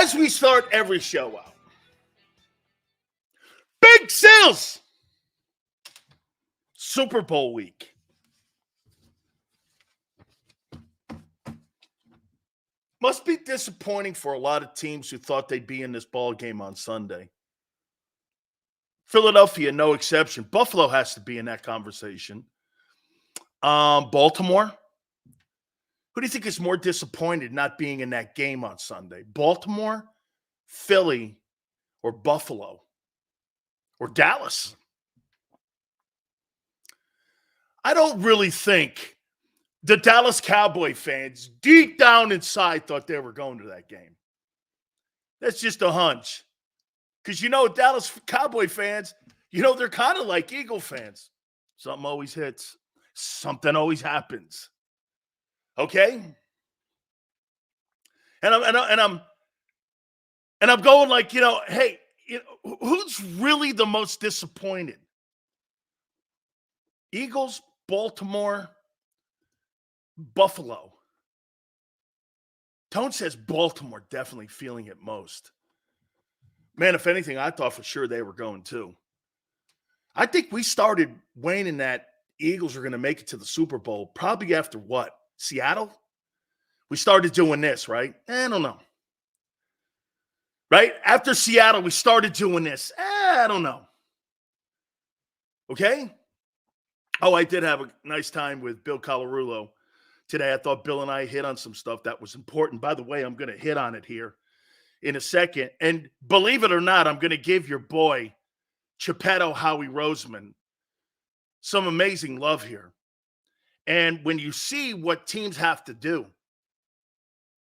As we start every show out, big sales, Super Bowl week. Must be disappointing for a lot of teams who thought they'd be in this ball game on Sunday. Philadelphia, no exception. Buffalo has to be in that conversation. Baltimore. Who do you think is more disappointed not being in that game on Sunday? Baltimore, Philly, or Buffalo? Or Dallas? I don't really think the Dallas Cowboy fans deep down inside thought they were going to that game. That's just a hunch. Because, Dallas Cowboy fans, they're kind of like Eagle fans. Something always hits. Something always happens. Okay? And I'm going like, hey, who's really the most disappointed? Eagles, Baltimore, Buffalo. Tone says Baltimore definitely feeling it most. Man, if anything, I thought for sure they were going too. I think we started waning that Eagles are going to make it to the Super Bowl probably after what? Seattle? We started doing this, right? I don't know. Right? After Seattle, we started doing this. I don't know. Okay? Oh, I did have a nice time with Bill Colarulo today. I thought Bill and I hit on some stuff that was important. By the way, I'm going to hit on it here in a second. And believe it or not, I'm going to give your boy, Geppetto Howie Roseman, some amazing love here. And when you see what teams have to do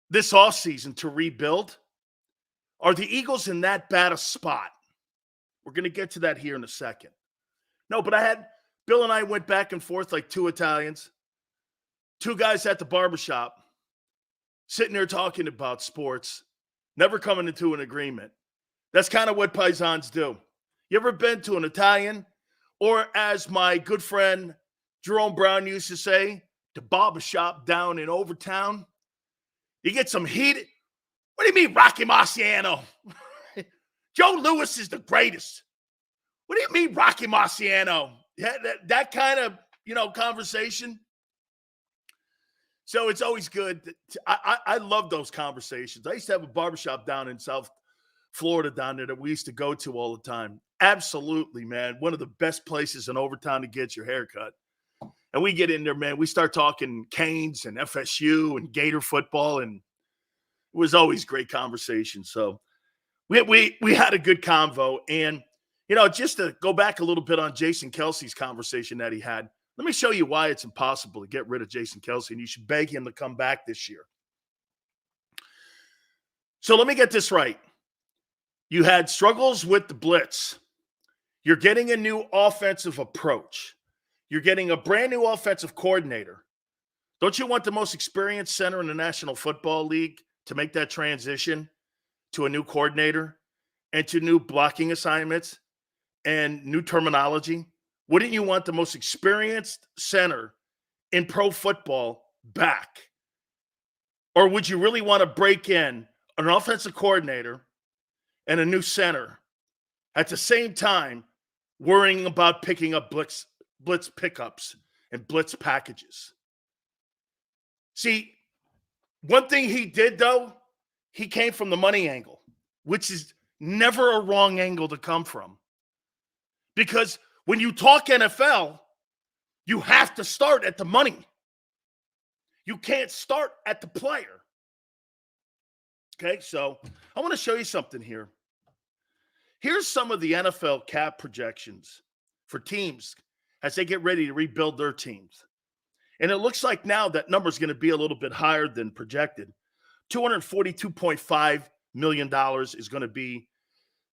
this offseason to rebuild, are the Eagles in that bad a spot? We're going to get to that here in a second. No, but Bill and I went back and forth like two Italians, two guys at the barbershop, sitting there talking about sports, never coming into an agreement. That's kind of what paisans do. You ever been to an Italian, or as my good friend Jerome Brown used to say, the barbershop down in Overtown? You get some heat. What do you mean, Rocky Marciano? Joe Louis is the greatest. What do you mean, Rocky Marciano? Yeah, that kind of, conversation. So it's always good. I love those conversations. I used to have a barbershop down in South Florida down there that we used to go to all the time. Absolutely, man. One of the best places in Overtown to get your hair cut. And we get in there, man. We start talking Canes and FSU and Gator football, and it was always great conversation. So we had a good convo. And, just to go back a little bit on Jason Kelce's conversation that he had, let me show you why it's impossible to get rid of Jason Kelce, and you should beg him to come back this year. So let me get this right. You had struggles with the blitz. You're getting a new offensive approach. You're getting a brand new offensive coordinator. Don't you want the most experienced center in the National Football League to make that transition to a new coordinator and to new blocking assignments and new terminology? Wouldn't you want the most experienced center in pro football back? Or would you really want to break in an offensive coordinator and a new center at the same time worrying about picking up blitz pickups and blitz packages? See, one thing he did, though, he came from the money angle, which is never a wrong angle to come from. Because when you talk NFL, you have to start at the money. You can't start at the player. Okay, so I want to show you something here. Here's some of the NFL cap projections for teams as they get ready to rebuild their teams. And it looks like now that number is going to be a little bit higher than projected. $242.5 million is going to be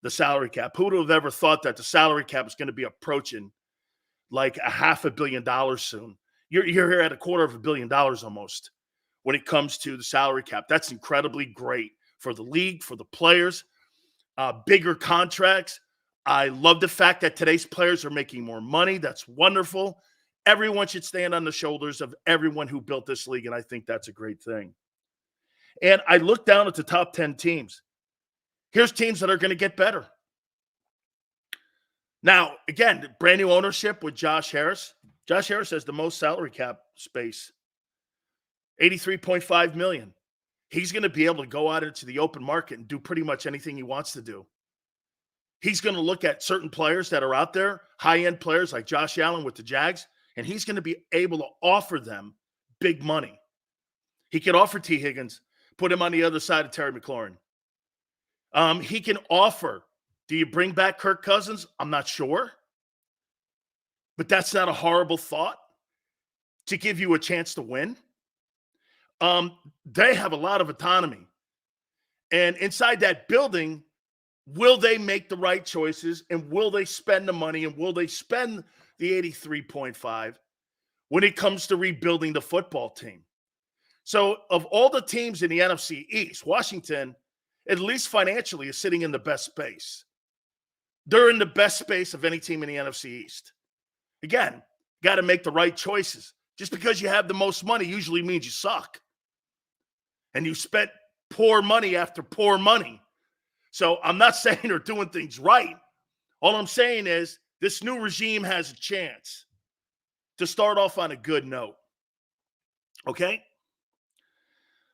the salary cap. Who would have ever thought that the salary cap is going to be approaching like $500 million soon? You're here at $250 million almost when it comes to the salary cap. That's incredibly great for the league, for the players. Bigger contracts. I love the fact that today's players are making more money. That's wonderful. Everyone should stand on the shoulders of everyone who built this league, and I think that's a great thing. And I look down at the top 10 teams. Here's teams that are going to get better. Now, again, brand new ownership with Josh Harris. Josh Harris has the most salary cap space, $83.5 million. He's going to be able to go out into the open market and do pretty much anything he wants to do. He's going to look at certain players that are out there, high-end players like Josh Allen with the Jags, and he's going to be able to offer them big money. He can offer T. Higgins, put him on the other side of Terry McLaurin. He can offer, do you bring back Kirk Cousins? I'm not sure. But that's not a horrible thought to give you a chance to win. They have a lot of autonomy. And inside that building, will they make the right choices, and will they spend the money, and will they spend the 83.5 when it comes to rebuilding the football team? So of all the teams in the NFC East, Washington, at least financially, is sitting in the best space. They're in the best space of any team in the NFC East. Again, got to make the right choices. Just because you have the most money usually means you suck. And you spent poor money after poor money. So I'm not saying they're doing things right. All I'm saying is this new regime has a chance to start off on a good note. Okay?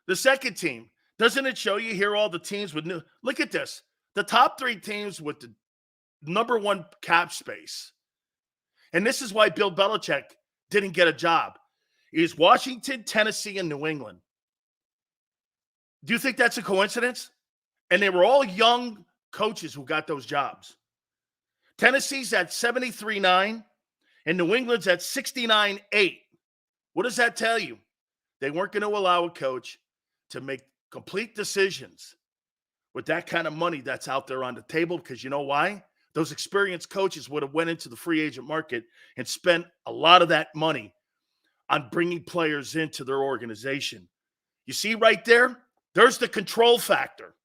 The second team, doesn't it show you here all the teams with new? Look at this. The top three teams with the number one cap space. And this is why Bill Belichick didn't get a job. Is Washington, Tennessee, and New England. Do you think that's a coincidence? And they were all young coaches who got those jobs. Tennessee's at 73.9, and New England's at 69.8. What does that tell you? They weren't going to allow a coach to make complete decisions with that kind of money that's out there on the table, because you know why? Those experienced coaches would have went into the free agent market and spent a lot of that money on bringing players into their organization. You see right there? There's the control factor.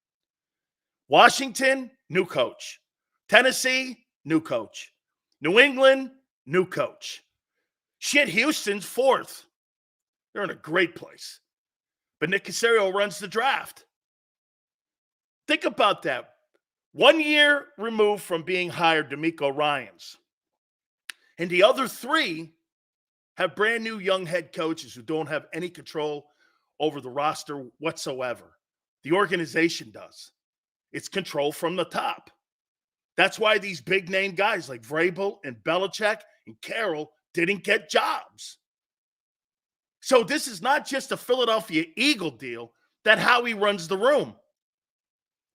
Washington, new coach. Tennessee, new coach. New England, new coach. Shit, Houston's fourth. They're in a great place. But Nick Caserio runs the draft. Think about that. 1 year removed from being hired, DeMeco Ryans. And the other three have brand new young head coaches who don't have any control over the roster whatsoever. The organization does. It's control from the top. That's why these big name guys like Vrabel and Belichick and Carroll didn't get jobs. So this is not just a Philadelphia Eagle deal that Howie runs the room.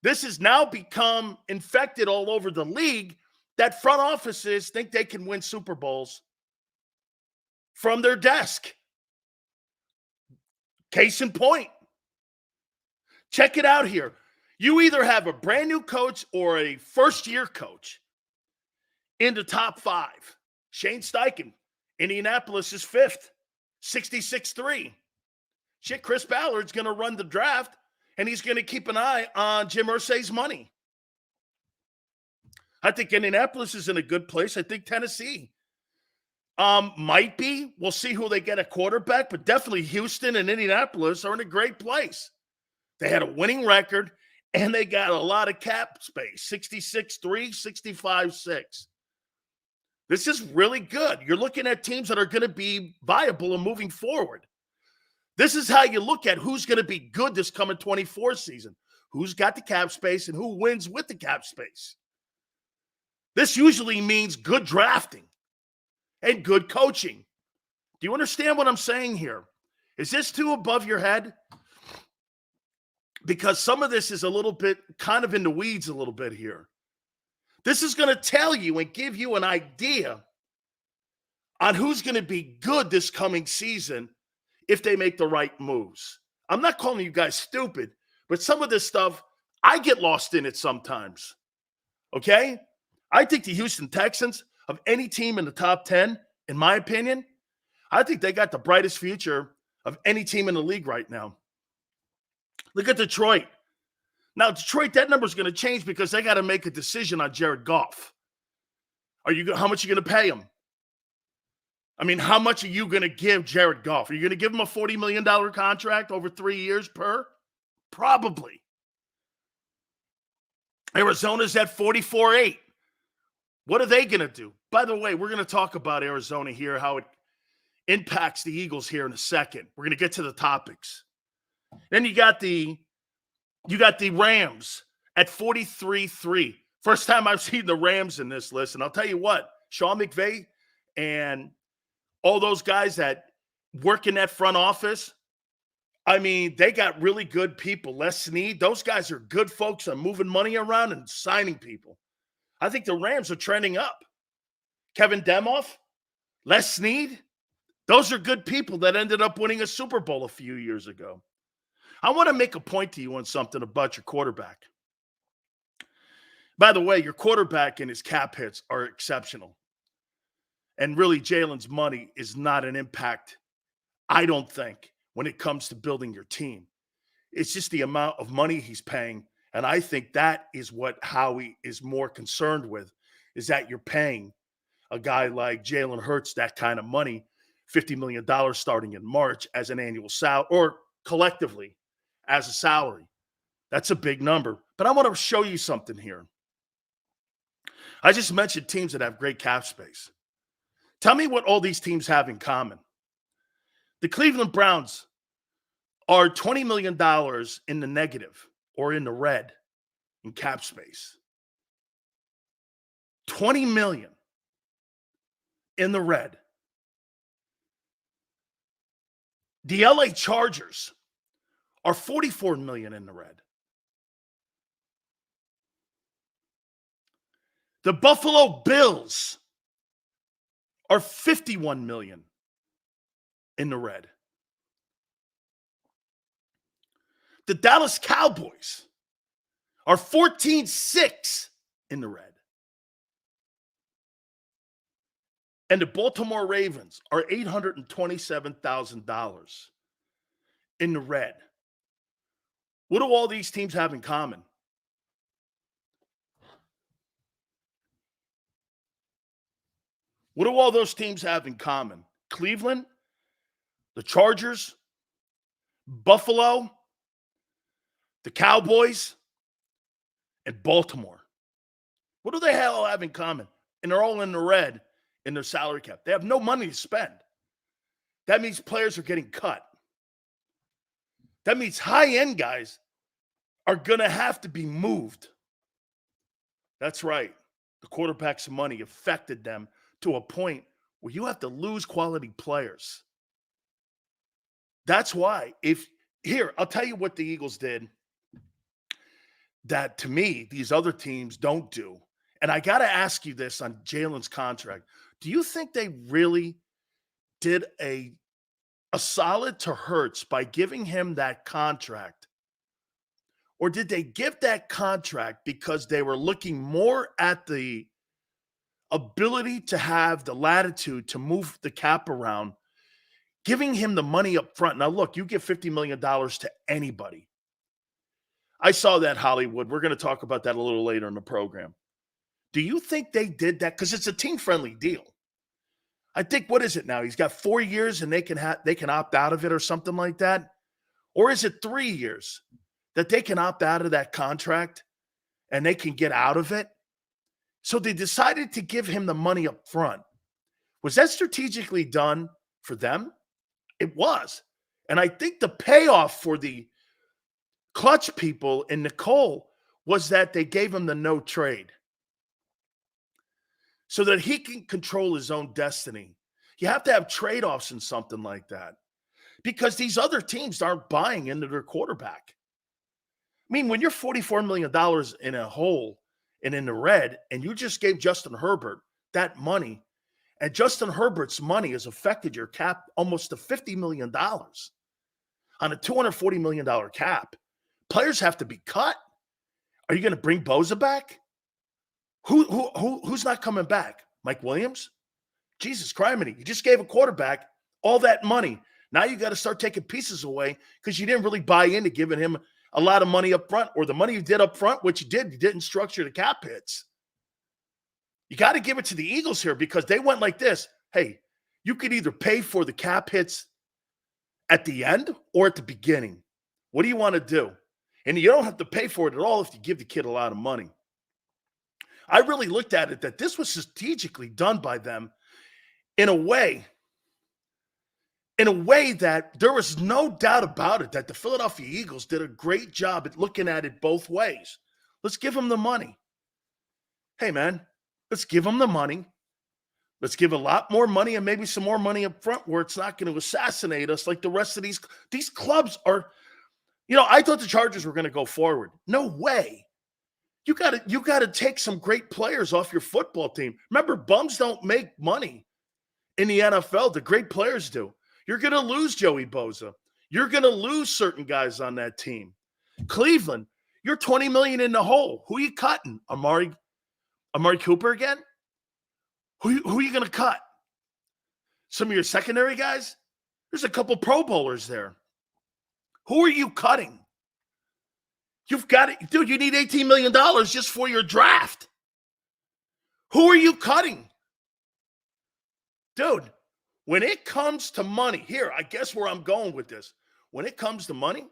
This has now become infected all over the league that front offices think they can win Super Bowls from their desk. Case in point. Check it out here. You either have a brand new coach or a first-year coach in the top five. Shane Steichen, Indianapolis is fifth, 66-3. Shit, Chris Ballard's going to run the draft, and he's going to keep an eye on Jim Irsay's money. I think Indianapolis is in a good place. I think Tennessee might be. We'll see who they get at quarterback, but definitely Houston and Indianapolis are in a great place. They had a winning record, and they got a lot of cap space, 66-3, 65-6. This is really good. You're looking at teams that are going to be viable and moving forward. This is how you look at who's going to be good this coming 24 season, who's got the cap space and who wins with the cap space. This usually means good drafting and good coaching. Do you understand what I'm saying here? Is this too above your head? Because some of this is a little bit kind of in the weeds a little bit here. This is going to tell you and give you an idea on who's going to be good this coming season if they make the right moves. I'm not calling you guys stupid, but some of this stuff, I get lost in it sometimes. Okay? I think the Houston Texans, of any team in the top 10, in my opinion, I think they got the brightest future of any team in the league right now. Look at Detroit. Now, Detroit, that number is going to change because they got to make a decision on Jared Goff. How much are you going to pay him? I mean, how much are you going to give Jared Goff? Are you going to give him a $40 million contract over 3 years per? Probably. Arizona's at 44-8. What are they going to do? By the way, we're going to talk about Arizona here, how it impacts the Eagles here in a second. We're going to get to the topics. Then you got the Rams at 43-3. First time I've seen the Rams in this list. And I'll tell you what, Sean McVay and all those guys that work in that front office, I mean, they got really good people. Les Snead, those guys are good folks on moving money around and signing people. I think the Rams are trending up. Kevin Demoff, Les Snead, those are good people that ended up winning a Super Bowl a few years ago. I want to make a point to you on something about your quarterback. By the way, your quarterback and his cap hits are exceptional. And really, Jalen's money is not an impact, I don't think, when it comes to building your team. It's just the amount of money he's paying. And I think that is what Howie is more concerned with, is that you're paying a guy like Jalen Hurts that kind of money, $50 million starting in March as an annual salary, or collectively as a salary. That's a big number. But I want to show you something here. I just mentioned teams that have great cap space. Tell me what all these teams have in common. The Cleveland Browns are $20 million in the negative or in the red in cap space. $20 million in the red. The LA Chargers are $44 million in the red. The Buffalo Bills are $51 million in the red. The Dallas Cowboys are 14-6 in the red. And the Baltimore Ravens are $827,000 in the red. What do all these teams have in common? What do all those teams have in common? Cleveland, the Chargers, Buffalo, the Cowboys, and Baltimore. What do they all have in common? And they're all in the red in their salary cap. They have no money to spend. That means players are getting cut. That means high-end guys are going to have to be moved. That's right. The quarterback's money affected them to a point where you have to lose quality players. That's why I'll tell you what the Eagles did that, to me, these other teams don't do. And I got to ask you this on Jalen's contract. Do you think they really did a solid to Hurts by giving him that contract? Or did they give that contract because they were looking more at the ability to have the latitude to move the cap around, giving him the money up front? Now, look, you give $50 million to anybody. I saw that, Hollywood. We're going to talk about that a little later in the program. Do you think they did that? Because it's a team-friendly deal. I think, what is it now? He's got 4 years and they can opt out of it or something like that? Or is it 3 years that they can opt out of that contract and they can get out of it? So they decided to give him the money up front. Was that strategically done for them? It was. And I think the payoff for the clutch people in Nicole was that they gave him the no trade so that he can control his own destiny. You have to have trade-offs in something like that because these other teams aren't buying into their quarterback. I mean, when you're $44 million in a hole and in the red, and you just gave Justin Herbert that money, and Justin Herbert's money has affected your cap almost to $50 million on a $240 million cap. Players have to be cut. Are you going to bring Bosa back? Who's not coming back? Mike Williams? Jesus criminy. You just gave a quarterback all that money. Now you got to start taking pieces away because you didn't really buy into giving him a lot of money up front, or the money you did up front, which you didn't structure the cap hits. You got to give it to the Eagles here because they went like this. Hey, you could either pay for the cap hits at the end or at the beginning. What do you want to do? And you don't have to pay for it at all if you give the kid a lot of money. I really looked at it that this was strategically done by them in a way that there was no doubt about it, that the Philadelphia Eagles did a great job at looking at it both ways. Let's give them the money. Hey, man, let's give them the money. Let's give a lot more money and maybe some more money up front where it's not going to assassinate us like the rest of these clubs are. I thought the Chargers were going to go forward. No way. You got to take some great players off your football team. Remember, bums don't make money in the NFL. The great players do. You're going to lose Joey Bosa. You're going to lose certain guys on that team. Cleveland, you're $20 million in the hole. Who are you cutting? Amari Cooper again? Who are you going to cut? Some of your secondary guys? There's a couple Pro Bowlers there. Who are you cutting? You've got it. Dude, you need $18 million just for your draft. Who are you cutting? Dude, when it comes to money, here, I guess where I'm going with this. When it comes to money,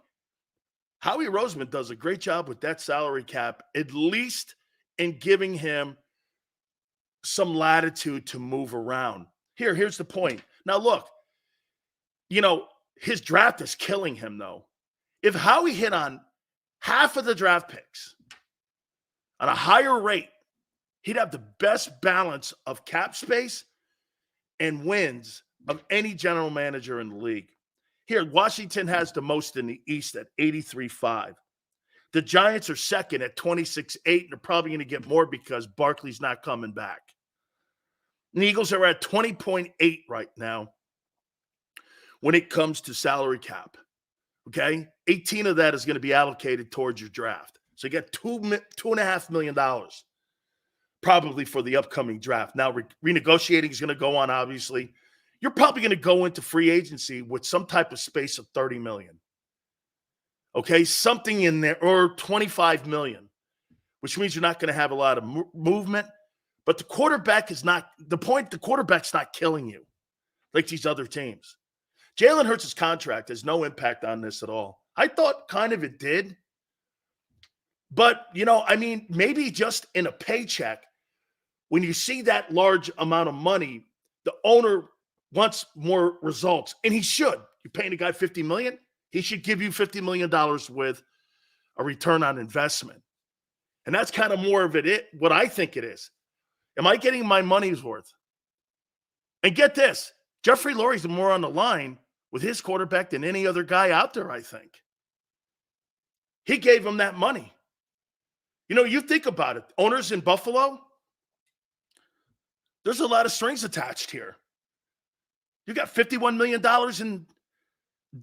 Howie Roseman does a great job with that salary cap, at least in giving him some latitude to move around. Here's the point. Now, look, his draft is killing him, though. If Howie hit on half of the draft picks on a higher rate, he'd have the best balance of cap space and wins of any general manager in the league. Here, Washington has the most in the East at 83.5. The Giants are second at 26.8, and they're probably going to get more because Barkley's not coming back. And the Eagles are at 20.8 right now when it comes to salary cap. Okay? 18 of that is going to be allocated towards your draft. So you get $2.5 million probably for the upcoming draft. Now, renegotiating is going to go on, obviously. You're probably going to go into free agency with some type of space of $30 million. Okay? Something in there, or $25 million, which means you're not going to have a lot of movement. But the quarterback is not – the quarterback's not killing you like these other teams. Jalen Hurts' contract has no impact on this at all. I thought kind of it did. But, maybe just in a paycheck, when you see that large amount of money, the owner wants more results. And he should. You're paying a guy $50 million, he should give you $50 million with a return on investment. And that's kind of more of what I think it is. Am I getting my money's worth? And get this, Jeffrey Lurie's more on the line with his quarterback than any other guy out there, I think. He gave him that money. You think about it. Owners in Buffalo, there's a lot of strings attached here. You got $51 million in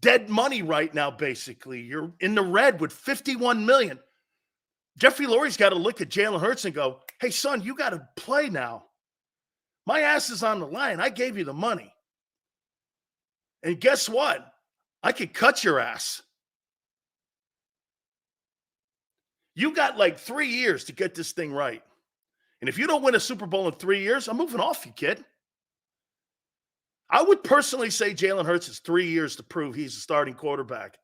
dead money right now, basically. You're in the red with $51 million. Jeffrey Lurie's got to look at Jalen Hurts and go, hey, son, you got to play now. My ass is on the line. I gave you the money. And guess what? I could cut your ass. You got like 3 years to get this thing right. And if you don't win a Super Bowl in 3 years, I'm moving off you, kid. I would personally say Jalen Hurts has 3 years to prove he's a starting quarterback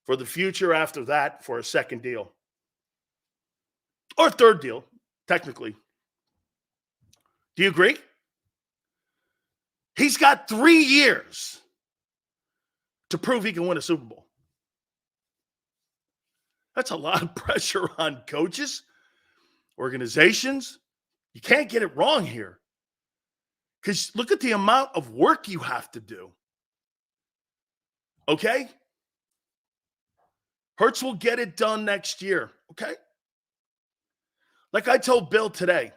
for the future after that for a second deal. Or third deal, technically. Do you agree? He's got 3 years to prove he can win a Super Bowl. That's a lot of pressure on coaches, organizations. You can't get it wrong here. Because look at the amount of work you have to do. Okay? Hurts will get it done next year. Okay? Like I told Bill today,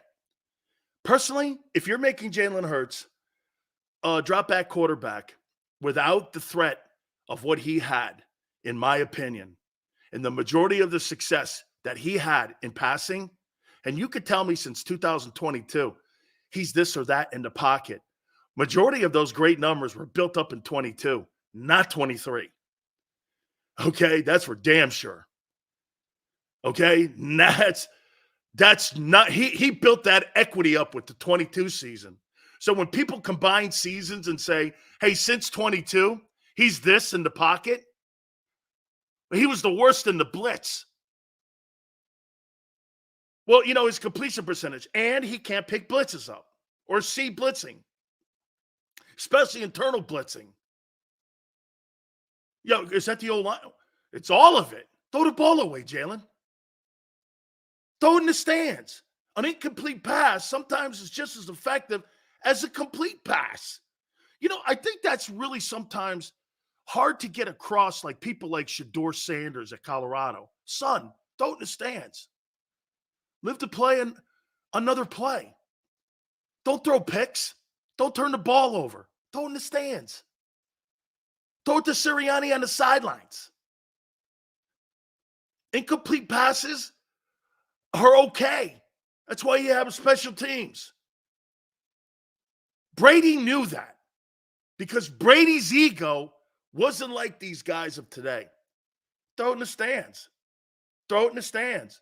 personally, if you're making Jalen Hurts a drop-back quarterback without the threat of what he had, in my opinion, and the majority of the success that he had in passing, and you could tell me since 2022, he's this or that in the pocket. Majority of those great numbers were built up in 22, not 23. Okay, that's for damn sure. Okay, that's not, he built that equity up with the 22 season. So when people combine seasons and say, hey, since 22, he's this in the pocket, he was the worst in the blitz. Well, his completion percentage, and he can't pick blitzes up or see blitzing, especially internal blitzing. Is that the old line? It's all of it. Throw the ball away, Jalen. Throw it in the stands. An incomplete pass sometimes is just as effective as a complete pass. I think that's really sometimes hard to get across, like people like Shedeur Sanders at Colorado. Son, throw it in the stands. Live to play another play. Don't throw picks. Don't turn the ball over. Throw it in the stands. Throw it to Sirianni on the sidelines. Incomplete passes are okay. That's why you have special teams. Brady knew that because Brady's ego wasn't like these guys of today. Throw it in the stands. Throw it in the stands.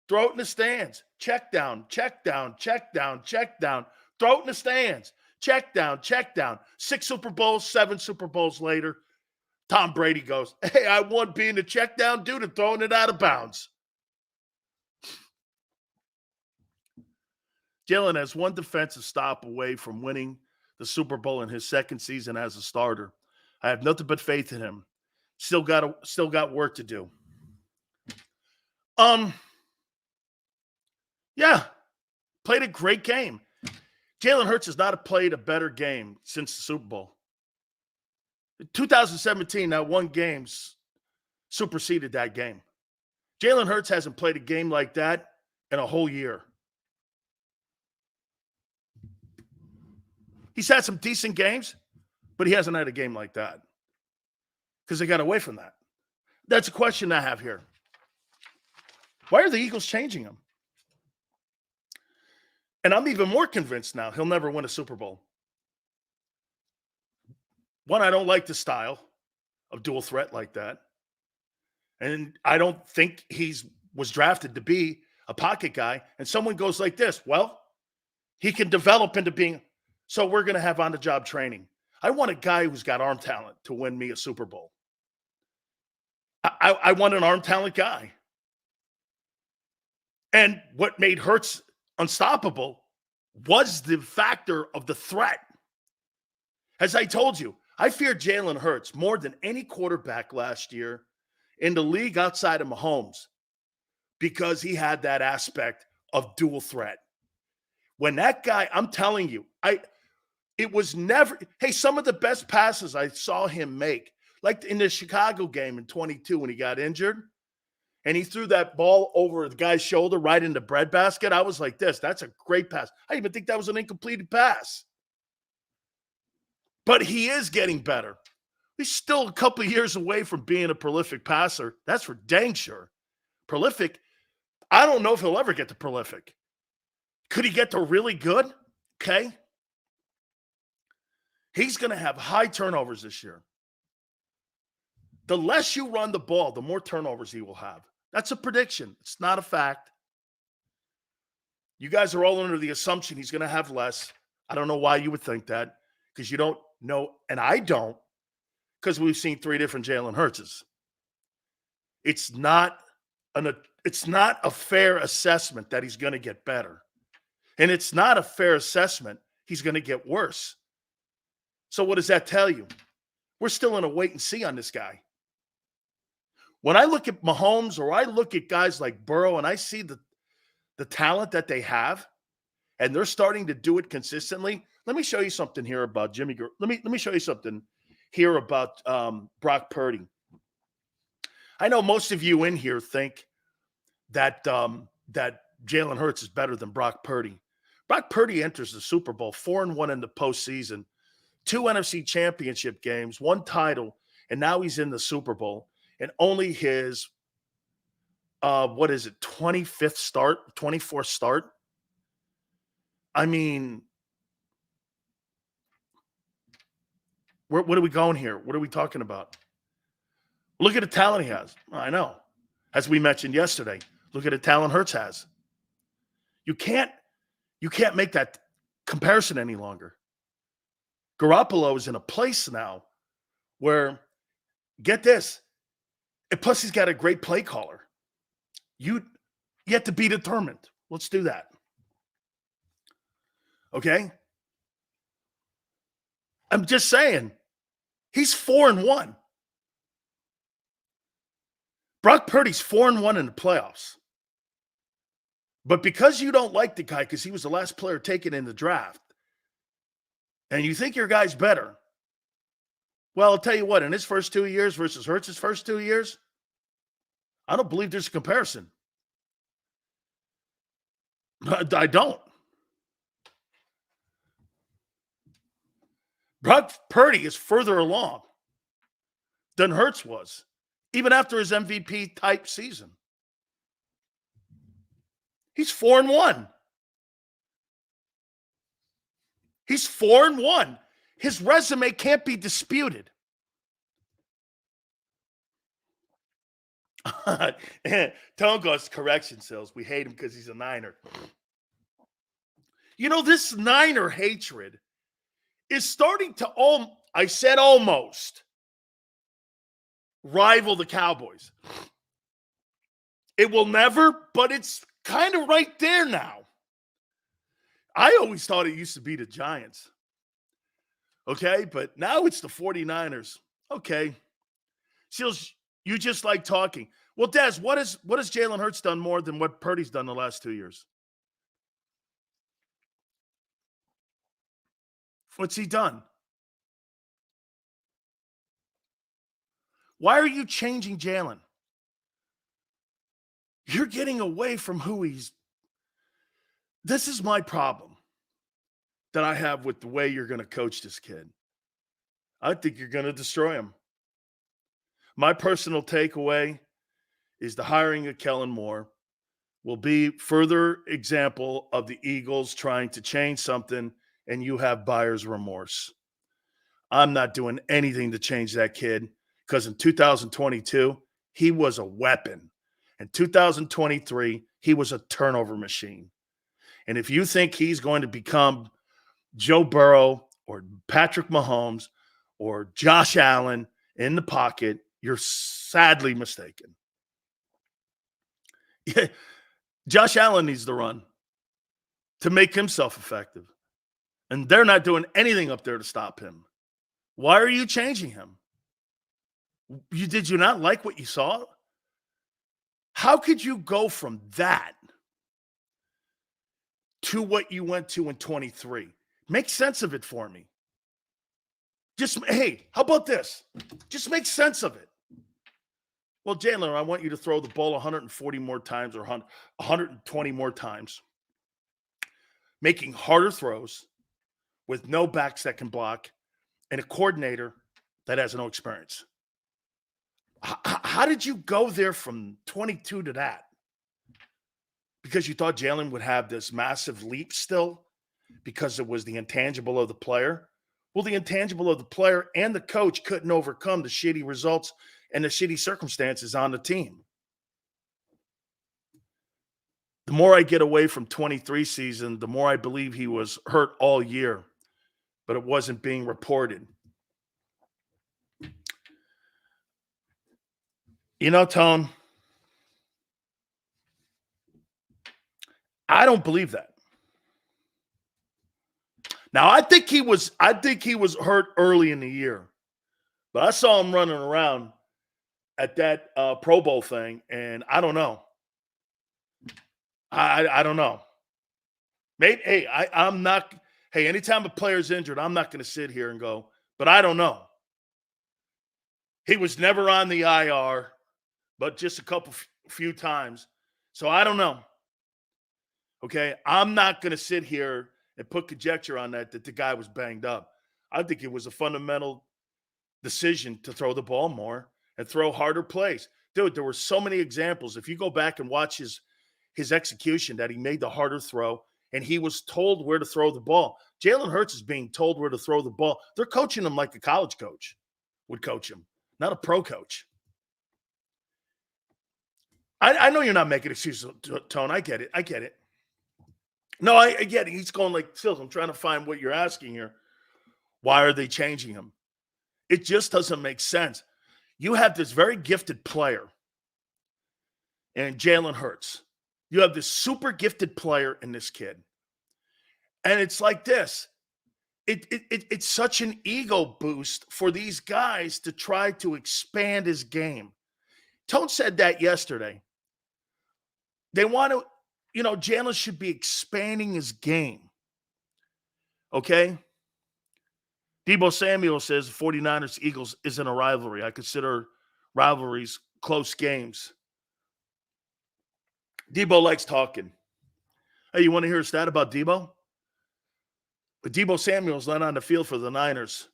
Throw it in the stands. Check down, check down, check down, check down. Throw it in the stands. Check down, check down. 6 Super Bowls, 7 Super Bowls later, Tom Brady goes, hey, I won being the check down dude and throwing it out of bounds. Jalen has one defensive stop away from winning the Super Bowl in his second season as a starter. I have nothing but faith in him. Still got work to do. Yeah, played a great game. Jalen Hurts has not played a better game since the Super Bowl. In 2017, that one game superseded that game. Jalen Hurts hasn't played a game like that in a whole year. He's had some decent games, but he hasn't had a game like that because they got away from that. That's a question I have here. Why are the Eagles changing him? And I'm even more convinced now he'll never win a Super Bowl. One, I don't like the style of dual threat like that. And I don't think was drafted to be a pocket guy. And someone goes like this, well, he can develop into being, so we're going to have on-the-job training. I want a guy who's got arm talent to win me a Super Bowl. I want an arm talent guy. And what made Hurts unstoppable was the factor of the threat. As I told you, I feared Jalen Hurts more than any quarterback last year in the league outside of Mahomes because he had that aspect of dual threat. When that guy, I'm telling you, it was never, hey, some of the best passes I saw him make, like in the Chicago game in 22 when he got injured, and he threw that ball over the guy's shoulder right in the breadbasket. I was like this. That's a great pass. I even think that was an incompleted pass. But he is getting better. He's still a couple of years away from being a prolific passer. That's for dang sure. Prolific, I don't know if he'll ever get to prolific. Could he get to really good? Okay. He's going to have high turnovers this year. The less you run the ball, the more turnovers he will have. That's a prediction. It's not a fact. You guys are all under the assumption he's going to have less. I don't know why you would think that because you don't know, and I don't, because we've seen 3 different Jalen Hurtses. It's not a fair assessment that he's going to get better. And it's not a fair assessment he's going to get worse. So what does that tell you? We're still in a wait and see on this guy. When I look at Mahomes or I look at guys like Burrow and I see the talent that they have and they're starting to do it consistently, let me show you something here about Jimmy. Let me show you something here about Brock Purdy. I know most of you in here think that that Jalen Hurts is better than Brock Purdy. Brock Purdy enters the Super Bowl 4-1 in the postseason, 2 NFC championship games, 1 title, and now he's in the Super Bowl. And only his, 25th start, 24th start? I mean, what are we going here? What are we talking about? Look at the talent he has. I know. As we mentioned yesterday, look at the talent Hurts has. You can't make that comparison any longer. Garoppolo is in a place now where, get this, and plus he's got a great play caller. You have to be determined. Let's do that. Okay? I'm just saying, he's 4-1. Brock Purdy's 4-1 in the playoffs. But because you don't like the guy because he was the last player taken in the draft, and you think your guy's better, well, I'll tell you what, in his first 2 years versus Hurts' first 2 years, I don't believe there's a comparison. I don't. Brock Purdy is further along than Hurts was, even after his MVP-type season. He's 4-1. He's 4-1. His resume can't be disputed. Tone goes, correction, Sills. We hate him because he's a Niner. You know, this Niner hatred is starting to, I said almost, rival the Cowboys. It will never, but it's kind of right there now. I always thought it used to be the Giants. Okay, but now it's the 49ers. Okay. Seals, you just like talking. Well, Des, what has Jalen Hurts done more than what Purdy's done the last 2 years? What's he done? Why are you changing Jalen? You're getting away from who he's. This is my problem that I have with the way you're going to coach this kid. I think you're going to destroy him. My personal takeaway is the hiring of Kellen Moore will be further example of the Eagles trying to change something, and you have buyer's remorse. I'm not doing anything to change that kid because in 2022, he was a weapon. In 2023, he was a turnover machine. And if you think he's going to become Joe Burrow or Patrick Mahomes or Josh Allen in the pocket, you're sadly mistaken. Yeah, Josh Allen needs to run to make himself effective. And they're not doing anything up there to stop him. Why are you changing him? Did you not like what you saw? How could you go from that to what you went to in 23? Make sense of it for me. Hey, how about this? Just make sense of it. Well, Jalen, I want you to throw the ball 140 more times or 120 more times, making harder throws with no backs that can block and a coordinator that has no experience. How did you go there from 22 to that? Because you thought Jalen would have this massive leap still because it was the intangible of the player? Well, the intangible of the player and the coach couldn't overcome the shitty results and the shitty circumstances on the team. The more I get away from 23 season, the more I believe he was hurt all year, but it wasn't being reported. You know, Tone, I don't believe that. Now, I think he was hurt early in the year, but I saw him running around at that Pro Bowl thing, and I don't know. I don't know. Maybe, hey, I'm not. Hey, anytime a player's injured, I'm not going to sit here and go, but I don't know. He was never on the IR, but just a few times. So I don't know. Okay, I'm not going to sit here and put conjecture on that the guy was banged up. I think it was a fundamental decision to throw the ball more and throw harder plays. Dude, there were so many examples. If you go back and watch his execution, that he made the harder throw and he was told where to throw the ball. Jalen Hurts is being told where to throw the ball. They're coaching him like a college coach would coach him, not a pro coach. I know you're not making excuses, Tone. I get it. No, I get it. He's going like, still, I'm trying to find what you're asking here. Why are they changing him? It just doesn't make sense. You have this very gifted player and Jalen Hurts. You have this super gifted player in this kid. And it's like this. It's such an ego boost for these guys to try to expand his game. Tone said that yesterday. They want to, Jalen should be expanding his game. Okay? Debo Samuel says 49ers-Eagles isn't a rivalry. I consider rivalries close games. Debo likes talking. Hey, you want to hear a stat about Debo? But Debo Samuel's not on the field for the Niners.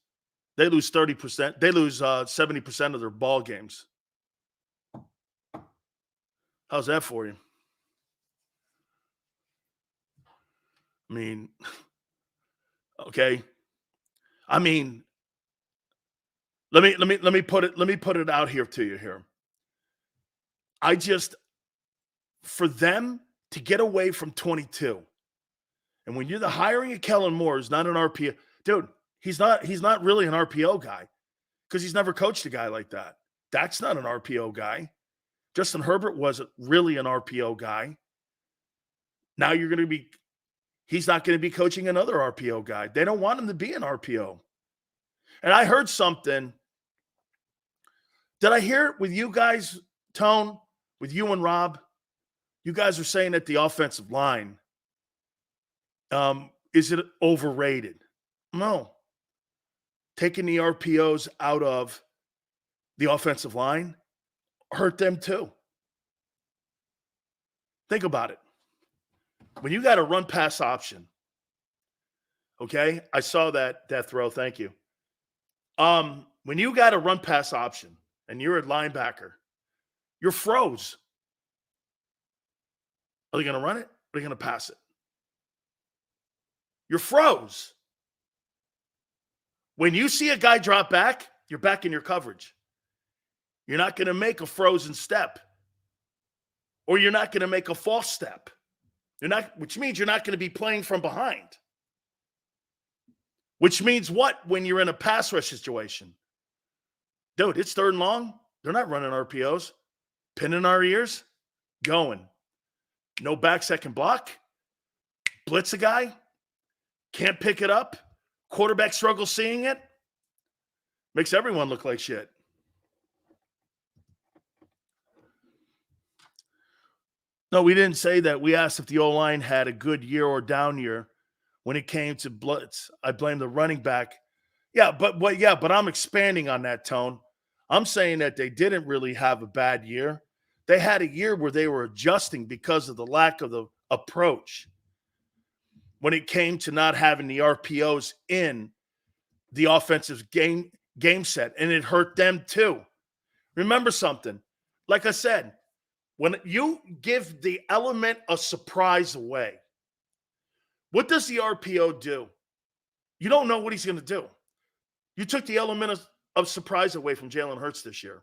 They lose 30%. They lose 70% of their ball games. How's that for you? I mean, okay. I mean, let me put it out here to you here. For them to get away from 22, and when you're the hiring of Kellen Moore is not an RPO, dude, he's not really an RPO guy because he's never coached a guy like that. That's not an RPO guy. Justin Herbert wasn't really an RPO guy. Now he's not going to be coaching another RPO guy. They don't want him to be an RPO. And I heard something. Did I hear it with you guys, Tone, with you and Rob? You guys are saying that the offensive line, is it overrated? No. Taking the RPOs out of the offensive line hurt them too. Think about it. When you got a run-pass option, okay? I saw that throw. Thank you. When you got a run-pass option and you're a linebacker, you're froze. Are they going to run it? Are they going to pass it? You're froze. When you see a guy drop back, you're back in your coverage. You're not going to make a frozen step. Or you're not going to make a false step. Which means you're not going to be playing from behind. Which means what when you're in a pass rush situation? Dude, it's third and long. They're not running RPOs. Pin in our ears. Going. No back second block. Blitz a guy. Can't pick it up. Quarterback struggles seeing it. Makes everyone look like shit. No, we didn't say that. We asked if the O-line had a good year or down year when it came to blitz. I blame the running back. But I'm expanding on that, Tone. I'm saying that they didn't really have a bad year. They had a year where they were adjusting because of the lack of the approach when it came to not having the RPOs in the offensive game set, and it hurt them too. Remember something. Like I said, when you give the element of surprise away, what does the RPO do? You don't know what he's going to do. You took the element of surprise away from Jalen Hurts this year.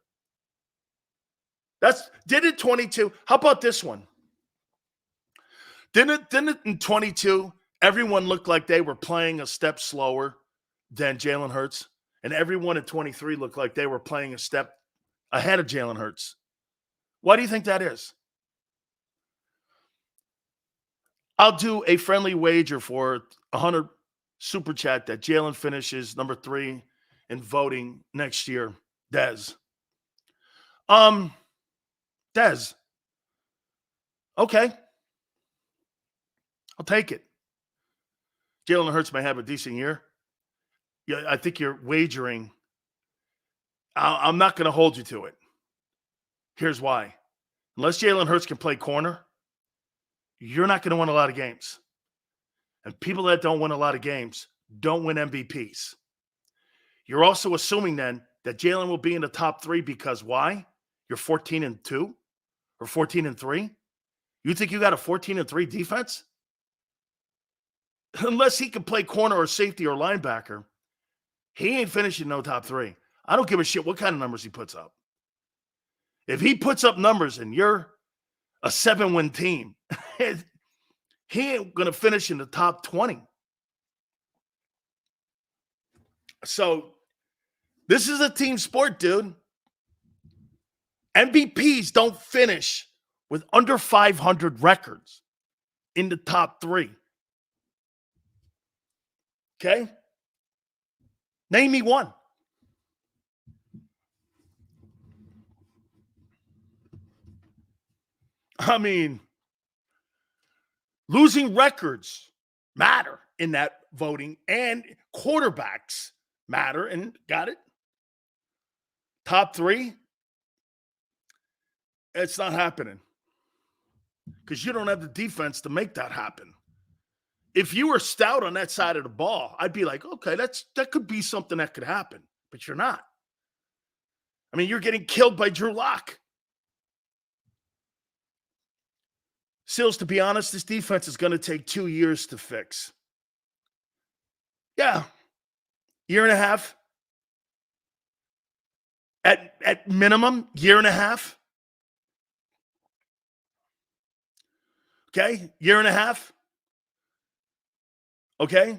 Did it 22? How about this one? Didn't it in 22, everyone looked like they were playing a step slower than Jalen Hurts? And everyone at 23 looked like they were playing a step ahead of Jalen Hurts. Why do you think that is? I'll do a friendly wager for 100 super chat that Jalen finishes number 3 in voting next year. Dez. Okay. I'll take it. Jalen Hurts may have a decent year. Yeah, I think you're wagering. I'm not going to hold you to it. Here's why. Unless Jalen Hurts can play corner, you're not going to win a lot of games. And people that don't win a lot of games don't win MVPs. You're also assuming then that Jalen will be in the top 3 because why? You're 14-2 or 14-3? You think you got a 14-3 defense? Unless he can play corner or safety or linebacker, he ain't finishing no top 3. I don't give a shit what kind of numbers he puts up. If he puts up numbers and you're a 7-win team, he ain't going to finish in the top 20. So this is a team sport, dude. MVPs don't finish with under 500 records in the top 3. Okay? Name me one. I mean, losing records matter in that voting, and quarterbacks matter, and got it? Top 3? It's not happening because you don't have the defense to make that happen. If you were stout on that side of the ball, I'd be like, okay, that could be something that could happen, but you're not. I mean, you're getting killed by Drew Lock. Sills, to be honest, this defense is going to take 2 years to fix. Yeah. Year and a half. At minimum, year and a half. Okay? Year and a half. Okay?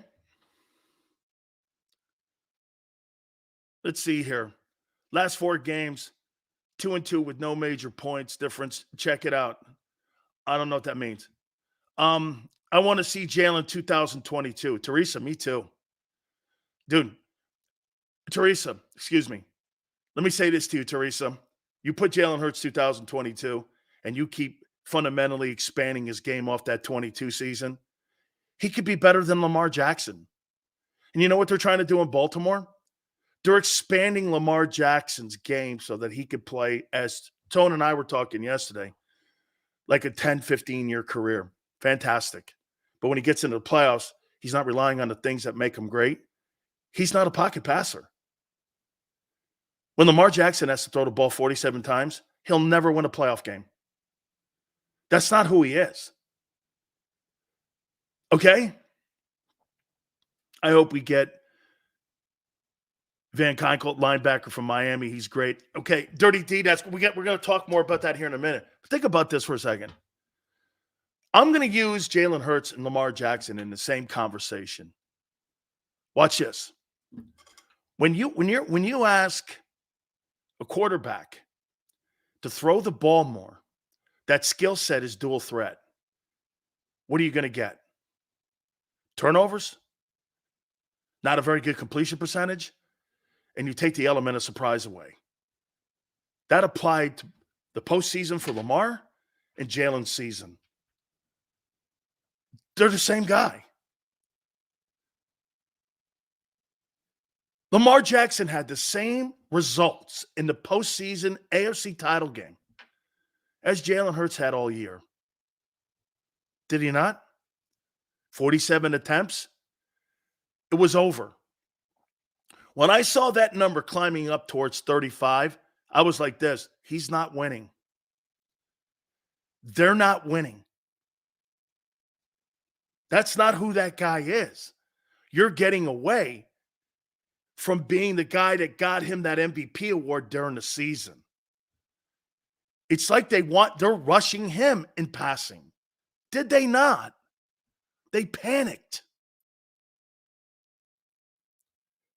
Let's see here. Last 4 games, 2-2 with no major points difference. Check it out. I don't know what that means. I want to see Jalen 2022. Teresa, me too. Dude, Teresa, excuse me. Let me say this to you, Teresa. You put Jalen Hurts 2022 and you keep fundamentally expanding his game off that 22 season, he could be better than Lamar Jackson. And you know what they're trying to do in Baltimore? They're expanding Lamar Jackson's game so that he could play, as Tone and I were talking yesterday, like a 10, 15-year career. Fantastic. But when he gets into the playoffs, he's not relying on the things that make him great. He's not a pocket passer. When Lamar Jackson has to throw the ball 47 times, he'll never win a playoff game. That's not who he is. Okay? I hope we get Van Keinkel, linebacker from Miami. He's great. Okay, Dirty D, we're going to talk more about that here in a minute. Think about this for a second. I'm going to use Jalen Hurts and Lamar Jackson in the same conversation. Watch this. When you ask a quarterback to throw the ball more, that skill set is dual threat. What are you going to get? Turnovers? Not a very good completion percentage? And you take the element of surprise away. That applied to the postseason for Lamar and Jalen's season. They're the same guy. Lamar Jackson had the same results in the postseason AFC title game as Jalen Hurts had all year. Did he not? 47 attempts. It was over. When I saw that number climbing up towards 35, I was like this. He's not winning. They're not winning. That's not who that guy is. You're getting away from being the guy that got him that MVP award during the season. It's like they're rushing him in passing. Did they not? They panicked.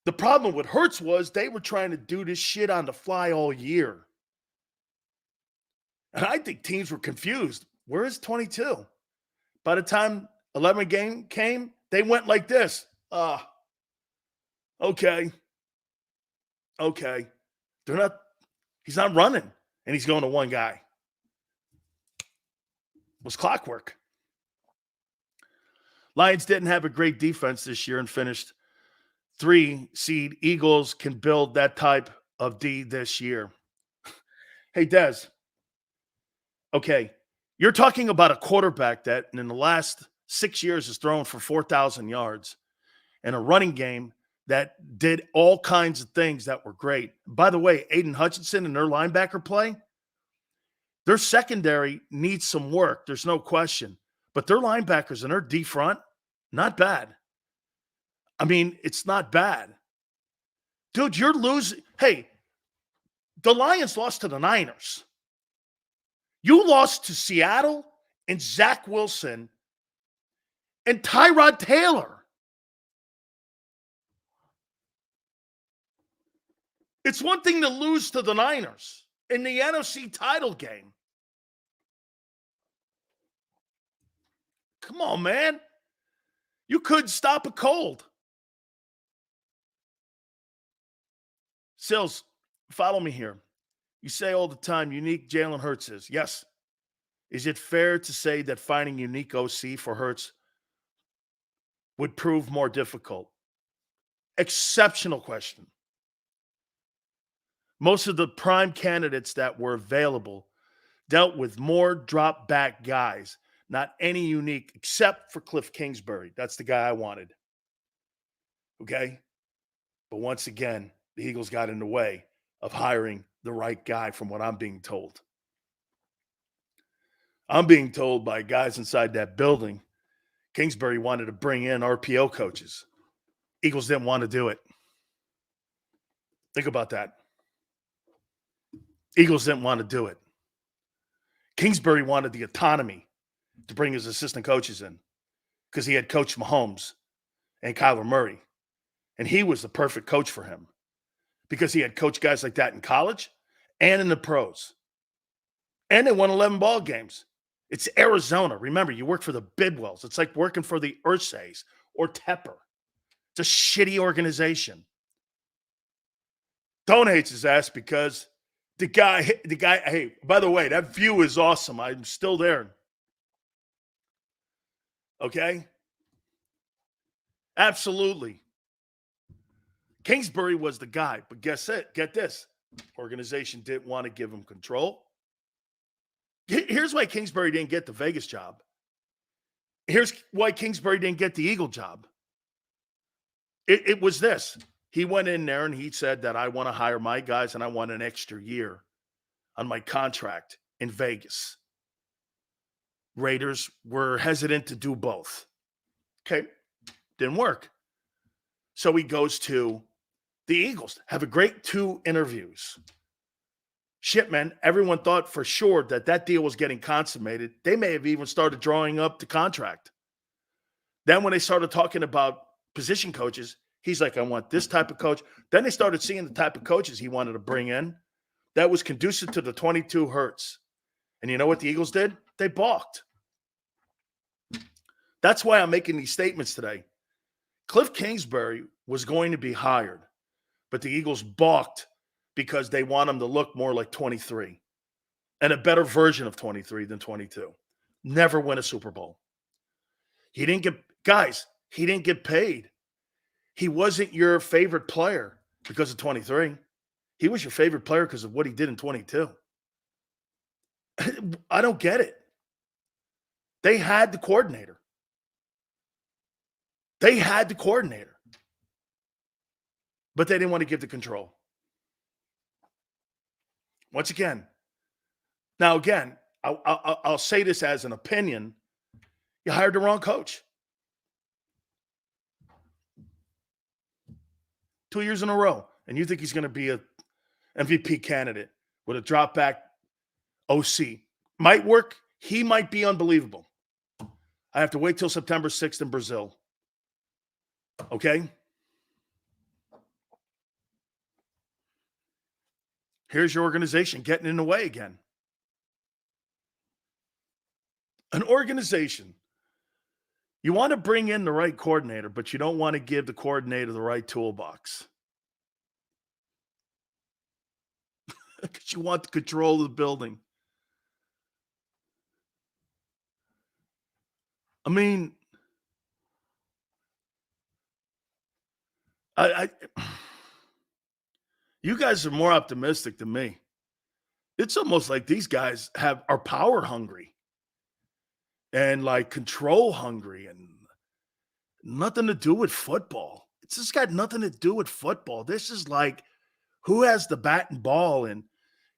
The problem with Hurts was they were trying to do this shit on the fly all year. And I think teams were confused. Where is 22? By the time 11 game came, they went like this. Okay. He's not running, and he's going to one guy. It was clockwork. Lions didn't have a great defense this year and finished 3 seed. Eagles can build that type of D this year. Hey, Des. Okay, you're talking about a quarterback that in the last 6 years has thrown for 4,000 yards and a running game that did all kinds of things that were great. By the way, Aiden Hutchinson and their linebacker play, their secondary needs some work. There's no question. But their linebackers and their D front, not bad. I mean, it's not bad. Dude, you're losing. Hey, the Lions lost to the Niners. You lost to Seattle and Zach Wilson and Tyrod Taylor. It's one thing to lose to the Niners in the NFC title game. Come on, man. You couldn't stop a cold. Sills, follow me here. You say all the time, unique Jalen Hurts is. Yes. Is it fair to say that finding unique OC for Hurts would prove more difficult? Exceptional question. Most of the prime candidates that were available dealt with more drop back guys, not any unique, except for Cliff Kingsbury. That's the guy I wanted. Okay? But once again, the Eagles got in the way of hiring the right guy, from what I'm being told. I'm being told by guys inside that building, Kingsbury wanted to bring in RPO coaches. Eagles didn't want to do it. Think about that. Eagles didn't want to do it. Kingsbury wanted the autonomy to bring his assistant coaches in because he had coached Mahomes and Kyler Murray. And he was the perfect coach for him because he had coached guys like that in college and in the pros. And they won 11 ball games. It's Arizona. Remember, you work for the Bidwells. It's like working for the Ursays or Tepper. It's a shitty organization. Don't hates his ass because the guy, hey, by the way, that view is awesome. I'm still there. Okay? Absolutely. Kingsbury was the guy, but guess it. Get this. Organization didn't want to give him control. Here's why Kingsbury didn't get the Vegas job. Here's why Kingsbury didn't get the Eagle job. It was this. He went in there and he said that I want to hire my guys and I want an extra year on my contract in Vegas. Raiders were hesitant to do both. Okay. Didn't work. So he goes to the Eagles. Have a great 2 interviews. Shit, man, everyone thought for sure that that deal was getting consummated. They may have even started drawing up the contract. Then when they started talking about position coaches, he's like, I want this type of coach. Then they started seeing the type of coaches he wanted to bring in that was conducive to the 22 Hurts. And you know what the Eagles did? They balked. That's why I'm making these statements today. Cliff Kingsbury was going to be hired, but the Eagles balked because they want him to look more like 23 and a better version of 23 than 22. Never win a Super Bowl. He didn't get paid. He wasn't your favorite player because of 23. He was your favorite player because of what he did in 22. I don't get it. They had the coordinator. But they didn't want to give the control. Once again, I'll say this as an opinion. You hired the wrong coach. 2 years in a row, and you think he's going to be a MVP candidate with a drop back OC. Might work. He might be unbelievable. I have to wait till September 6th in Brazil. Okay? Here's your organization getting in the way again. An organization. You want to bring in the right coordinator, but you don't want to give the coordinator the right toolbox. Because you want the control of the building. I mean, you guys are more optimistic than me. It's almost like these guys are power hungry and like control hungry and nothing to do with football. It's just got nothing to do with football. This is like, who has the bat and ball? And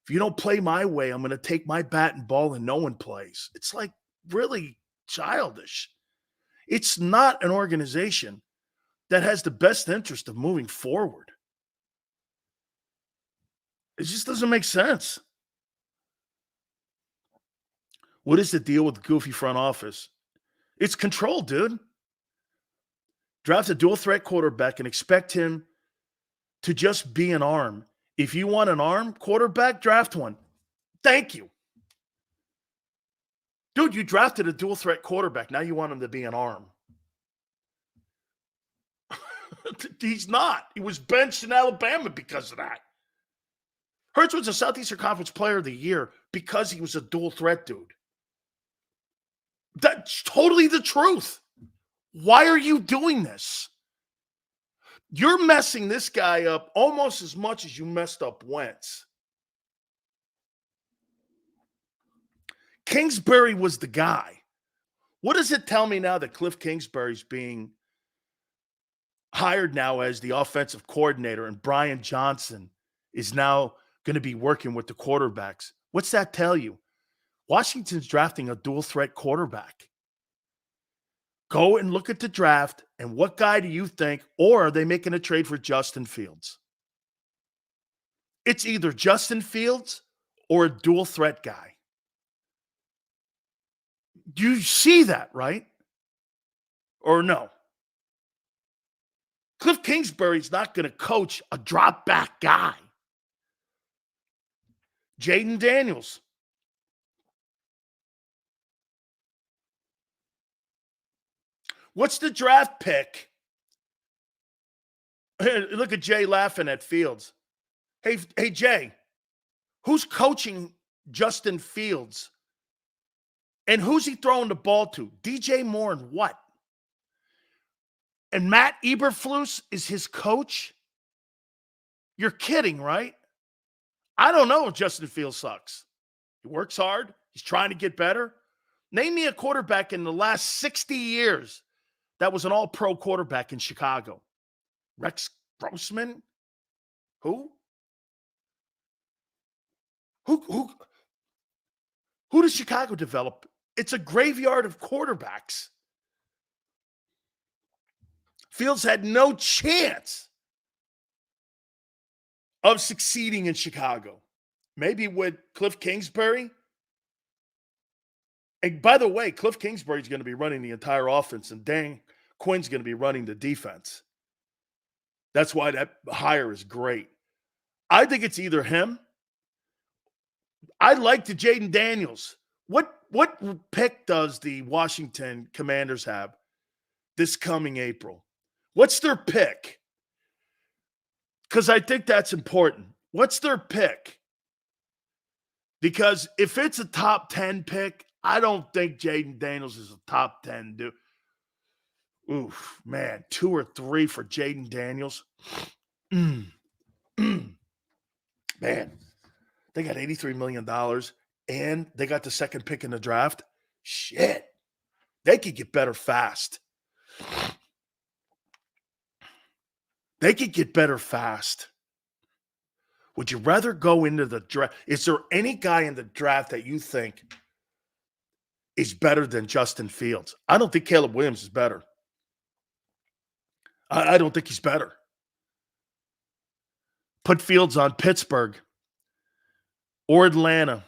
if you don't play my way, I'm going to take my bat and ball and no one plays. It's like really childish. It's not an organization that has the best interest of moving forward. It just doesn't make sense. What is the deal with the goofy front office? It's control, dude. Draft a dual threat quarterback and expect him to just be an arm. If you want an arm quarterback, draft one. Thank you. Dude, you drafted a dual threat quarterback. Now you want him to be an arm. He's not. He was benched in Alabama because of that. Hurts was a Southeastern Conference Player of the Year because he was a dual threat dude. That's totally the truth. Why are you doing this? You're messing this guy up almost as much as you messed up Wentz. Kingsbury was the guy. What does it tell me now that Cliff Kingsbury's being hired now as the offensive coordinator and Brian Johnson is now going to be working with the quarterbacks? What's that tell you? Washington's drafting a dual threat quarterback. Go and look at the draft, and what guy do you think, or are they making a trade for Justin Fields? It's either Justin Fields or a dual threat guy. Do you see that, right? Or no? Cliff Kingsbury's not going to coach a drop back guy. Jaden Daniels. What's the draft pick? Look at Jay laughing at Fields. Hey, Jay, who's coaching Justin Fields? And who's he throwing the ball to? DJ Moore and what? And Matt Eberflus is his coach? You're kidding, right? I don't know if Justin Fields sucks. He works hard. He's trying to get better. Name me a quarterback in the last 60 years that was an all-pro quarterback in Chicago. Rex Grossman? Who does Chicago develop? It's a graveyard of quarterbacks. Fields had no chance of succeeding in Chicago. Maybe with Cliff Kingsbury. And by the way, Cliff Kingsbury's going to be running the entire offense, and Dan Quinn's going to be running the defense. That's why that hire is great. I think it's either him. I like the Jaden Daniels. What pick does the Washington Commanders have this coming April? What's their pick? Because I think that's important. What's their pick? Because if it's a top 10 pick, I don't think Jaden Daniels is a top 10 dude. Oof, man, 2 or 3 for Jaden Daniels. Man, they got $83 million and they got the second pick in the draft. Shit, they could get better fast. They could get better fast. Would you rather go into the draft? Is there any guy in the draft that you think is better than Justin Fields? I don't think Caleb Williams is better. I don't think he's better. Put Fields on Pittsburgh or Atlanta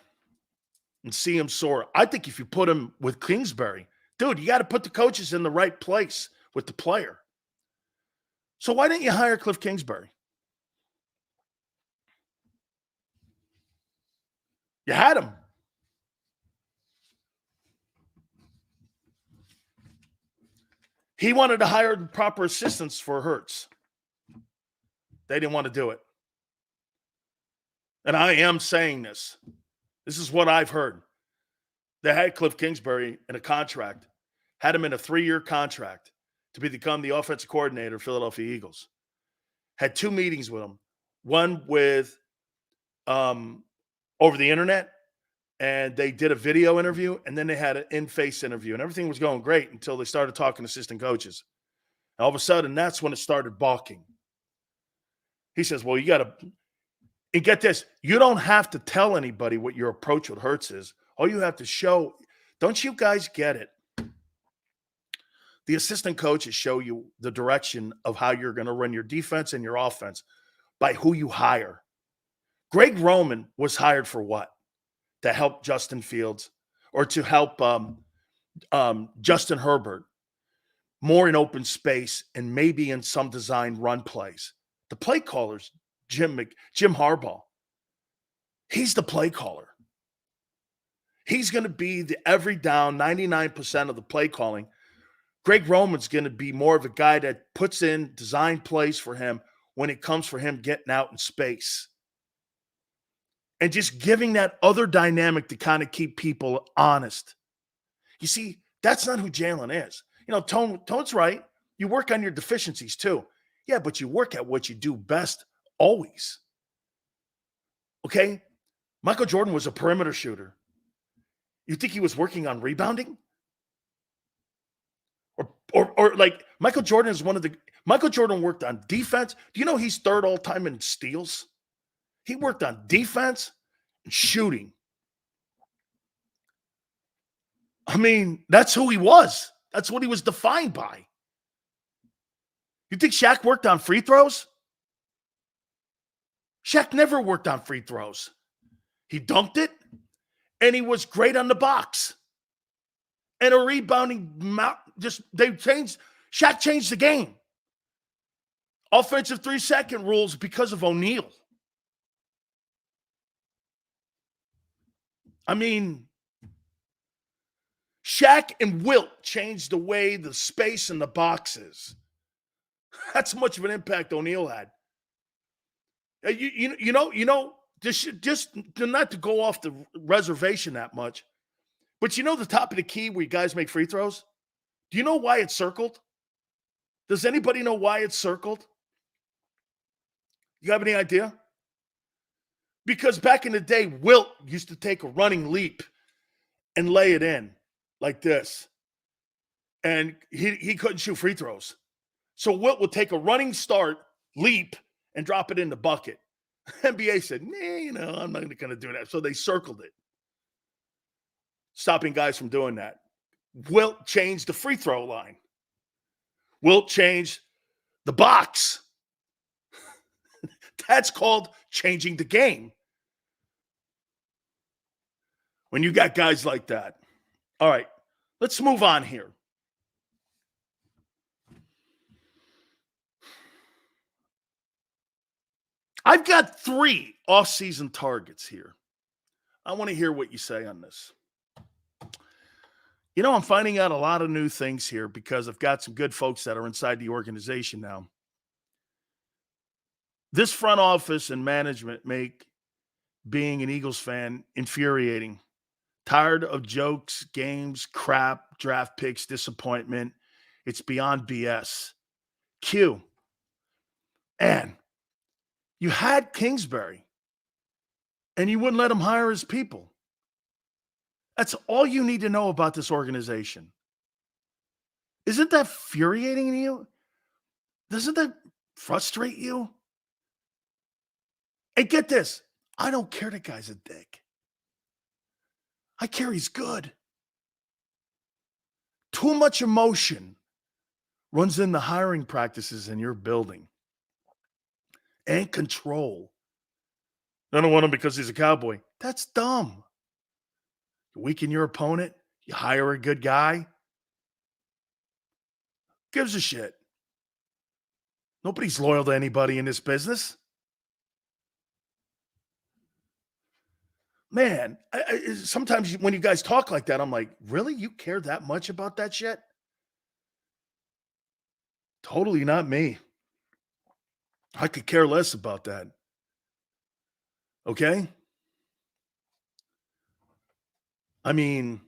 and see him soar. I think if you put him with Kingsbury, dude, you got to put the coaches in the right place with the player. So why didn't you hire Cliff Kingsbury? You had him. He wanted to hire the proper assistants for Hurts. They didn't want to do it. And I am saying this. This is what I've heard. They had Cliff Kingsbury in a contract, had him in a 3-year contract to become the offensive coordinator of Philadelphia Eagles. Had 2 meetings with him. One with over the internet, and they did a video interview, and then they had an in-face interview, and everything was going great until they started talking to assistant coaches. And all of a sudden, that's when it started balking. He says, well, you got to – and get this, you don't have to tell anybody what your approach with Hurts is. All you have to show – don't you guys get it? The assistant coaches show you the direction of how you're going to run your defense and your offense by who you hire. Greg Roman was hired for what? To help Justin Fields or to help Justin Herbert more in open space and maybe in some design run plays. The play caller's Jim Harbaugh. He's the play caller. He's going to be the every down 99% of the play calling. Greg Roman's going to be more of a guy that puts in design plays for him when it comes for him getting out in space. And just giving that other dynamic to kind of keep people honest. You see, that's not who Jalen is. Tone's right. You work on your deficiencies too. Yeah, but you work at what you do best always. Okay? Michael Jordan was a perimeter shooter. You think he was working on rebounding? Or like Michael Jordan Michael Jordan worked on defense. Do you know he's third all time in steals? He worked on defense and shooting. I mean, that's who he was. That's what he was defined by. You think Shaq worked on free throws? Shaq never worked on free throws. He dunked it, and he was great on the box. And a rebounding Shaq changed the game. Offensive 3-second rules because of O'Neal. I mean, Shaq and Wilt changed the way the space in the box is. That's much of an impact O'Neal had. Just not to go off the reservation that much, but the top of the key where you guys make free throws? Do you know why it's circled? Does anybody know why it's circled? You have any idea? Because back in the day, Wilt used to take a running leap and lay it in like this. And he couldn't shoot free throws. So Wilt would take a running start, leap, and drop it in the bucket. NBA said, I'm not going to do that. So they circled it, stopping guys from doing that. Wilt changed the free throw line. Wilt changed the box. That's called changing the game. When you got guys like that. All right, let's move on here. I've got 3 off-season targets here. I want to hear what you say on this. I'm finding out a lot of new things here because I've got some good folks that are inside the organization now. This front office and management make being an Eagles fan infuriating. Tired of jokes, games, crap, draft picks, disappointment. It's beyond BS. Q. And you had Kingsbury, and you wouldn't let him hire his people. That's all you need to know about this organization. Isn't that infuriating to you? Doesn't that frustrate you? And get this, I don't care the guy's a dick. I care he's good. Too much emotion runs in the hiring practices in your building. And control. I don't want him because he's a Cowboy. That's dumb. You weaken your opponent. You hire a good guy. Gives a shit. Nobody's loyal to anybody in this business. Man, sometimes when you guys talk like that, I'm like, really? You care that much about that shit? Totally not me. I could care less about that. Okay? I mean,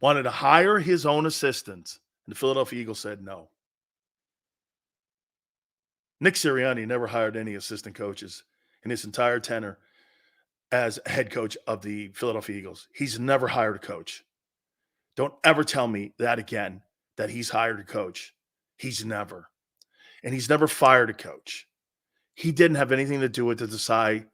wanted to hire his own assistants, and the Philadelphia Eagles said no. Nick Sirianni never hired any assistant coaches in his entire tenure as head coach of the Philadelphia Eagles. He's never hired a coach. Don't ever tell me that again, that he's hired a coach. He's never. And he's never fired a coach. He didn't have anything to do with the Desai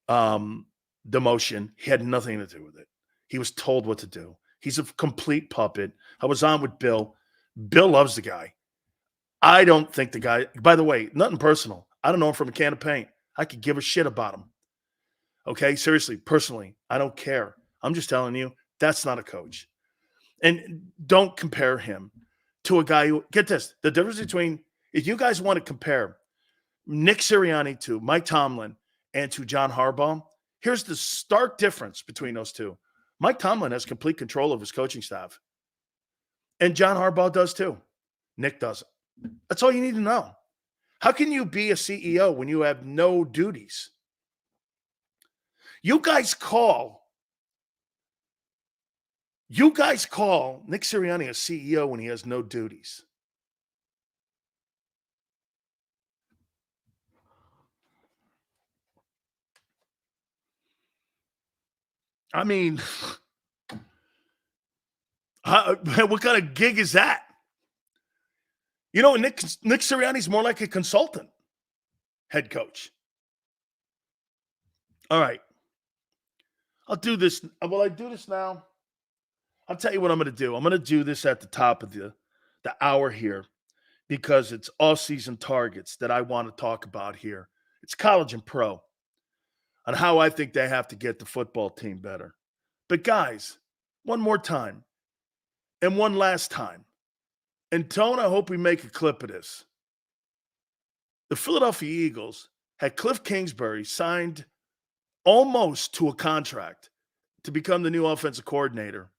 demotion. He had nothing to do with it. He was told what to do. He's a complete puppet. I was on with Bill. Bill loves the guy. I don't think the guy, by the way, nothing personal. I don't know him from a can of paint. I could give a shit about him. Okay? Seriously, personally, I don't care. I'm just telling you, that's not a coach. And don't compare him to a guy who, get this, the difference between, if you guys want to compare Nick Sirianni to Mike Tomlin and to John Harbaugh, here's the stark difference between those two. Mike Tomlin has complete control of his coaching staff. And John Harbaugh does too. Nick doesn't. That's all you need to know. How can you be a CEO when you have no duties? You guys call Nick Sirianni a CEO when he has no duties. I mean, what kind of gig is that? You know, Nick Sirianni's more like a consultant head coach. All right. I'll do this. Will I do this now? I'll tell you what I'm going to do. I'm going to do this at the top of the hour here because it's off-season targets that I want to talk about here. It's college and pro on how I think they have to get the football team better. But guys, one more time and one last time. And Tone, I hope we make a clip of this. The Philadelphia Eagles had Cliff Kingsbury signed almost to a contract to become the new offensive coordinator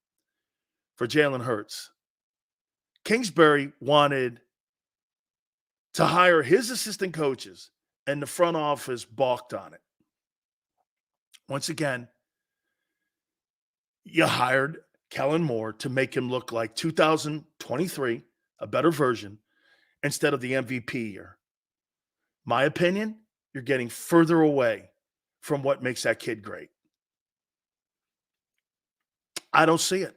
for Jalen Hurts. Kingsbury wanted to hire his assistant coaches, and the front office balked on it. Once again, you hired Kellen Moore to make him look like 2023, a better version, instead of the MVP year. My opinion, you're getting further away from what makes that kid great. I don't see it.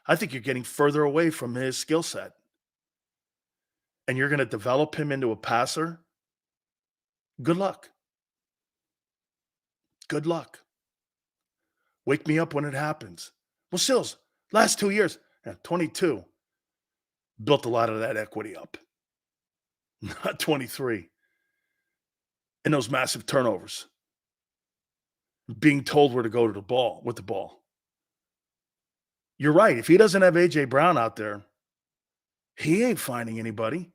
I think you're getting further away from his skill set. And you're going to develop him into a passer. Good luck. Good luck. Wake me up when it happens. Well, Sills, last 2 years, 22, built a lot of that equity up. Not 23. And those massive turnovers. Being told where to go to the ball, with the ball. You're right. If he doesn't have A.J. Brown out there, he ain't finding anybody.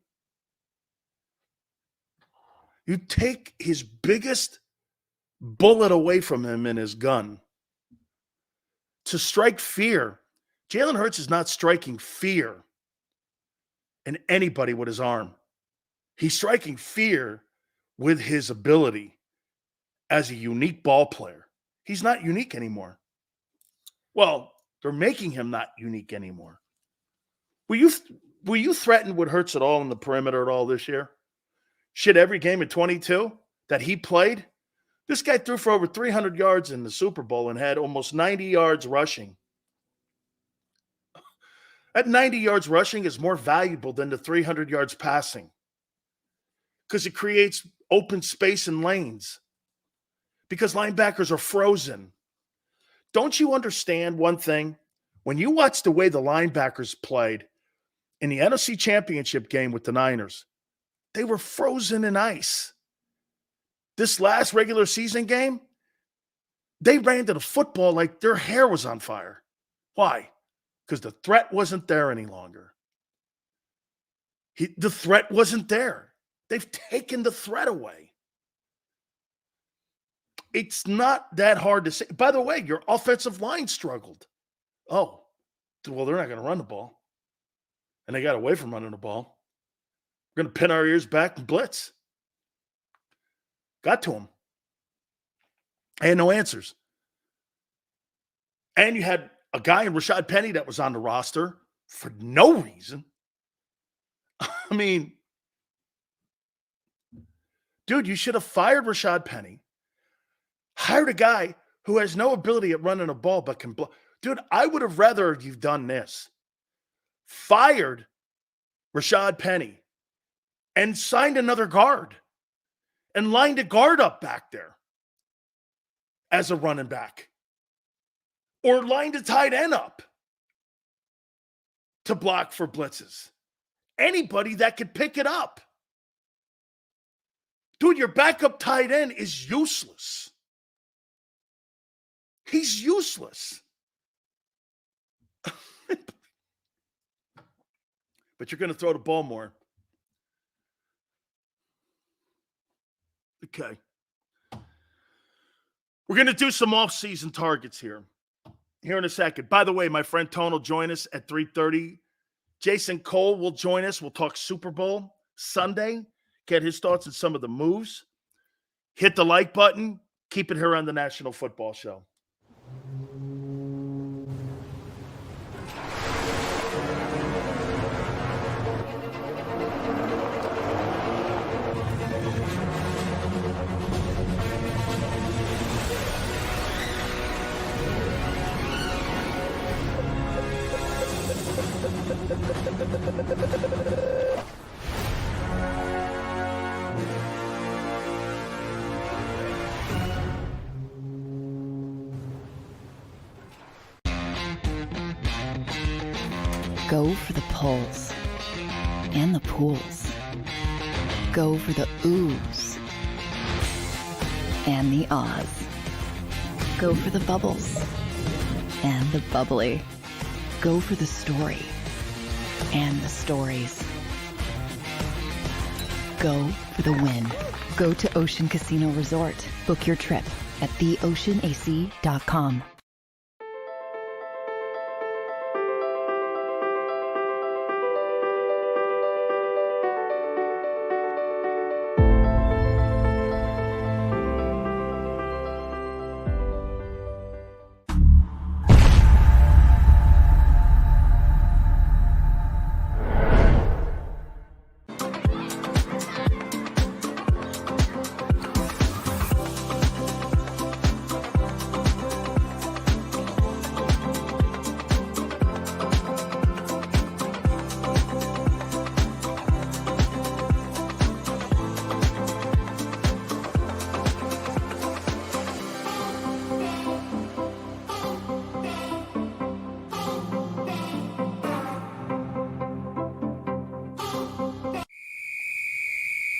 You take his biggest bullet away from him in his gun to strike fear. Jalen Hurts is not striking fear in anybody with his arm. He's striking fear with his ability as a unique ball player. He's not unique anymore. Well, they're making him not unique anymore. Were you threatened with Hurts at all in the perimeter at all this year? Shit, every game at 22 that he played, this guy threw for over 300 yards in the Super Bowl and had almost 90 yards rushing. That 90 yards rushing is more valuable than the 300 yards passing because it creates open space and lanes because linebackers are frozen. Don't you understand one thing? When you watch the way the linebackers played in the NFC Championship game with the Niners, they were frozen in ice. This last regular season game, they ran to the football like their hair was on fire. Why? Because the threat wasn't there any longer. The threat wasn't there. They've taken the threat away. It's not that hard to say. By the way, your offensive line struggled. Oh, well, they're not going to run the ball. And they got away from running the ball. We're going to pin our ears back and blitz. Got to him. I had no answers. And you had a guy in Rashad Penny that was on the roster for no reason. I mean, dude, you should have fired Rashad Penny. Hired a guy who has no ability at running a ball but can blow. Dude, I would have rather you've done this. Fired Rashad Penny and signed another guard and lined a guard up back there as a running back. Or lined a tight end up to block for blitzes. Anybody that could pick it up. Dude, your backup tight end is useless. He's useless. But you're going to throw the ball more. Okay. We're going to do some off-season targets here in a second. By the way, my friend Tone will join us at 3:30. Jason Cole will join us. We'll talk Super Bowl Sunday, get his thoughts on some of the moves. Hit the like button. Keep it here on the National Football Show. Go for the pulls and the pools. Go for the oohs and the ahs. Go for the bubbles and the bubbly. Go for the story and the stories. Go for the win. Go to Ocean Casino Resort. Book your trip at theoceanac.com.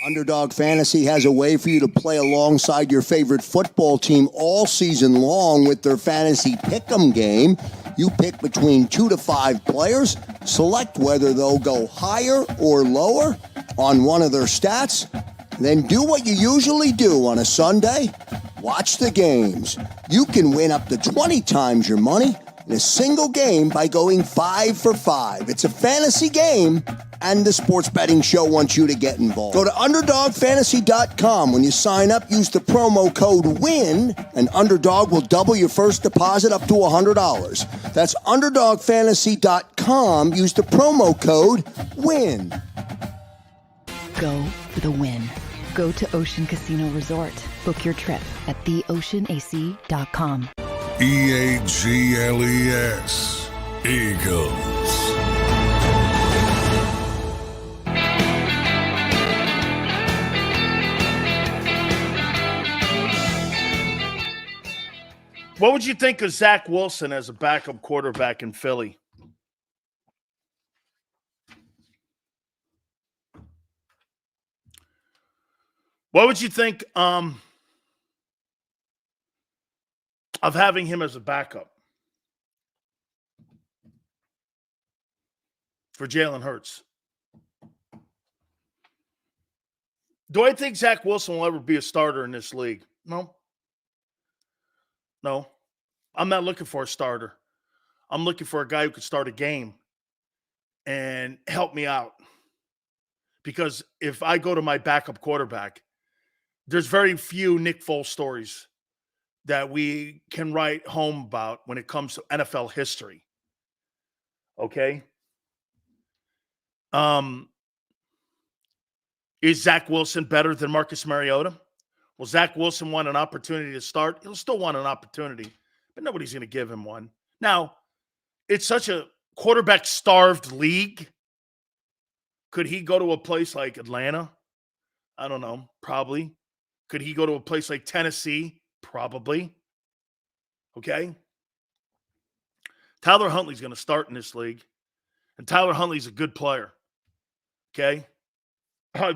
Underdog Fantasy has a way for you to play alongside your favorite football team all season long with their Fantasy Pick'em game. You pick between 2 to 5 players, select whether they'll go higher or lower on one of their stats, then do what you usually do on a Sunday, watch the games. You can win up to 20 times your money in a single game by going 5 for 5. It's a fantasy game, and the Sports Betting Show wants you to get involved. Go to UnderdogFantasy.com. When you sign up, use the promo code WIN, and Underdog will double your first deposit up to $100. That's UnderdogFantasy.com. Use the promo code WIN. Go for the win. Go to Ocean Casino Resort. Book your trip at theoceanac.com. EAGLES, Eagles. What would you think of Zach Wilson as a backup quarterback in Philly? What would you think of having him as a backup for Jalen Hurts? Do I think Zach Wilson will ever be a starter in this league? No. No. I'm not looking for a starter. I'm looking for a guy who could start a game and help me out. Because if I go to my backup quarterback, there's very few Nick Foles stories that we can write home about when it comes to NFL history. Okay? Is Zach Wilson better than Marcus Mariota? Will Zach Wilson want an opportunity to start? He'll still want an opportunity, but nobody's going to give him one. Now, it's such a quarterback-starved league. Could he go to a place like Atlanta? I don't know. Probably. Could he go to a place like Tennessee? Probably. Okay? Tyler Huntley's going to start in this league, and Tyler Huntley's a good player. Okay?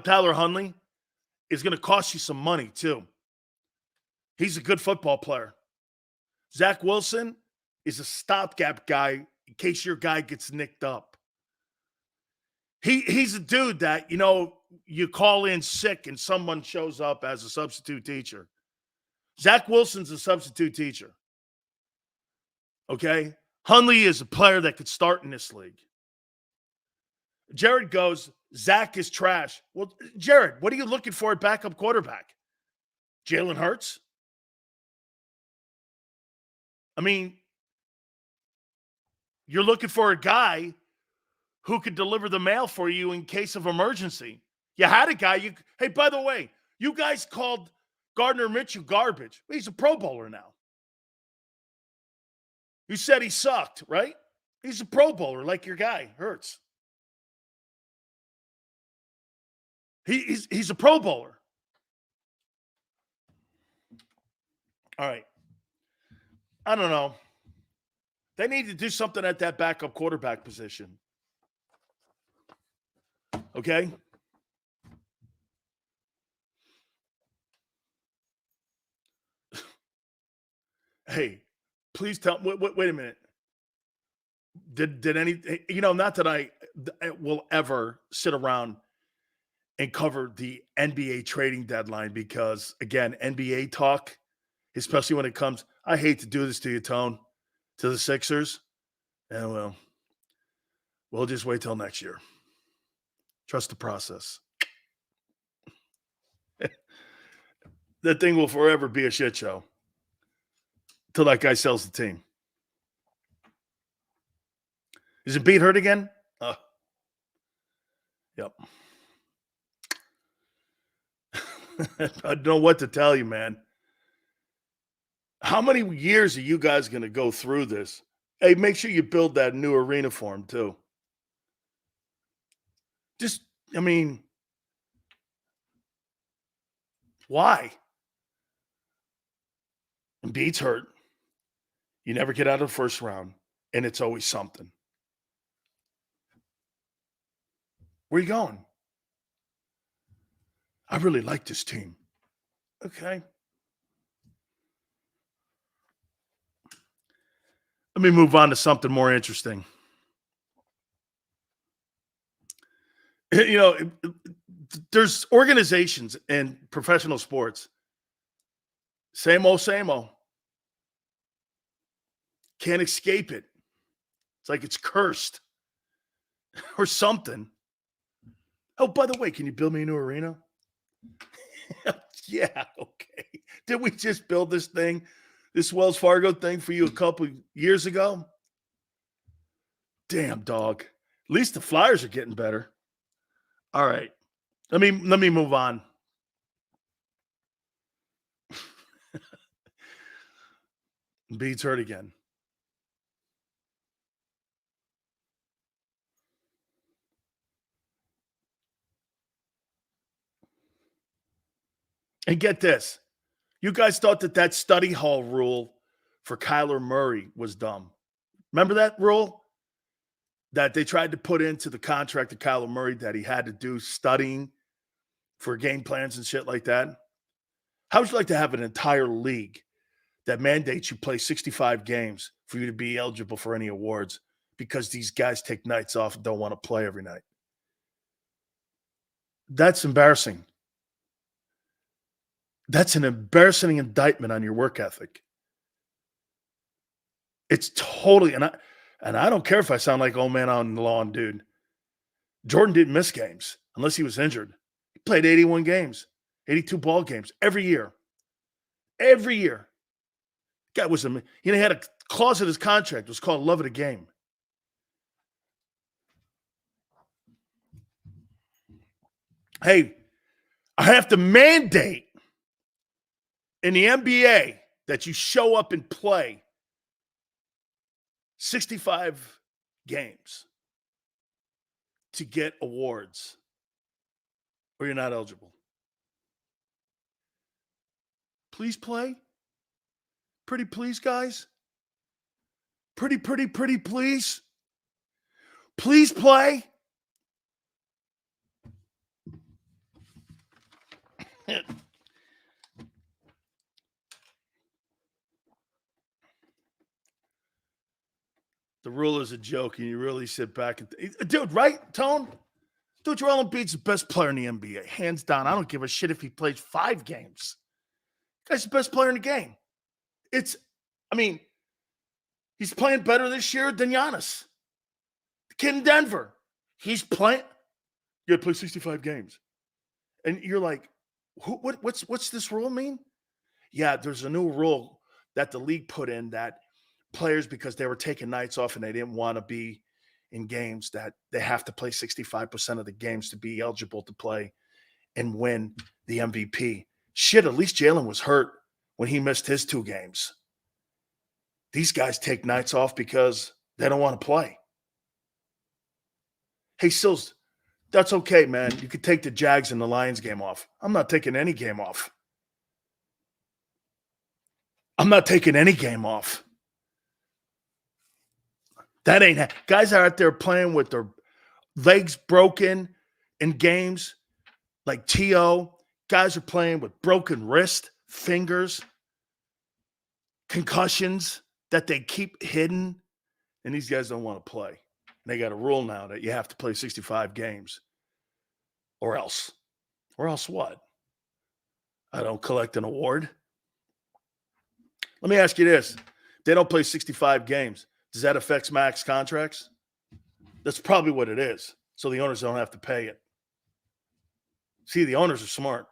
Tyler Huntley is going to cost you some money, too. He's a good football player. Zach Wilson is a stopgap guy in case your guy gets nicked up. He's a dude that, you call in sick and someone shows up as a substitute teacher. Zach Wilson's a substitute teacher. Okay? Hundley is a player that could start in this league. Jared goes, Zach is trash. Well, Jared, what are you looking for at backup quarterback? Jalen Hurts? I mean, you're looking for a guy who could deliver the mail for you in case of emergency. You had a guy. Hey, by the way, you guys called Gardner Minshew garbage. He's a Pro Bowler now. You said he sucked, right? He's a Pro Bowler like your guy, Hurts. He's a Pro Bowler. All right. I don't know. They need to do something at that backup quarterback position. Okay? Hey, please tell me. Wait a minute. Did any, not that I will ever sit around and cover the NBA trading deadline because, again, NBA talk, especially when it comes, I hate to do this to you, Tone, to the Sixers. And, well, we'll just wait till next year. Trust the process. That thing will forever be a shit show till that guy sells the team. Is Embiid hurt again? Yep. I don't know what to tell you, man. How many years are you guys going to go through this? Hey, make sure you build that new arena for him, too. Why? Embiid's hurt. You never get out of the first round, and it's always something. Where are you going? I really like this team. Okay. Let me move on to something more interesting. There's organizations in professional sports. Same old, same old. Can't escape it. It's like it's cursed or something. Oh, by the way, can you build me a new arena? Yeah, okay. Did we just build this thing, this Wells Fargo thing for you a couple years ago? Damn, dog. At least the Flyers are getting better. All right. Let me move on. Embiid's hurt again. And get this. You guys thought that study hall rule for Kyler Murray was dumb. Remember that rule that they tried to put into the contract of Kyler Murray that he had to do studying for game plans and shit like that? How would you like to have an entire league that mandates you play 65 games for you to be eligible for any awards because these guys take nights off and don't want to play every night? That's embarrassing. That's an embarrassing indictment on your work ethic. It's totally, and I don't care if I sound like old man on the lawn, dude. Jordan didn't miss games unless he was injured. He played 81 games, 82 ball games every year. Every year. Guy was, he had a clause in his contract. It was called love of the game. Hey, I have to mandate in the NBA that you show up and play 65 games to get awards or you're not eligible. Please play. Pretty please, guys. Pretty please. Please play. The rule is a joke, and you really sit back and dude, right, Tone? Dude, Joel Embiid's the best player in the NBA, hands down. I don't give a shit if he plays 5 games. Guy's the best player in the game. He's playing better this year than Giannis. The kid in Denver, he's playing. You got to play 65 games. And you're like, what's this rule mean? Yeah, there's a new rule that the league put in that players, because they were taking nights off and they didn't want to be in games, that they have to play 65% of the games to be eligible to play and win the MVP. Shit, at least Jalen was hurt when he missed his 2 games. These guys take nights off because they don't want to play. Hey, Sills, that's okay, man. You could take the Jags and the Lions game off. I'm not taking any game off. That ain't guys are out there playing with their legs broken in games like T.O. Guys are playing with broken wrist, fingers, concussions that they keep hidden, and these guys don't want to play. They got a rule now that you have to play 65 games or else. Or else what? I don't collect an award. Let me ask you this. They don't play 65 games. Does that affect max contracts? That's probably what it is. So the owners don't have to pay it. See, the owners are smart.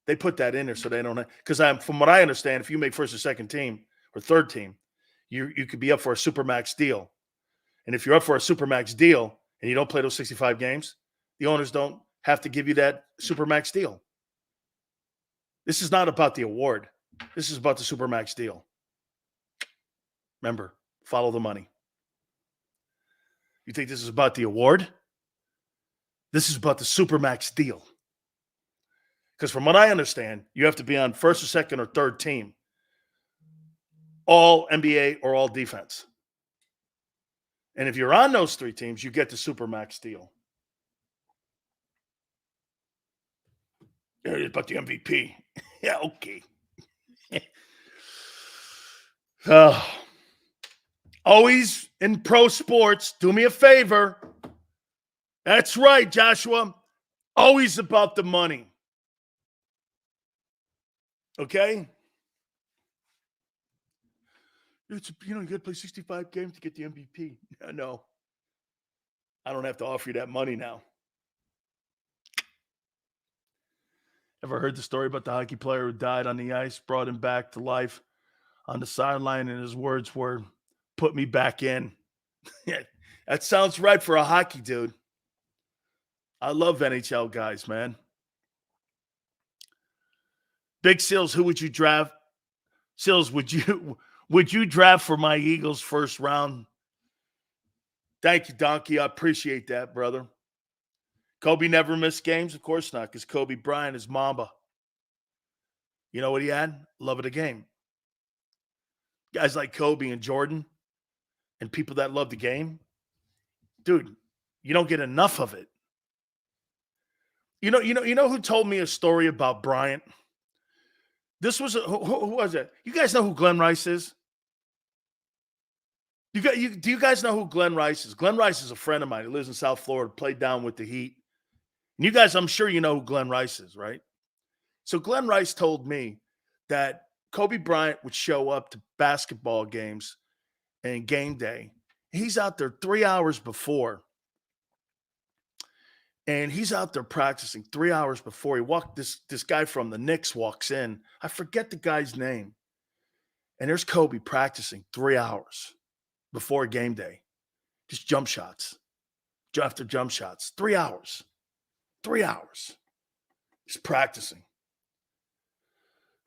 They put that in there so they don't – because from what I understand, if you make first or second team or third team, you could be up for a supermax deal. And if you're up for a supermax deal and you don't play those 65 games, the owners don't have to give you that supermax deal. This is not about the award. This is about the supermax deal. Remember, follow the money. You think this is about the award? This is about the supermax deal. Because from what I understand, you have to be on first or second or third team, all NBA or all defense. And if you're on those 3 teams, you get the supermax deal. Yeah, it's about the MVP. Yeah, okay. Always in pro sports, do me a favor. That's right, Joshua. Always about the money. Okay? You got to play 65 games to get the MVP. No. I don't have to offer you that money now. Ever heard the story about the hockey player who died on the ice, brought him back to life on the sideline, and his words were, "Put me back in." Yeah, that sounds right for a hockey dude. I love NHL guys, man. Big Sills, who would you draft? Sills, would you draft for my Eagles first round? Thank you, Donkey. I appreciate that, brother. Kobe never missed games? Of course not, because Kobe Bryant is Mamba. You know what he had? Love of the game. Guys like Kobe and Jordan and people that love the game, dude, you don't get enough of it. You know who told me a story about Bryant? This was who was it? You guys know who Glenn Rice is? Do you guys know who Glenn Rice is? Glenn Rice is a friend of mine. He lives in South Florida, played down with the Heat. And you guys, I'm sure you know who Glenn Rice is, right? So Glenn Rice told me that Kobe Bryant would show up to basketball games and game day. He's out there 3 hours before. And he's out there practicing 3 hours before he walked. This guy from the Knicks walks in. I forget the guy's name. And there's Kobe practicing 3 hours before game day. Just jump shots. After jump shots. 3 hours. 3 hours. Just practicing.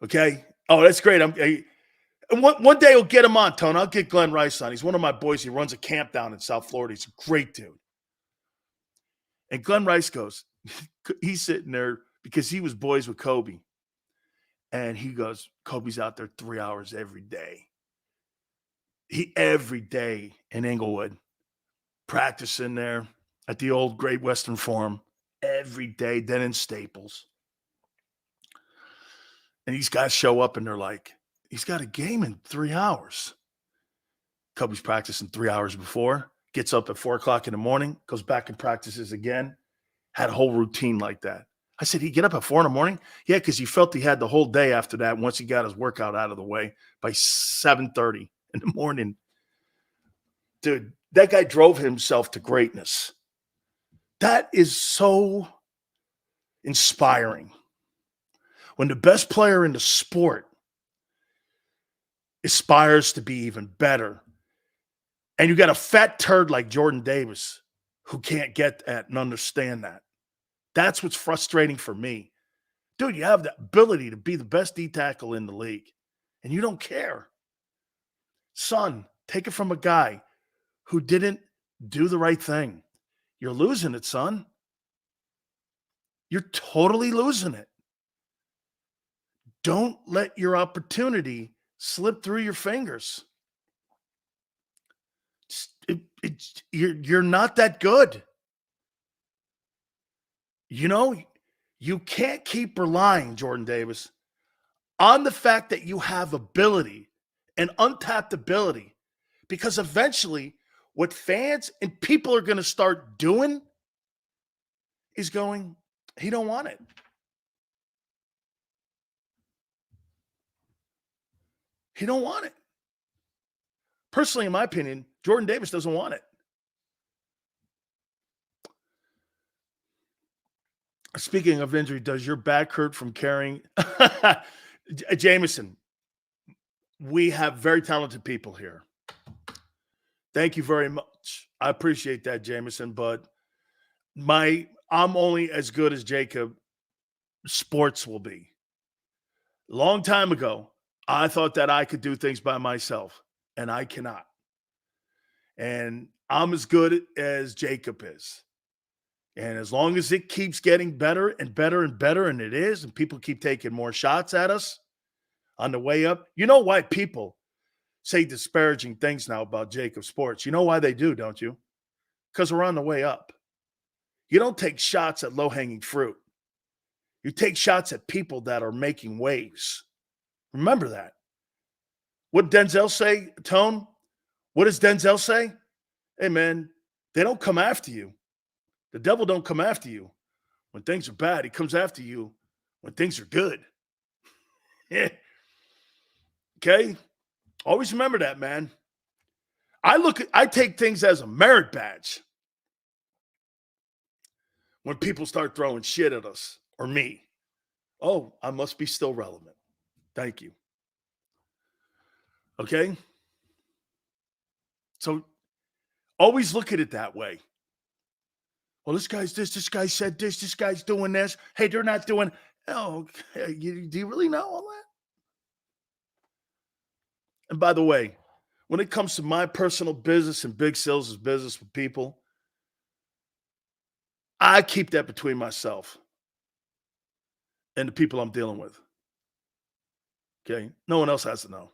Okay? Oh, that's great. One day we'll get him on, Tone. I'll get Glenn Rice on. He's one of my boys. He runs a camp down in South Florida. He's a great dude. And Glenn Rice goes, he's sitting there because he was boys with Kobe. And he goes, Kobe's out there 3 hours every day. Every day in Inglewood, practicing there at the old Great Western Forum. Every day, then in Staples. And these guys show up and they're like, he's got a game in 3 hours. Kobe's practicing 3 hours before. Gets up at 4 o'clock in the morning, goes back and practices again. had a whole routine like that. I said, he'd get up at 4 a.m? Yeah, because he felt he had the whole day after that once he got his workout out of the way by 7:30 in the morning. Dude, that guy drove himself to greatness. That is so inspiring. When the best player in the sport aspires to be even better, and you got a fat turd like Jordan Davis who can't get that and understand that. That's what's frustrating for me. Dude, you have the ability to be the best D tackle in the league, and you don't care. Son, take it from a guy who didn't do the right thing. You're losing it, son. You're totally losing it. Don't let your opportunity slip through your fingers. You're not that good. You know, you can't keep relying, Jordan Davis, on the fact that you have ability and untapped ability, because eventually what fans and people are going to start doing is going, he don't want it. He don't want it. Personally, in my opinion, Jordan Davis doesn't want it. Speaking of injury, does your back hurt from carrying? Jameson, we have very talented people here. Thank you very much. I appreciate that, Jameson, but I'm only as good as JAKIB Sports will be. A long time ago, I thought that I could do things by myself, and I cannot. And I'm as good as JAKIB is. And as long as it keeps getting better and better and better, and it is, and people keep taking more shots at us on the way up, you know why people say disparaging things now about JAKIB Sports? You know why they do, don't you? Because we're on the way up. You don't take shots at low-hanging fruit. You take shots at people that are making waves. Remember that. What did Denzel say, Tone? What does Denzel say? Hey, man, they don't come after you. The devil don't come after you when things are bad. He comes after you when things are good. Yeah. Okay? Always remember that, man. I take things as a merit badge when people start throwing shit at us or me. Oh, I must be still relevant. Thank you. Okay? So always look at it that way. Well, this guy's this guy said this guy's doing this. Hey, they're not doing. Oh, okay. Do you really know all that? And by the way, when it comes to my personal business and Big Sales' business with people, I keep that between myself and the people I'm dealing with. Okay? No one else has to know.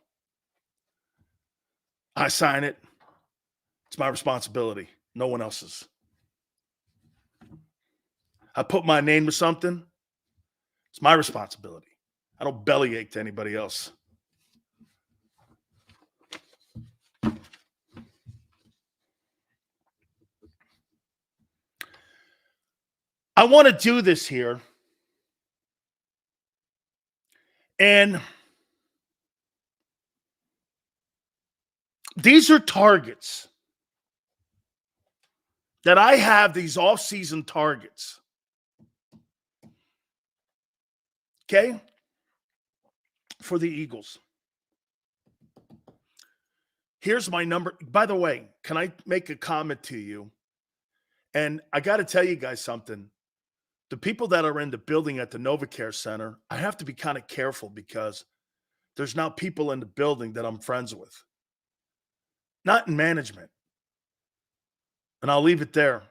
I sign it. It's my responsibility. No one else's. I put my name to something. It's my responsibility. I don't bellyache to anybody else. I want to do this here. And these are targets that I have, these off-season targets. Okay? For the Eagles. Here's my number. By the way, can I make a comment to you? And I got to tell you guys something. The people that are in the building at the NovaCare Center, I have to be kind of careful because there's now people in the building that I'm friends with. Not in management. And I'll leave it there.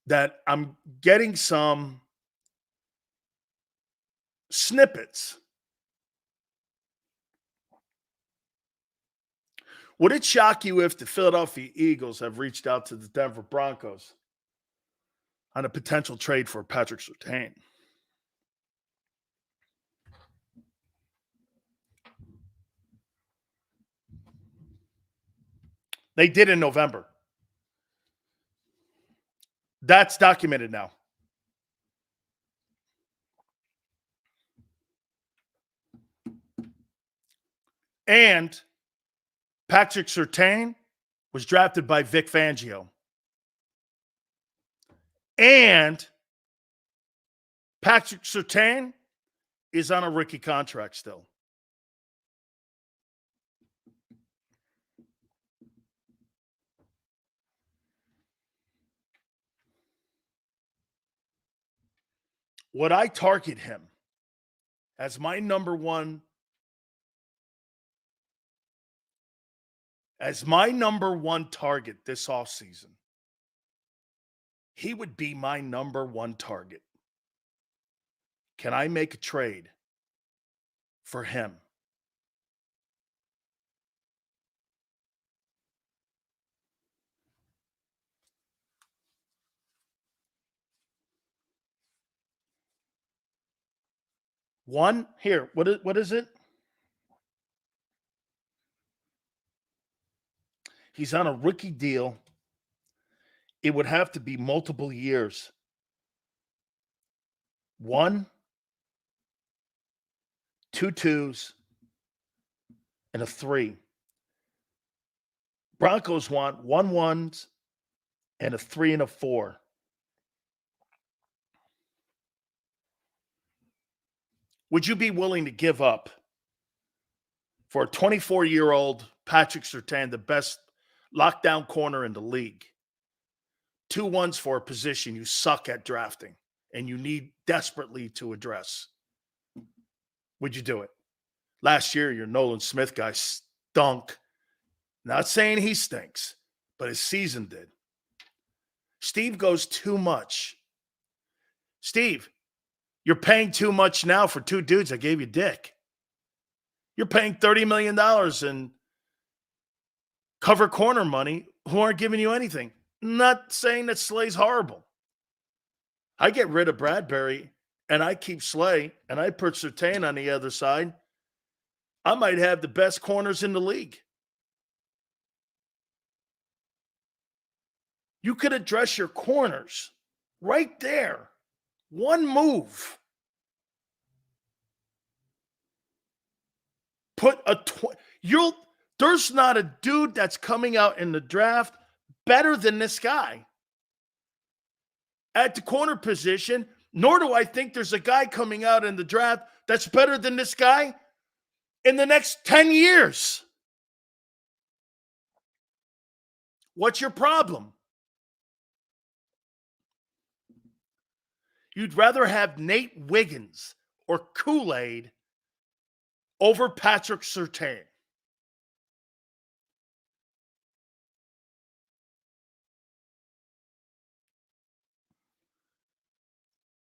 That I'm getting some snippets. Would it shock you if the Philadelphia Eagles have reached out to the Denver Broncos on a potential trade for Patrick Surtain? They did in November. That's documented now. And Patrick Surtain was drafted by Vic Fangio. And Patrick Surtain is on a rookie contract still. Would I target him as my number one target this offseason? He would be my number one target. Can I make a trade for him? One, here, what is it? He's on a rookie deal. It would have to be multiple years. 1, 2 2s, and a 3. Broncos want 1 1s and a 3 and a 4. Would you be willing to give up for a 24-year-old Patrick Surtain, the best lockdown corner in the league, 2 1s for a position you suck at drafting and you need desperately to address? Would you do it? Last year, your Nolan Smith guy stunk. Not saying he stinks, but his season did. Steve goes too much. Steve, you're paying too much now for 2 dudes that gave you dick. You're paying $30 million in cover corner money who aren't giving you anything. Not saying that Slay's horrible. I get rid of Bradbury and I keep Slay and I put Surtain on the other side. I might have the best corners in the league. You could address your corners right there. One move. There's not a dude that's coming out in the draft better than this guy at the corner position, nor do I think there's a guy coming out in the draft that's better than this guy in the next 10 years. What's your problem? You'd rather have Nate Wiggins or Kool-Aid over Patrick Surtain.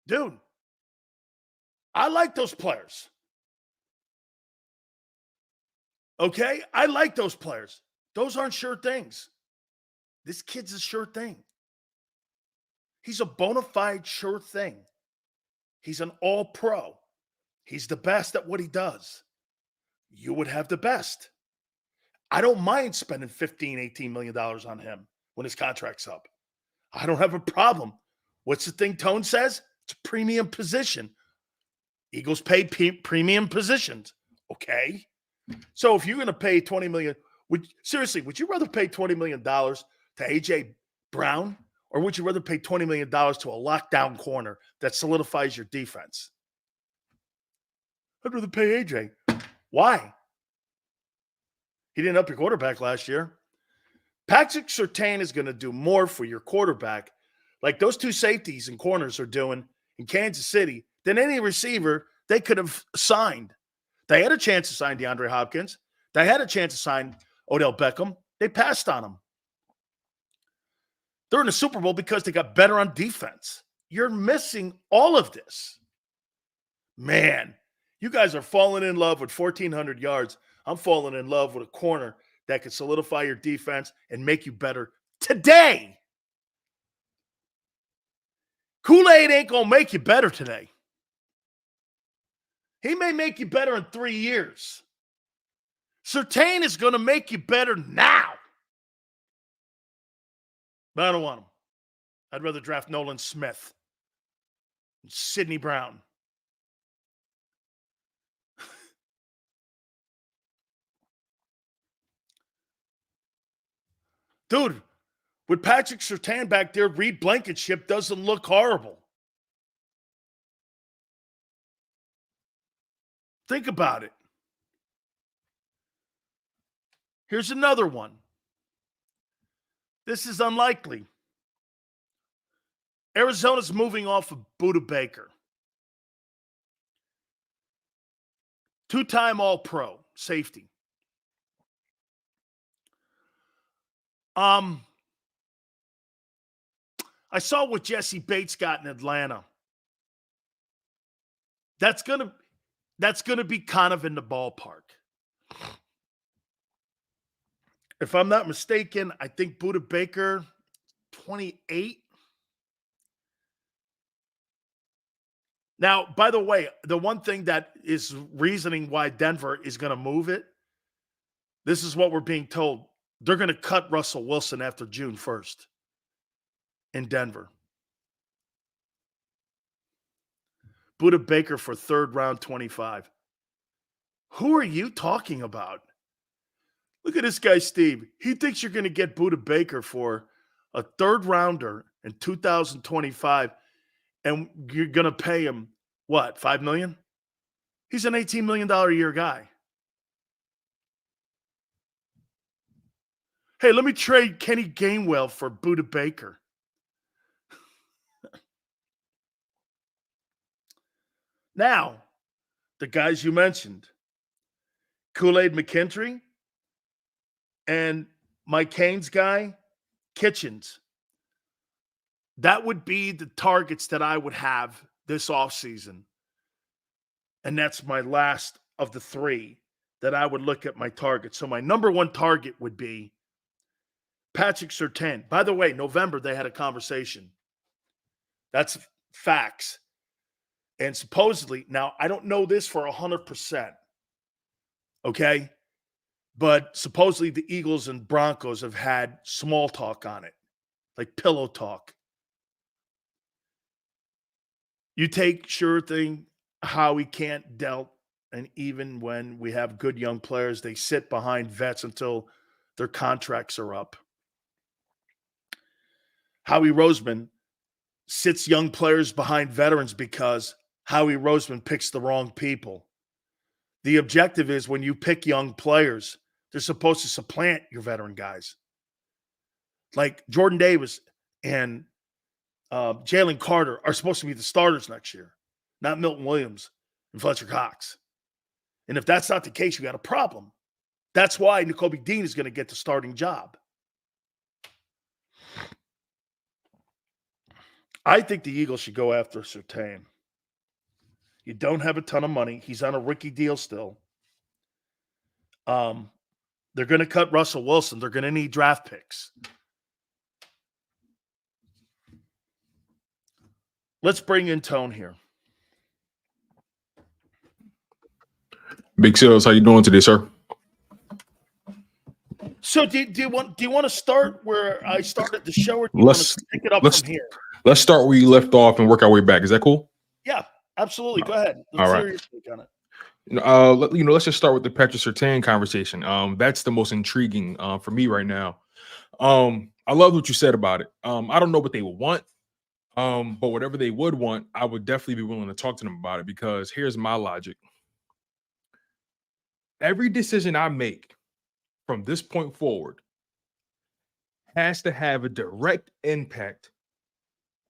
Dude, I like those players. Okay? I like those players. Those aren't sure things. This kid's a sure thing. He's a bona fide sure thing. He's an all-pro. He's the best at what he does. You would have the best. I don't mind spending $15, $18 million on him when his contract's up. I don't have a problem. What's the thing Tone says? It's a premium position. Eagles pay premium positions. Okay. So if you're going to pay $20 million, would you rather pay $20 million to A.J. Brown, or would you rather pay $20 million to a lockdown corner that solidifies your defense? I'd rather pay A.J. Why? He didn't up your quarterback last year. Patrick Surtain is going to do more for your quarterback, like those 2 safeties and corners are doing in Kansas City, than any receiver they could have signed. They had a chance to sign DeAndre Hopkins. They had a chance to sign Odell Beckham. They passed on him. They're in the Super Bowl because they got better on defense. You're missing all of this. Man, you guys are falling in love with 1,400 yards. I'm falling in love with a corner that can solidify your defense and make you better today. Kool-Aid ain't going to make you better today. He may make you better in 3 years. Surtain is going to make you better now. But I don't want him. I'd rather draft Nolan Smith and Sidney Brown. Dude, with Patrick Surtain back there, Reed Blankenship doesn't look horrible. Think about it. Here's another one. This is unlikely. Arizona's moving off of Budda Baker. Two-time All-Pro safety. I saw what Jesse Bates got in Atlanta. That's gonna be kind of in the ballpark. If I'm not mistaken, I think Budda Baker, 28. Now, by the way, the one thing that is reasoning why Denver is going to move it, this is what we're being told. They're going to cut Russell Wilson after June 1st in Denver. Budda Baker for third round 25. Who are you talking about? Look at this guy, Steve. He thinks you're going to get Budda Baker for a third rounder in 2025, and you're going to pay him, what, $5 million? He's an $18 million a year guy. Hey, let me trade Kenny Gainwell for Budda Baker. Now, the guys you mentioned, Kool-Aid McKinstry and Mike Cain's guy, Kitchens. That would be the targets that I would have this offseason. And that's my last of the three that I would look at my targets. So my number one target would be Patrick Surtain. By the way, November, they had a conversation. That's facts. And supposedly, now I don't know this for 100%, okay? But supposedly the Eagles and Broncos have had small talk on it, like pillow talk. You take sure thing, Howie can't dealt, and even when we have good young players, they sit behind vets until their contracts are up. Howie Roseman sits young players behind veterans because Howie Roseman picks the wrong people. The objective is when you pick young players, they're supposed to supplant your veteran guys. Like Jordan Davis and Jalen Carter are supposed to be the starters next year, not Milton Williams and Fletcher Cox. And if that's not the case, you got a problem. That's why Nakobe Dean is going to get the starting job. I think the Eagles should go after Surtain. You don't have a ton of money. He's on a rookie deal still. They're going to cut Russell Wilson. They're going to need draft picks. Let's bring in Tone here. Big Sales, how you doing today, sir? So do you want to start where I started the show, or do you want to pick it up from here? Let's start where you left off and work our way back. Is that cool? Yeah, absolutely. Go ahead. All right. On it. Let's just start with the Patrick Surtain conversation. That's the most intriguing for me right now. I love what you said about it. I don't know what they would want, but whatever they would want, I would definitely be willing to talk to them about it, because here's my logic. Every decision I make from this point forward has to have a direct impact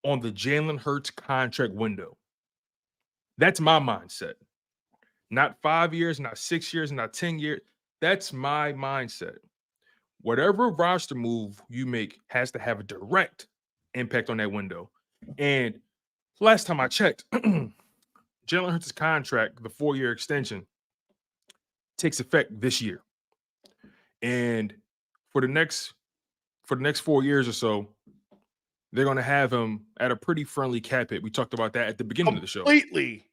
on the Jalen Hurts contract window. That's my mindset. Not 5 years, not 6 years, not 10 years. That's my mindset. Whatever roster move you make has to have a direct impact on that window. And last time I checked, Jalen Hurts' contract, the 4-year extension, takes effect this year. And for the next 4 years or so, they're going to have him at a pretty friendly cap hit. We talked about that at the beginning of the show. Completely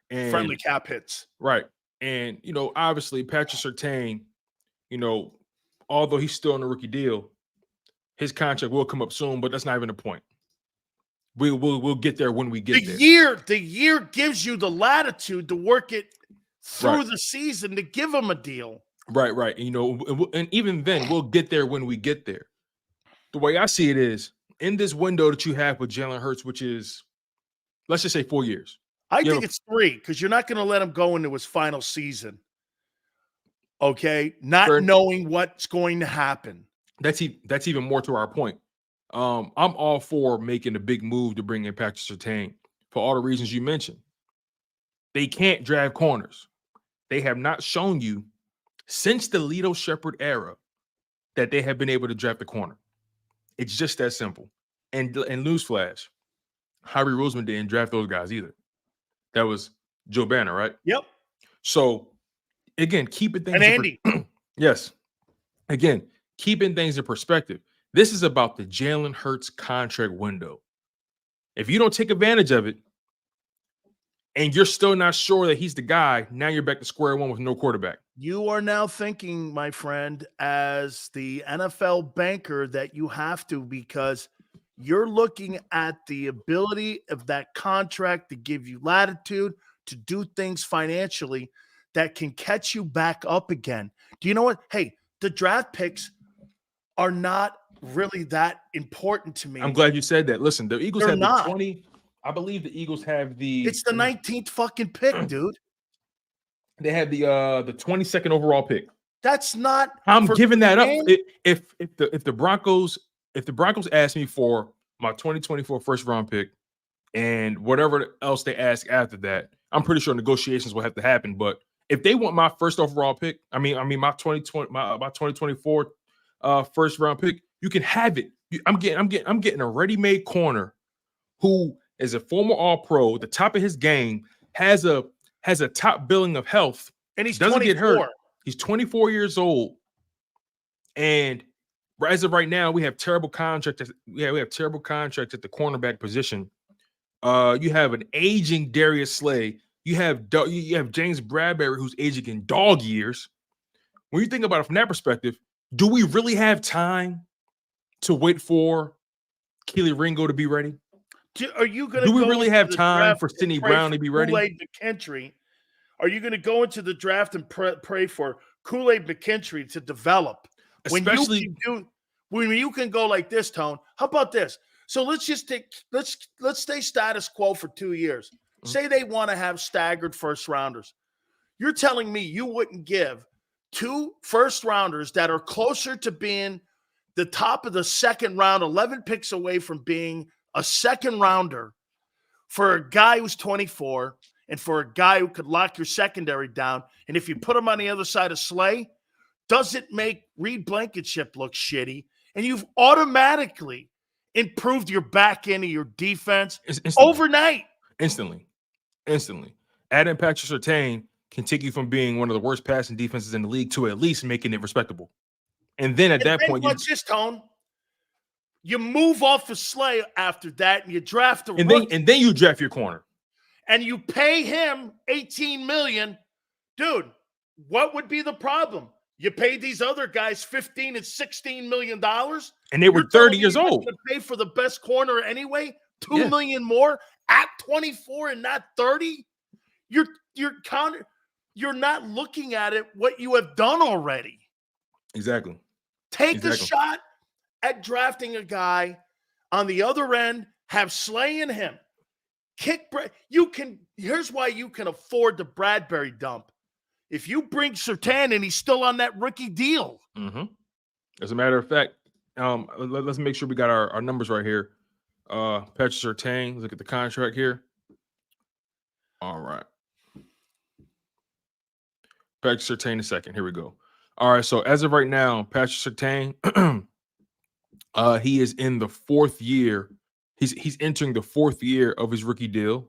friendly cap hits. Right. And, obviously Patrick Surtain, although he's still on a rookie deal, his contract will come up soon, but that's not even the point. We'll get there when we get there. The year gives you the latitude to work it through the season to give him a deal. Right. And even then, we'll get there when we get there. The way I see it is in this window that you have with Jalen Hurts, which is, let's just say 4 years. I think it's 3 because you're not going to let him go into his final season. Okay, not knowing what's going to happen. That's even more to our point. I'm all for making a big move to bring in Patrick Surtain for all the reasons you mentioned. They can't draft corners. They have not shown you since the Lito Shepherd era that they have been able to draft a corner. It's just that simple. And newsflash, Howie Roseman didn't draft those guys either. That was Joe Banner, right? Yep. So again, keeping things and Andy. Yes. Again, keeping things in perspective. This is about the Jalen Hurts contract window. If you don't take advantage of it, and you're still not sure that he's the guy, now you're back to square one with no quarterback. You are now thinking, my friend, as the NFL banker that you have to, because you're looking at the ability of that contract to give you latitude to do things financially that can catch you back up again. Do you know what? Hey, the draft picks are not really that important to me. I'm glad you said that. Listen, the Eagles They're have not. the 20. I believe the Eagles have the. It's the 19th fucking pick, dude. They have the 22nd overall pick. That's not. I'm giving that up. If the Broncos ask me for my 2024 first round pick and whatever else they ask after that, I'm pretty sure negotiations will have to happen. But if they want my first overall pick, my 2024 first round pick, you can have it. I'm getting a ready-made corner who is a former All-Pro, the top of his game, has a top billing of health, and he doesn't 24. get hurt. He's 24 years old, and as of right now, we have terrible contracts. We have terrible contracts at the cornerback position. You have an aging Darius Slay. You have James Bradbury, who's aging in dog years. When you think about it from that perspective, do we really have time to wait for Keely Ringo to be ready? Are you going to? Do we really have time for Sidney Brown to be ready? Kool-Aid McKinstry. Are you going to go into the draft and pray for Kool-Aid McKinstry to develop? Especially when you can go like this, Tone. How about this? So let's stay status quo for 2 years. Mm-hmm. Say they want to have staggered first rounders. You're telling me you wouldn't give 2 first rounders that are closer to being the top of the second round, 11 picks away from being a second rounder, for a guy who's 24 and for a guy who could lock your secondary down. And if you put him on the other side of Slay, does it make Reed Blankenship look shitty? And you've automatically improved your back end of your defense overnight. Instantly. Adding Patrick Surtain can take you from being one of the worst passing defenses in the league to at least making it respectable. And then at that point, what's this, Tone? You move off of Slay after that, and you draft a rookie. And then you draft your corner. And you pay him $18 million. Dude, what would be the problem? You paid these other guys $15 and $16 million. And they were 30 years old. To pay for the best corner anyway, $2 million more at 24 and not 30. You're not looking at it what you have done already. Exactly. Take a shot at drafting a guy on the other end, have Slay in him. Here's why you can afford the Bradbury dump. If you bring Surtain and he's still on that rookie deal. Mm-hmm. As a matter of fact, let's make sure we got our numbers right here. Patrick Surtain, look at the contract here. All right. Patrick Surtain a second. Here we go. All right. So as of right now, Patrick Surtain, he is in the 4th year. He's entering the 4th year of his rookie deal.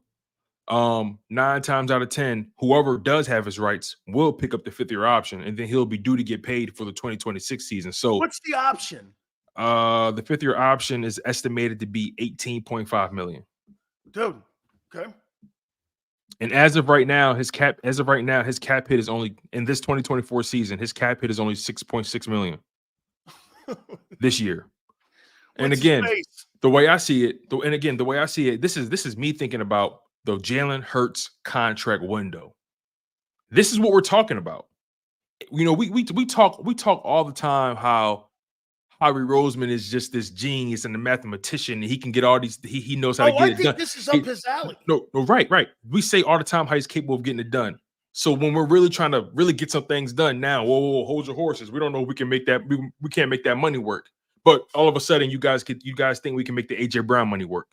9 times out of 10, whoever does have his rights will pick up the 5th-year option, and then he'll be due to get paid for the 2026 season. So what's the option? The 5th-year option is estimated to be $18.5 million. Dude, okay. And as of right now, his cap hit is only in this 2024 season. His cap hit is only $6.6 million this year. And again, the way I see it, this is me thinking about the Jalen Hurts contract window. This is what we're talking about. You know, we talk all the time how Howie Roseman is just this genius and a mathematician. And he can get all these. He knows how to I get it think done. this is up his alley. No, right. We say all the time how he's capable of getting it done. So when we're really trying to really get some things done now, whoa, hold your horses. We don't know if we can make that. We can't make that money work. But all of a sudden, you guys think we can make the AJ Brown money work?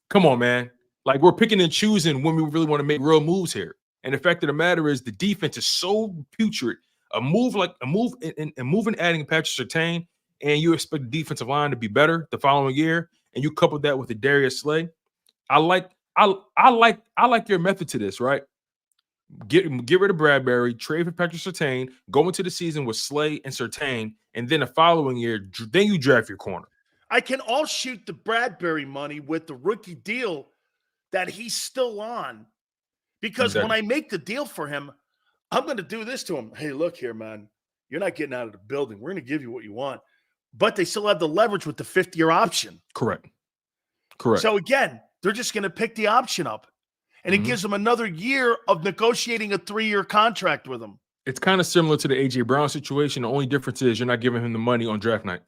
Come on, man. Like, we're picking and choosing when we really want to make real moves here. And the fact of the matter is, the defense is so putrid. A move and adding Patrick Surtain, and you expect the defensive line to be better the following year, and you couple that with the Darius Slay. I like your method to this, right? Get rid of Bradbury, trade for Patrick Surtain, go into the season with Slay and Surtain, and then the following year, then you draft your corner. I can all shoot the Bradbury money with the rookie deal that he's still on. Because when I make the deal for him, I'm going to do this to him. Hey, look here, man. You're not getting out of the building. We're going to give you what you want. But they still have the leverage with the 5th-year option. Correct. So, again, they're just going to pick the option up. And it gives them another year of negotiating a 3-year contract with him. It's kind of similar to the A.J. Brown situation. The only difference is you're not giving him the money on draft night.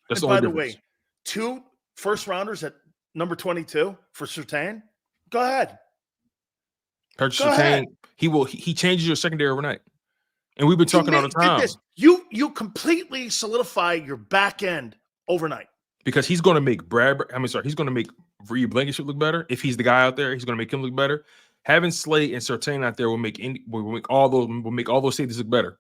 That's the only difference. By the way, 2 first-rounders at number 22 for Surtain. Go ahead. Patrick Surtain, he changes your secondary overnight. And we've been talking all the time. You completely solidify your back end overnight. Because he's going to make he's going to make Reed Blankenship look better. If he's the guy out there, he's going to make him look better. Having Slay and Surtain out there will make all those safeties look better.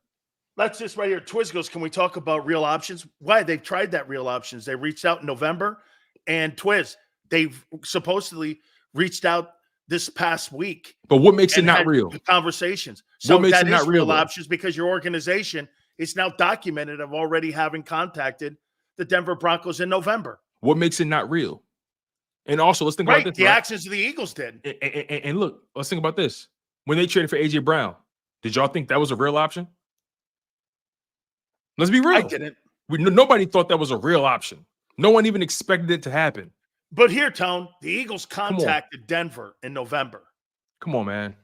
That's just right here. Twiz goes, can we talk about real options? Why? They've tried that real options. They reached out in November, and Twiz, they've supposedly reached out this past week. But what makes it not real? Conversations. So what makes that it not is real options because your organization is now documented of already having contacted the Denver Broncos in November. What makes it not real? And also, let's think about this. The actions of the Eagles did. And look, let's think about this. When they traded for AJ Brown, did y'all think that was a real option? Let's be real. I didn't. Nobody thought that was a real option. No one even expected it to happen. But here, Tone, the Eagles contacted Denver in November. Come on, man.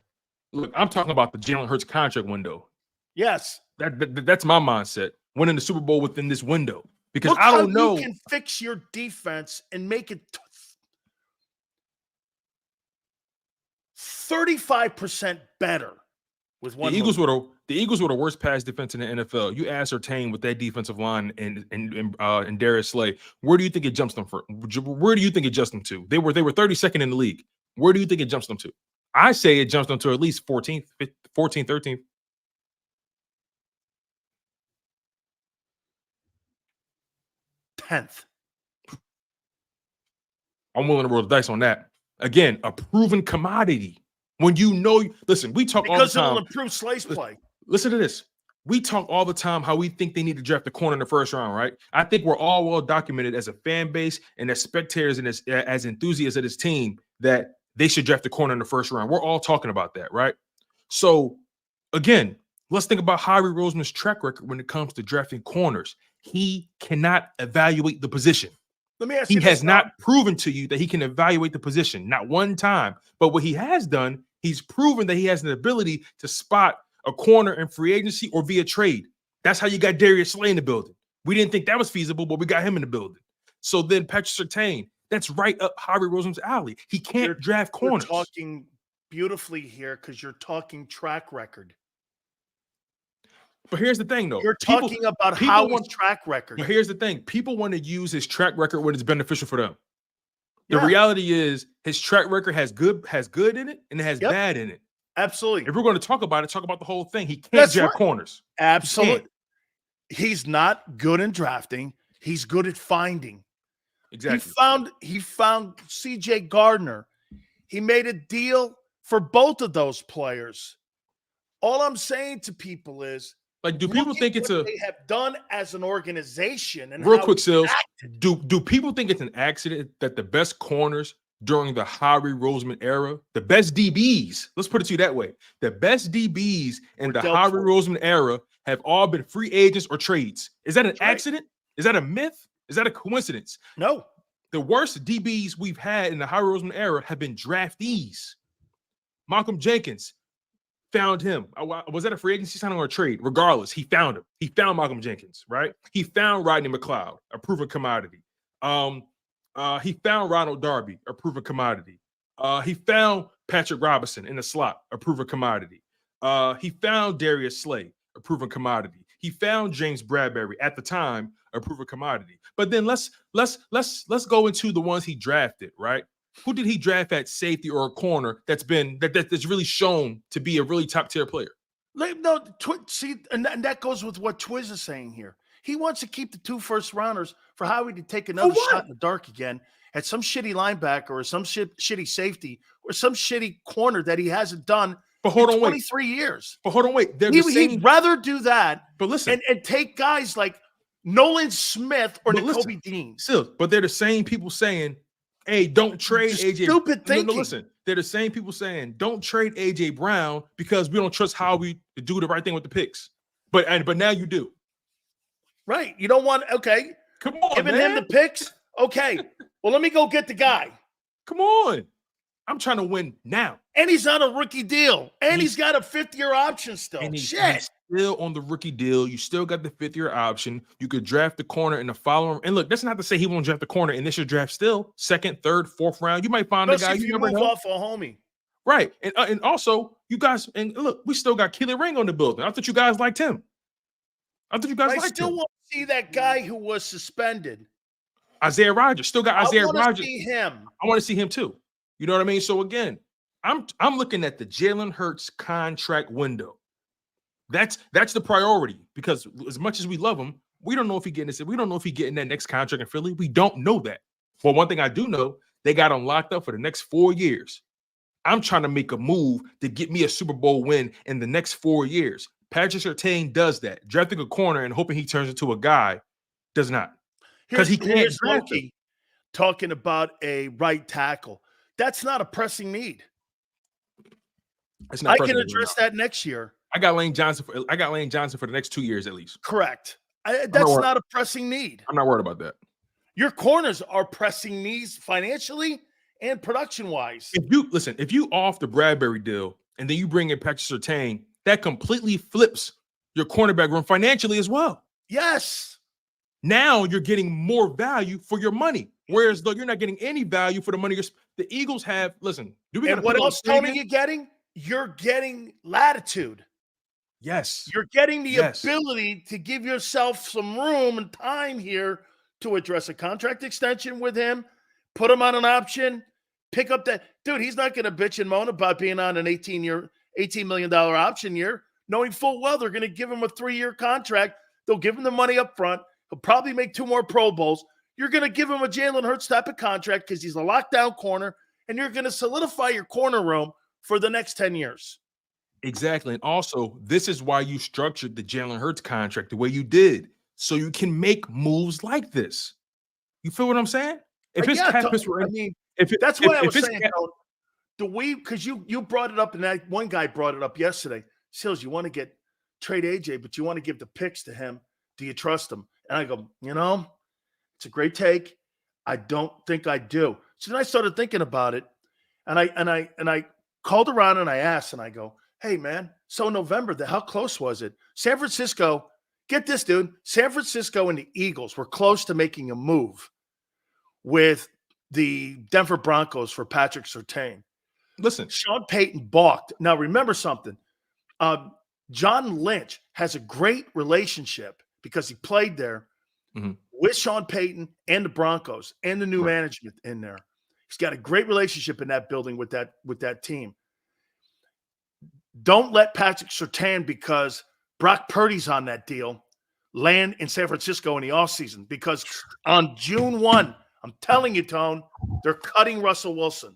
Look, I'm talking about the Jalen Hurts contract window. Yes. That's my mindset. Winning the Super Bowl within this window. Because Look I don't know. You can fix your defense and make it 35% better with one. The Eagles were the worst pass defense in the NFL. You ascertain with that defensive line and Darius Slay. Where do you think it jumps them for? Where do you think it jumps them to? They were 32nd in the league. Where do you think it jumps them to? I say it jumps them to at least 14th, 13th. 10th. I'm willing to roll the dice on that. Again, a proven commodity. When you know, listen, we talk all the time. Because it'll improve Slay's play. Listen to this. We talk all the time how we think they need to draft a corner in the first round, right? I think we're all well documented as a fan base and as spectators and as enthusiasts of this team that they should draft a corner in the first round. We're all talking about that, right? So, again, let's think about Howie Roseman's track record when it comes to drafting corners. He cannot evaluate the position. Let me ask you this. He has not proven to you that he can evaluate the position, not one time. But what he has done, he's proven that he has an ability to spot a corner in free agency or via trade. That's how you got Darius Slay in the building. We didn't think that was feasible, but we got him in the building. So then Patrick Surtain, that's right up Howie Roseman's alley. He can't draft corners. You're talking beautifully here because you're talking track record. But here's the thing, though. You're talking about Howie's track record. But here's the thing. People want to use his track record when it's beneficial for them. The reality is his track record has good in it and it has bad in it. Absolutely. If we're going to talk about it, talk about the whole thing. He can't draft corners. Absolutely. He's not good in drafting. He's good at finding. Exactly. He found CJ Gardner. He made a deal for both of those players. All I'm saying to people is, like, do people think it's they have done as an organization? And real quick, Sills, do people think it's an accident that the best corners during the Howie Roseman era, the best DBs, let's put it to you that way, the best DBs in the Howie Roseman era have all been free agents or trades? Is that an accident? Is that a myth? Is that a coincidence? No. The worst DBs we've had in the Howie Roseman era have been draftees. Malcolm Jenkins, found him. Was that a free agency signing or a trade? Regardless, he found him. He found Malcolm Jenkins, right? He found Rodney McLeod, a proven commodity. He found Ronald Darby, a proven commodity. He found Patrick Robinson in the slot, a proven commodity. He found Darius Slay, a proven commodity. He found James Bradbury at the time, a proven commodity. But then let's go into the ones he drafted, right? Who did he draft at safety or a corner that's really shown to be a really top tier player? No, see, and that goes with what Twiz is saying here. He wants to keep the 2 first rounders for Howie to take another shot in the dark again at some shitty linebacker or some shitty safety or some shitty corner that he hasn't done in 23 years. But hold on, wait. He'd rather do that. But listen, and take guys like Nolan Smith or Nakobe Dean. Still, but they're the same people saying, hey, don't trade AJ. Stupid thinking. No, listen, they're the same people saying, don't trade AJ Brown because we don't trust Howie to do the right thing with the picks. But now you do. Right. You don't want, okay. Come on, giving him the picks? Okay. Well, let me go get the guy. Come on. I'm trying to win now. And he's on a rookie deal. And he's got a 5th-year option still. He's still on the rookie deal. You still got the 5th-year option. You could draft the corner in the following. And look, that's not to say he won't draft the corner in this year draft still. 2nd, 3rd, 4th round. You might find the guy you never move know. off a homie. Right. And also, you guys, and look, we still got Keely Ring on the building. I thought you guys liked him. I still want to see that guy who was suspended. Isaiah Rodgers. Still got Isaiah Rodgers. I want to see him. I want to see him too. You know what I mean? So again, I'm looking at the Jalen Hurts contract window. That's the priority because as much as we love him, we don't know if he getting this. We don't know if he getting that next contract in Philly. We don't know that. But one thing I do know, they got him locked up for the next 4 years. I'm trying to make a move to get me a Super Bowl win in the next 4 years. Patrick Surtain does that. Drafting a corner and hoping he turns into a guy does not. Because he can't draft him. Talking about a right tackle. That's not a pressing need. I can address that next year. I got Lane Johnson for the next 2 years at least. Correct. That's not a pressing need. I'm not worried about that. Your corners are pressing needs financially and production-wise. If you off the Bradbury deal and then you bring in Patrick Surtain, that completely flips your cornerback room financially as well. Yes. Now you're getting more value for your money. Whereas though you're not getting any value for the money the Eagles have. Listen, and what else, Tony, you getting? You're getting latitude. Yes. You're getting the ability to give yourself some room and time here to address a contract extension with him, put him on an option, pick up that. Dude, he's not going to bitch and moan about being on an $18 million option year, knowing full well they're going to give him a 3-year contract. They'll give him the money up front. He'll probably make 2 more Pro Bowls. You're going to give him a Jalen Hurts type of contract because he's a lockdown corner, and you're going to solidify your corner room for the next 10 years. Exactly. And also, this is why you structured the Jalen Hurts contract the way you did, so you can make moves like this. You feel what I'm saying? If his cap is, that's why I was saying, because you brought it up, and that one guy brought it up yesterday. Sills, you want to trade AJ, but you want to give the picks to him. Do you trust him? And I go, it's a great take. I don't think I do. So then I started thinking about it, and I called around and I asked, and I go, hey man, so November, how close was it? San Francisco, get this, dude. San Francisco and the Eagles were close to making a move with the Denver Broncos for Patrick Surtain. Listen, Sean Payton balked. Now remember something. John Lynch has a great relationship because he played there with Sean Payton and the Broncos and the new management in there. He's got a great relationship in that building with that team. Don't let Patrick Surtain, because Brock Purdy's on that deal, land in San Francisco in the offseason, because on June 1, I'm telling you, Tone, they're cutting Russell Wilson.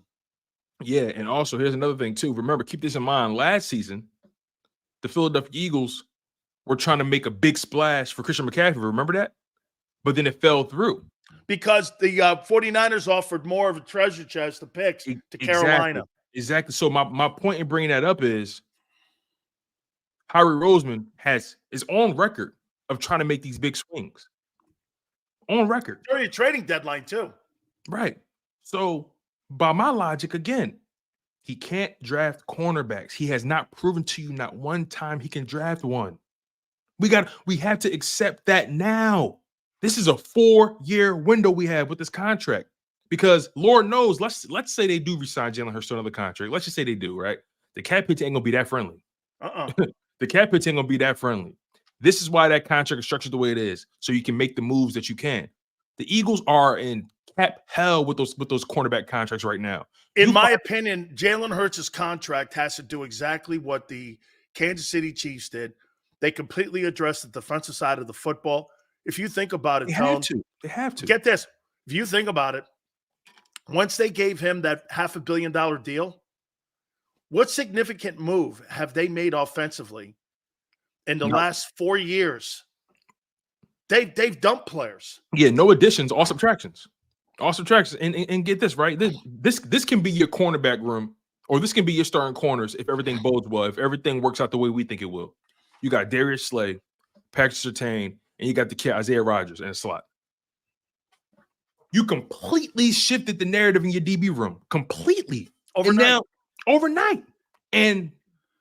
Yeah, and also here's another thing too. Remember, keep this in mind. Last season, the Philadelphia Eagles were trying to make a big splash for Christian McCaffrey. Remember that? But then it fell through. Because the 49ers offered more of a treasure chest of picks to Carolina. Exactly. So my point in bringing that up is Howie Roseman is on record of trying to make these big swings. On record. During a trading deadline too. Right. So by my logic, again, He can't draft cornerbacks. He has not proven to you not one time he can draft one. We have to accept that now. This is a 4-year window we have with this contract. Because Lord knows, let's say they do resign Jalen Hurts to another contract. Let's just say they do, right? The cap hit ain't gonna be that friendly. The cap hit ain't gonna be that friendly. This is why that contract is structured the way it is, so you can make the moves that you can. The Eagles are in cap hell with those cornerback contracts right now. In my opinion, Jalen Hurts' contract has to do exactly what the Kansas City Chiefs did. They completely addressed the defensive side of the football. If you think about it, they have to. Get this. If you think about it, once they gave him that $500 million deal, what significant move have they made offensively in the last 4 years? They've dumped players. Yeah, no additions, all subtractions. All subtractions. And get this, right? This can be your cornerback room, or this can be your starting corners if everything bodes well, if everything works out the way we think it will. You got Darius Slay, Patrick Surtain, and you got the kid Isaiah Rodgers in a slot. You completely shifted the narrative in your DB room. Completely. Overnight. And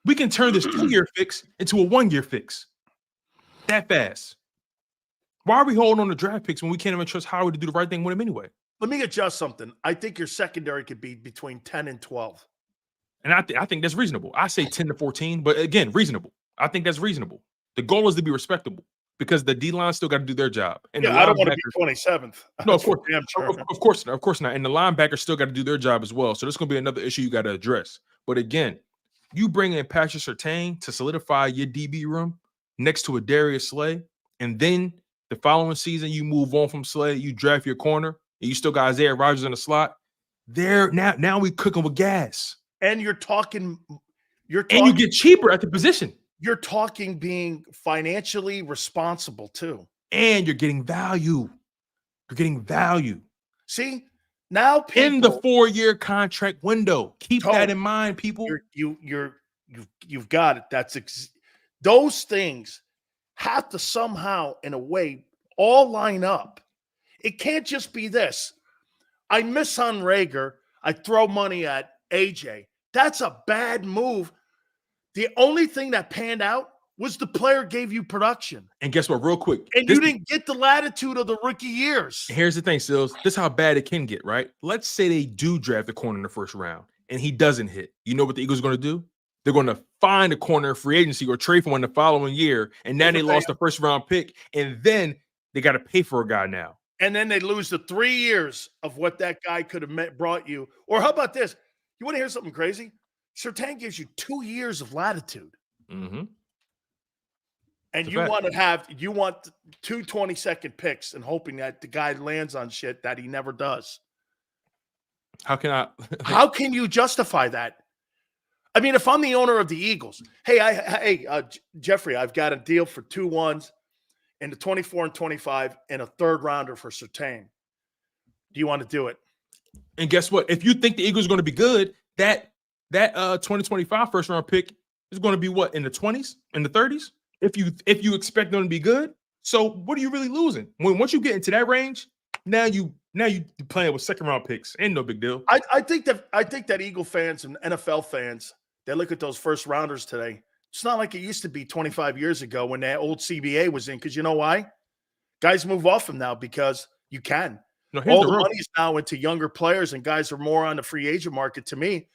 we can turn this 2-year fix into a 1-year fix. That fast. Why are we holding on to draft picks when we can't even trust Howard to do the right thing with him anyway? Let me adjust something. I think your secondary could be between 10 and 12. And I think that's reasonable. I say 10 to 14, but again, reasonable. I think that's reasonable. The goal is to be respectable because the D-line still got to do their job. And I don't want to be 27th. No, of course not. And the linebackers still got to do their job as well. So there's going to be another issue you got to address. But again, you bring in Patrick Surtain to solidify your DB room next to a Darius Slay, and then the following season you move on from Slay, you draft your corner, and you still got Isaiah Rodgers in the slot. There now we cooking with gas. And you're talking, and you get cheaper at the position. You're talking being financially responsible too. And you're getting value. See, now people, in the 4-year contract window. Keep that in mind, people. You've got it. Those things have to somehow, in a way, all line up. It can't just be this. I miss on Rager. I throw money at AJ. That's a bad move. The only thing that panned out was the player gave you production. And guess what? Real quick. And you didn't get the latitude of the rookie years. Here's the thing, Sills. This is how bad it can get, right? Let's say they do draft the corner in the first round and he doesn't hit. You know what the Eagles are going to do? They're going to find a corner in free agency or trade for one the following year. And now they lost the first round pick. And then they got to pay for a guy now. And then they lose the 3 years of what that guy could have brought you. Or how about this? You want to hear something crazy? Surtain gives you 2 years of latitude. Mm-hmm. And you want 2 20-second picks and hoping that the guy lands on shit that he never does. How can you justify that? I mean, if I'm the owner of the Eagles, hey, Jeffrey, I've got a deal for 2 1s and the 24 and 25 and a 3rd rounder for Surtain. Do you want to do it? And guess what? If you think the Eagles are going to be good, that 2025 first round pick is going to be what, in the 20s, in the 30s? If you expect them to be good, so what are you really losing? Once you get into that range, now you playing with 2nd round picks. Ain't no big deal. I think that Eagle fans and NFL fans, they look at those first rounders today. It's not like it used to be 25 years ago when that old CBA was in. Because you know why? Guys move off them now because you can. No, all the money is now into younger players, and guys are more on the free agent market. To me,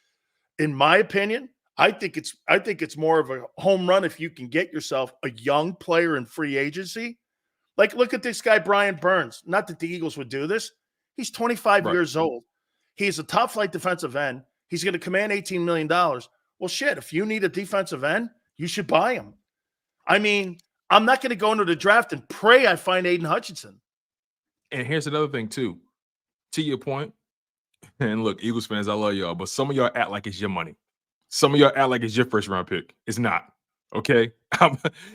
in my opinion, I think it's more of a home run if you can get yourself a young player in free agency. Like, look at this guy, Brian Burns. Not that the Eagles would do this. He's 25 years old. He's a top flight defensive end. He's going to command $18 million. Well, shit, if you need a defensive end, you should buy him. I mean, I'm not going to go into the draft and pray I find Aiden Hutchinson. And here's another thing, too. To your point, and look, Eagles fans, I love y'all, but some of y'all act like it's your money. Some of y'all act like it's your first round pick. It's not. Okay?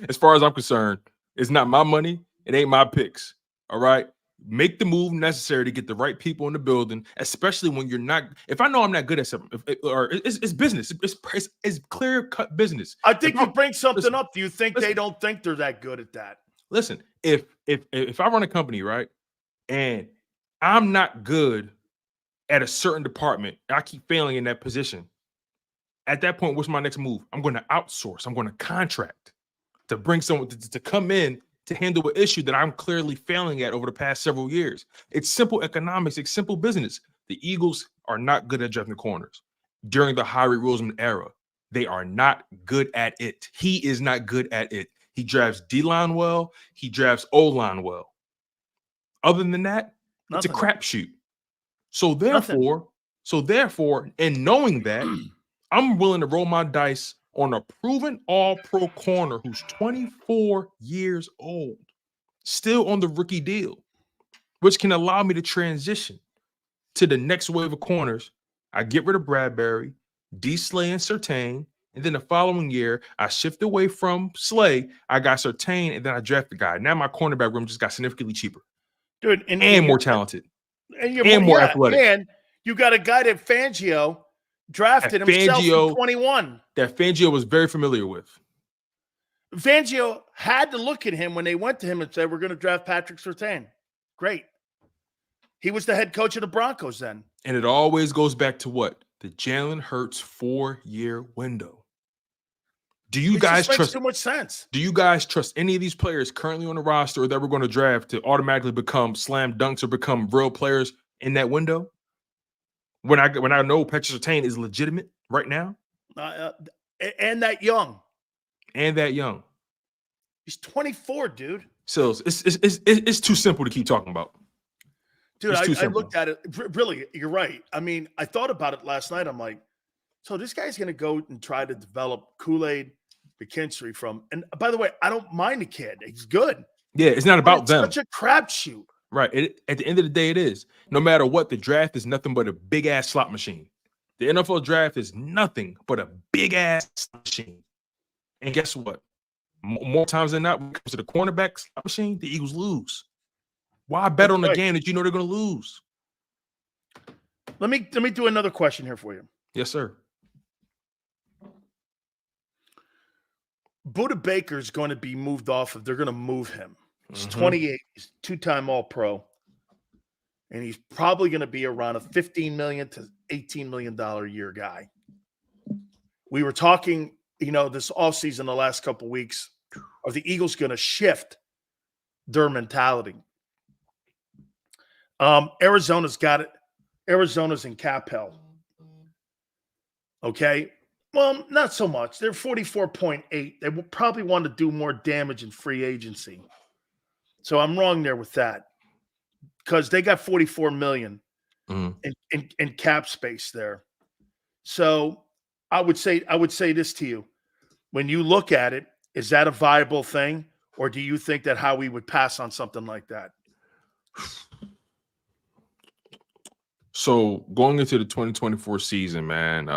As far as I'm concerned, it's not my money. It ain't my picks. All right? Make the move necessary to get the right people in the building, especially when you're not. If I know I'm not good at something, it's business. It's clear-cut business. I think you bring something up. Do you think they don't think they're that good at that? Listen, if I run a company, right, and I'm not good at a certain department, I keep failing in that position, At that point, what's my next move? I'm going to outsource. I'm going to contract to bring someone to come in to handle an issue that I'm clearly failing at over the past several years. It's simple economics. It's simple business. The Eagles are not good at drafting corners. During the Howie Roseman era, they are not good at it. He is not good at it. He drafts D-line well. He drafts O-line well. Other than that, it's a crapshoot. So therefore, in knowing that, I'm willing to roll my dice on a proven all-pro corner who's 24 years old, still on the rookie deal, which can allow me to transition to the next wave of corners. I get rid of Bradbury, D-Slay and Surtain, and then the following year, I shift away from Slay. I got Surtain, and then I draft the guy. Now my cornerback room just got significantly cheaper. Dude, and more talented. And more athletic. And you got a guy that Fangio drafted himself in 21. That Fangio was very familiar with. Fangio had to look at him when they went to him and said, we're going to draft Patrick Surtain. Great. He was the head coach of the Broncos then. And it always goes back to what? The Jalen Hurts 4-year window. Do you guys trust too much sense? Do you guys trust any of these players currently on the roster that we're going to draft to automatically become slam dunks or become real players in that window? When I know Patrick Surtain is legitimate right now, and that young, he's 24, dude. So it's too simple to keep talking about. Dude, I looked at it. Really, you're right. I mean, I thought about it last night. I'm like, so this guy's going to go and try to develop Kool-Aid McKinstry from. And by the way, I don't mind the kid. He's good. Yeah, it's not about them. Such a crapshoot. Right. At the end of the day, it is. No matter what, the draft is nothing but a big-ass slot machine. The NFL draft is nothing but a big-ass slot machine. And guess what? More times than not, when it comes to the cornerback slot machine, the Eagles lose. Why bet on the game that you know they're going to lose? Let me do another question here for you. Yes, sir. Budda Baker's going to be moved off of. They're going to move him. He's 28. He's two-time All-Pro. And he's probably going to be around a $15 million to $18 million a year guy. We were talking, this offseason the last couple of weeks, are the Eagles going to shift their mentality? Arizona's got it. Arizona's in cap hell. Okay. Well, not so much. They're 44.8. They will probably want to do more damage in free agency. So I'm wrong there with that because they got $44 million in cap space there. So I would say this to you. When you look at it, is that a viable thing? Or do you think that Howie would pass on something like that? So going into the 2024 season, man,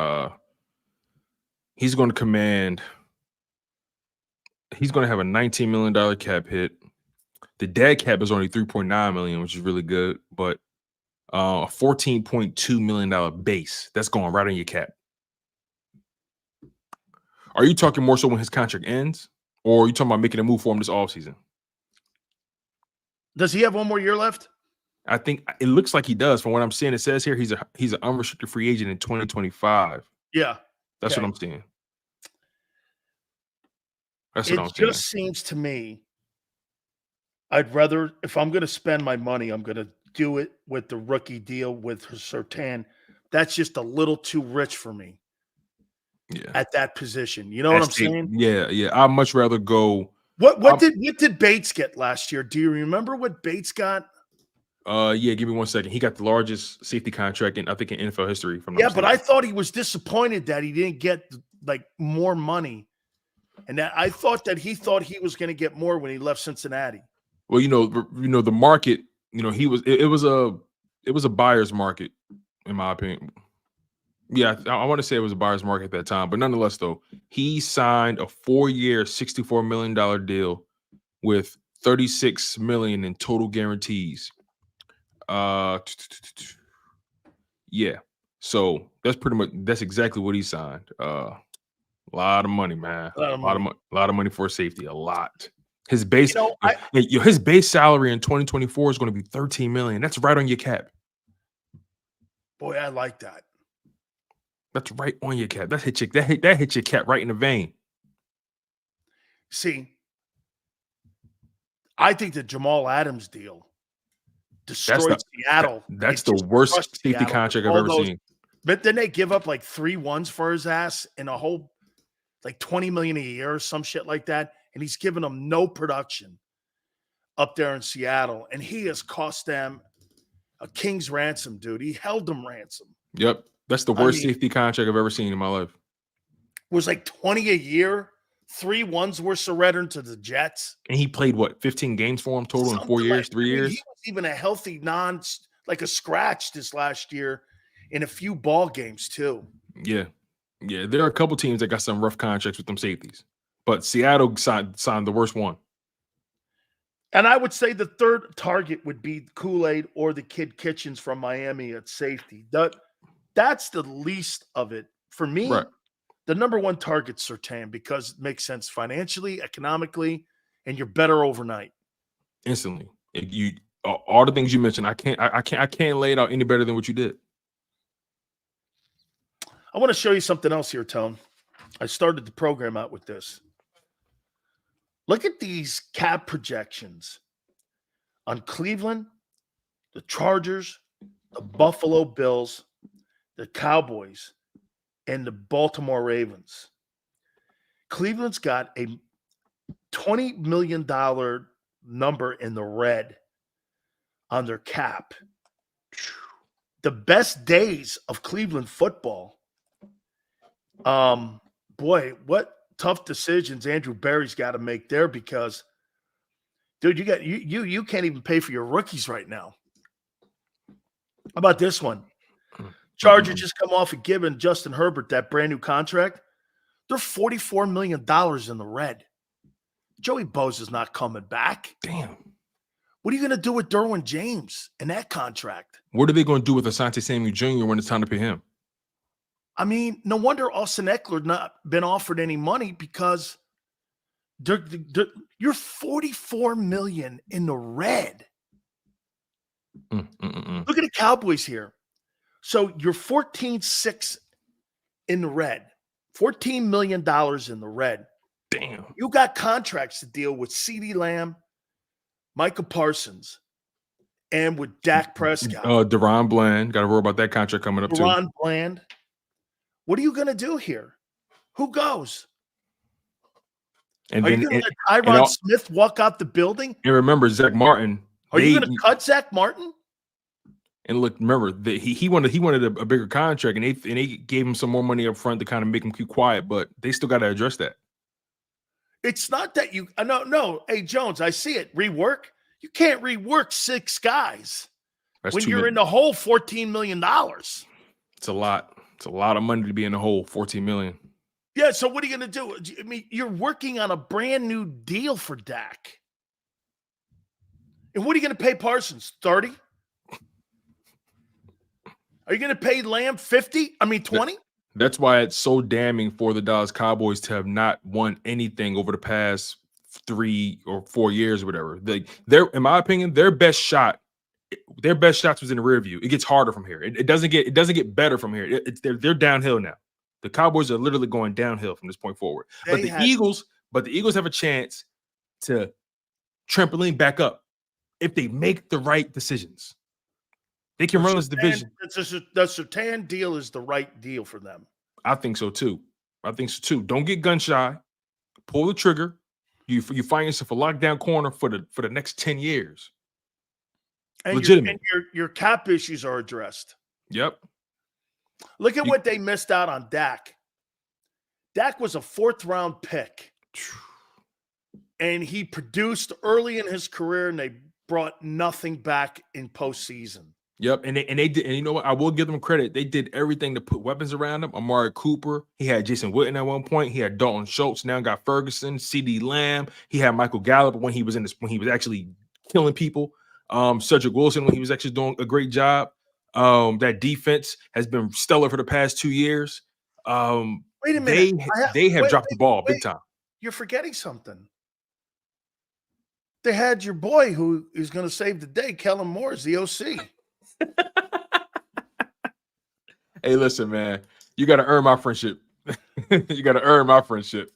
he's going to have a $19 million cap hit. The dead cap is only $3.9 million, which is really good, but a $14.2 million base. That's going right on your cap. Are you talking more so when his contract ends, or are you talking about making a move for him this offseason? Does he have one more year left? I think it looks like he does. From what I'm seeing, it says here he's an unrestricted free agent in 2025. Yeah. That's what I'm seeing. That's what I'm saying. saying. It just seems to me I'd rather, if I'm going to spend my money, I'm going to do it with the rookie deal with Surtain. That's just a little too rich for me. Yeah. At that position. You know what I'm saying? Yeah. I'd much rather go. What did Bates get last year? Do you remember what Bates got? Yeah, give me 1 second. He got the largest safety contract in NFL history. But I thought he was disappointed that he didn't get more money, and that I thought that he was going to get more when he left Cincinnati. Well, the market. It was a buyer's market, in my opinion. Yeah, I want to say it was a buyer's market at that time, but nonetheless, though, he signed a 4-year, $64 million deal with $36 million in total guarantees. Yeah. So that's exactly what he signed. A lot of money, man. A lot of money for safety. A lot. His base, his base salary in 2024 is going to be $13 million. That's right on your cap. Boy, I like that. That's right on your cap. That hit your cap right in the vein. See, I think the Jamal Adams deal destroyed Seattle. That's It the just worst crushed safety Seattle with contract I've all ever seen. But then they give up like 3 ones for his ass and a whole like $20 million a year or some shit like that. And he's giving them no production up there in Seattle. And he has cost them a king's ransom, dude. He held them ransom. Yep. That's the worst safety contract I've ever seen in my life. It was like 20 a year. 3 ones were surrendered to the Jets. And he played what, 15 games for him total in 4 years, 3 years? He was even a healthy like a scratch this last year in a few ball games too. Yeah. Yeah. There are a couple teams that got some rough contracts with them safeties. But Seattle signed the worst one. And I would say the third target would be Kool-Aid or the kid Kitchens from Miami at safety. That's the least of it. For me, Right. The number one target's Surtain because it makes sense financially, economically, and you're better overnight. Instantly. All the things you mentioned, I can't lay it out any better than what you did. I want to show you something else here, Tone. I started the program out with this. Look at these cap projections on Cleveland, the Chargers, the Buffalo Bills, the Cowboys, and the Baltimore Ravens. Cleveland's got a $20 million number in the red on their cap. The best days of Cleveland football. Boy, what tough decisions Andrew Berry's got to make there because, dude, you can't even pay for your rookies right now. How about this one? Chargers just come off of giving Justin Herbert that brand new contract. They're $44 million in the red. Joey Bosa's not coming back. Damn. What are you going to do with Derwin James in that contract? What are they going to do with Asante Samuel Jr. when it's time to pay him? I mean, no wonder Austin Eckler not been offered any money because you're $44 million in the red. Look at the Cowboys here. So you're 14.6 in the red, $14 million in the red. Damn. You got contracts to deal with CeeDee Lamb, Micah Parsons, and with Dak Prescott. Deron Bland. Got to worry about that contract coming up too. Deron Bland. What are you going to do here? Who goes? And are then, you going to let Tyron Smith walk out the building? And remember, Zach Martin. Are you going to cut Zach Martin? And look, remember that he wanted a bigger contract, and they gave him some more money up front to kind of make him keep quiet, but they still got to address that. It's not that you no. Hey Jones, I see it. Rework. You can't rework 6 guys when you're in the hole. $14 million. It's a lot. It's a lot of money to be in the hole. $14 million. Yeah. So what are you going to do? I mean, you're working on a brand new deal for Dak. And what are you going to pay Parsons? 30? Are you going to pay Lamb 50? I mean, 20? That's why it's so damning for the Dallas Cowboys to have not won anything over the past 3 or 4 years or whatever. In my opinion, their best shots was in the rear view. It gets harder from here. It doesn't get better from here. They're downhill now. The Cowboys are literally going downhill from this point forward. But the Eagles have a chance to trampoline back up if they make the right decisions. They can run this division. The Surtain deal is the right deal for them. I think so too. Don't get gun shy. Pull the trigger. You find yourself a lockdown corner for the next 10 years. And legitimate. Your cap issues are addressed. Yep. Look at what they missed out on Dak. Dak was a 4th round pick. And he produced early in his career, and they brought nothing back in postseason. Yep, and they did, and you know what? I will give them credit. They did everything to put weapons around him. Amari Cooper, he had Jason Witten at one point. He had Dalton Schultz. Now got Ferguson, CeeDee Lamb. He had Michael Gallup when he was actually killing people. Cedric Wilson when he was actually doing a great job. That defense has been stellar for the past 2 years. Wait a minute, they have dropped the ball big time. You're forgetting something. They had your boy who is going to save the day, Kellen Moore, is the OC. Hey, listen, man. You got to earn my friendship. You got to earn my friendship.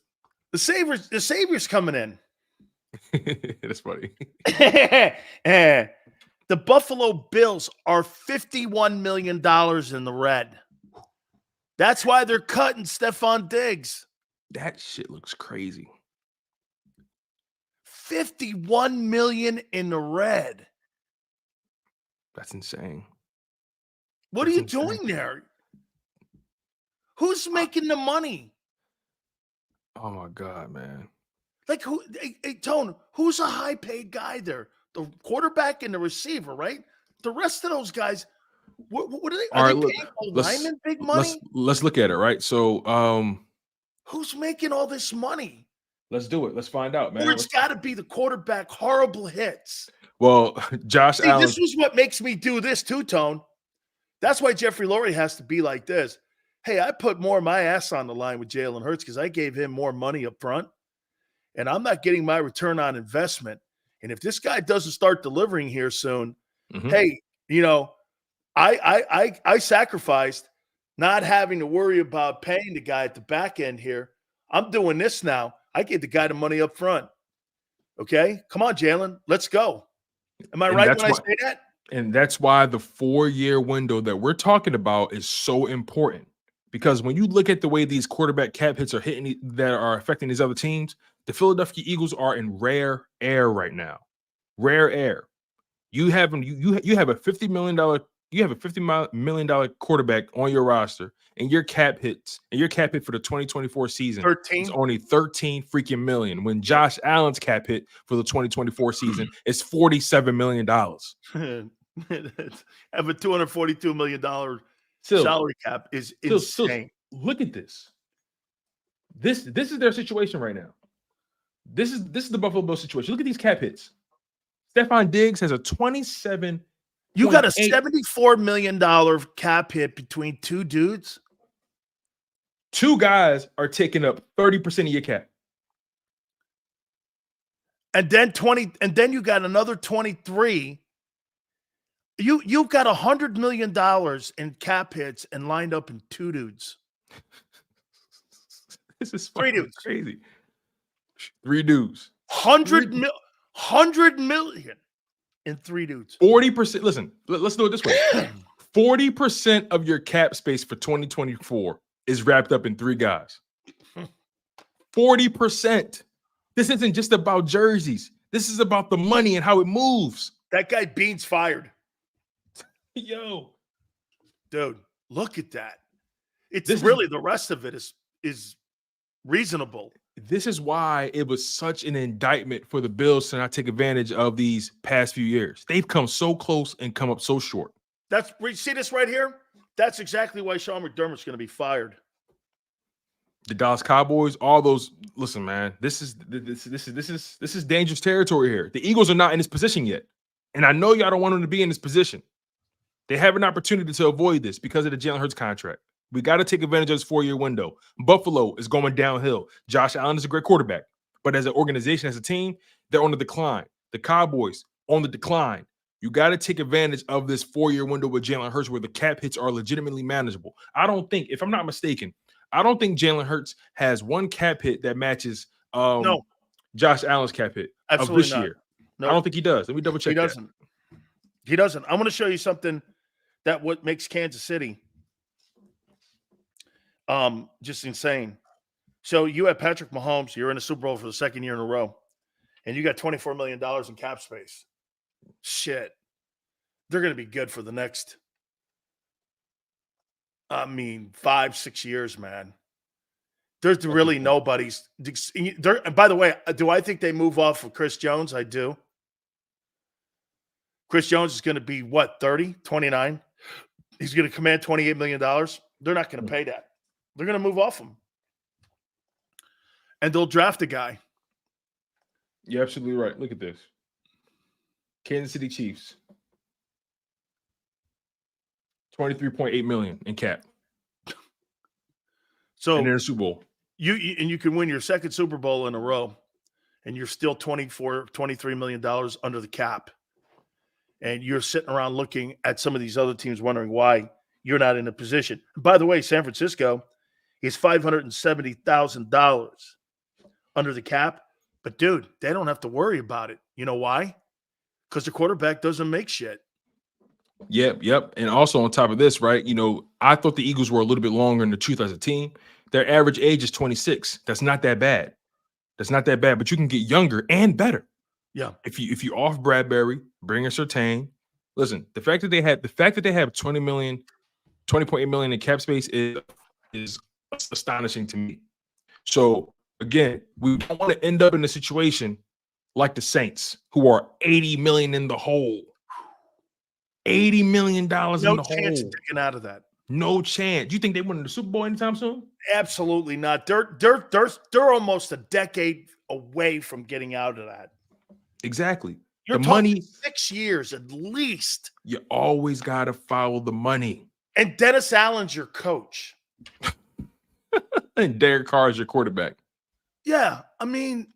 The Savior's coming in. That's funny. The Buffalo Bills are $51 million in the red. That's why they're cutting Stephon Diggs. That shit looks crazy. 51 million in the red. That's insane. What are you doing there? Who's making the money? Oh my God, man. Like who? Hey, Tone, who's a high-paid guy there? The quarterback and the receiver, right? The rest of those guys, what are they? Are they paying linemen big money? Let's look at it, right? So, who's making all this money? Let's do it. Let's find out, man. Or it's got to be the quarterback. Horrible hits. Well, Josh Allen. This was what makes me do this too, Tone. That's why Jeffrey Lurie has to be like this. Hey, I put more of my ass on the line with Jalen Hurts because I gave him more money up front, and I'm not getting my return on investment. And if this guy doesn't start delivering here soon, hey, you know, I sacrificed not having to worry about paying the guy at the back end here. I'm doing this now. I gave the guy the money up front. Okay, come on, Jalen, let's go. Am I right when I say that? And that's why the 4-year window that we're talking about is so important. Because when you look at the way these quarterback cap hits are hitting that are affecting these other teams, the Philadelphia Eagles are in rare air right now. Rare air. You have a $50 million quarterback on your roster, and your cap hit for the 2024 season 13 is only 13 freaking million. When Josh Allen's cap hit for the 2024 season is $47 million. Have a $242 million salary cap is insane. Look at this. This is their situation right now. This is the Buffalo Bills situation. Look at these cap hits. Stephon Diggs has a 27. You got a $74 million cap hit between two dudes. Two guys are taking up 30% of your cap. And then you got another 23. You've got $100 million in cap hits and lined up in two dudes. This is three dudes. Crazy. Three dudes. 100 million in three dudes. 40%. Listen, let's do it this way. 40% of your cap space for 2024 is wrapped up in three guys. 40%. This isn't just about jerseys. This is about the money and how it moves. That guy Bean's fired. Yo, dude, look at that. The rest of it is reasonable. This is why it was such an indictment for the Bills to not take advantage of these past few years. They've come so close and come up so short. See this right here? That's exactly why Sean McDermott's going to be fired. The Dallas Cowboys, all those. Listen, man, this is dangerous territory here. The Eagles are not in this position yet, and I know y'all don't want them to be in this position. They have an opportunity to avoid this because of the Jalen Hurts contract. We got to take advantage of this 4-year window. Buffalo is going downhill. Josh Allen is a great quarterback, but as an organization, as a team, they're on the decline. The Cowboys on the decline. You got to take advantage of this 4-year window with Jalen Hurts where the cap hits are legitimately manageable. I don't think, if I'm not mistaken, Jalen Hurts has one cap hit that matches Josh Allen's cap hit of this year. No, I don't think he does. Let me double check. He doesn't. He doesn't. I'm going to show you something that what makes Kansas City just insane. So you have Patrick Mahomes. You're in a Super Bowl for the second year in a row, and you got $24 million in cap space. Shit. They're going to be good for the next, 5-6 years, man. There's really nobody's. And by the way, do I think they move off of Chris Jones? I do. Chris Jones is going to be, 30, 29? He's going to command $28 million. They're not going to pay that. They're going to move off him. And they'll draft a guy. You're absolutely right. Look at this. Kansas City Chiefs. $23.8 million in cap. So and in a Super Bowl. You can win your second Super Bowl in a row, and you're still $23 million under the cap. And you're sitting around looking at some of these other teams wondering why you're not in a position. By the way, San Francisco is $570,000 under the cap. But, dude, they don't have to worry about it. You know why? Because the quarterback doesn't make shit. Yep. And also on top of this, right, I thought the Eagles were a little bit longer in the truth as a team. Their average age is 26. That's not that bad. But you can get younger and better. Yeah. If you off Bradbury, bring in Surtain. Listen, the fact that they have $20.8 million in cap space is astonishing to me. So again, we don't want to end up in a situation like the Saints, who are $80 million in the hole. $80 million in the hole. No chance of taking out of that. No chance. You think they win the Super Bowl anytime soon? Absolutely not. They're almost a decade away from getting out of that. Exactly. You're the talking money, 6 years at least. You always got to follow the money. And Dennis Allen's your coach. And Derek Carr is your quarterback. Yeah. I mean,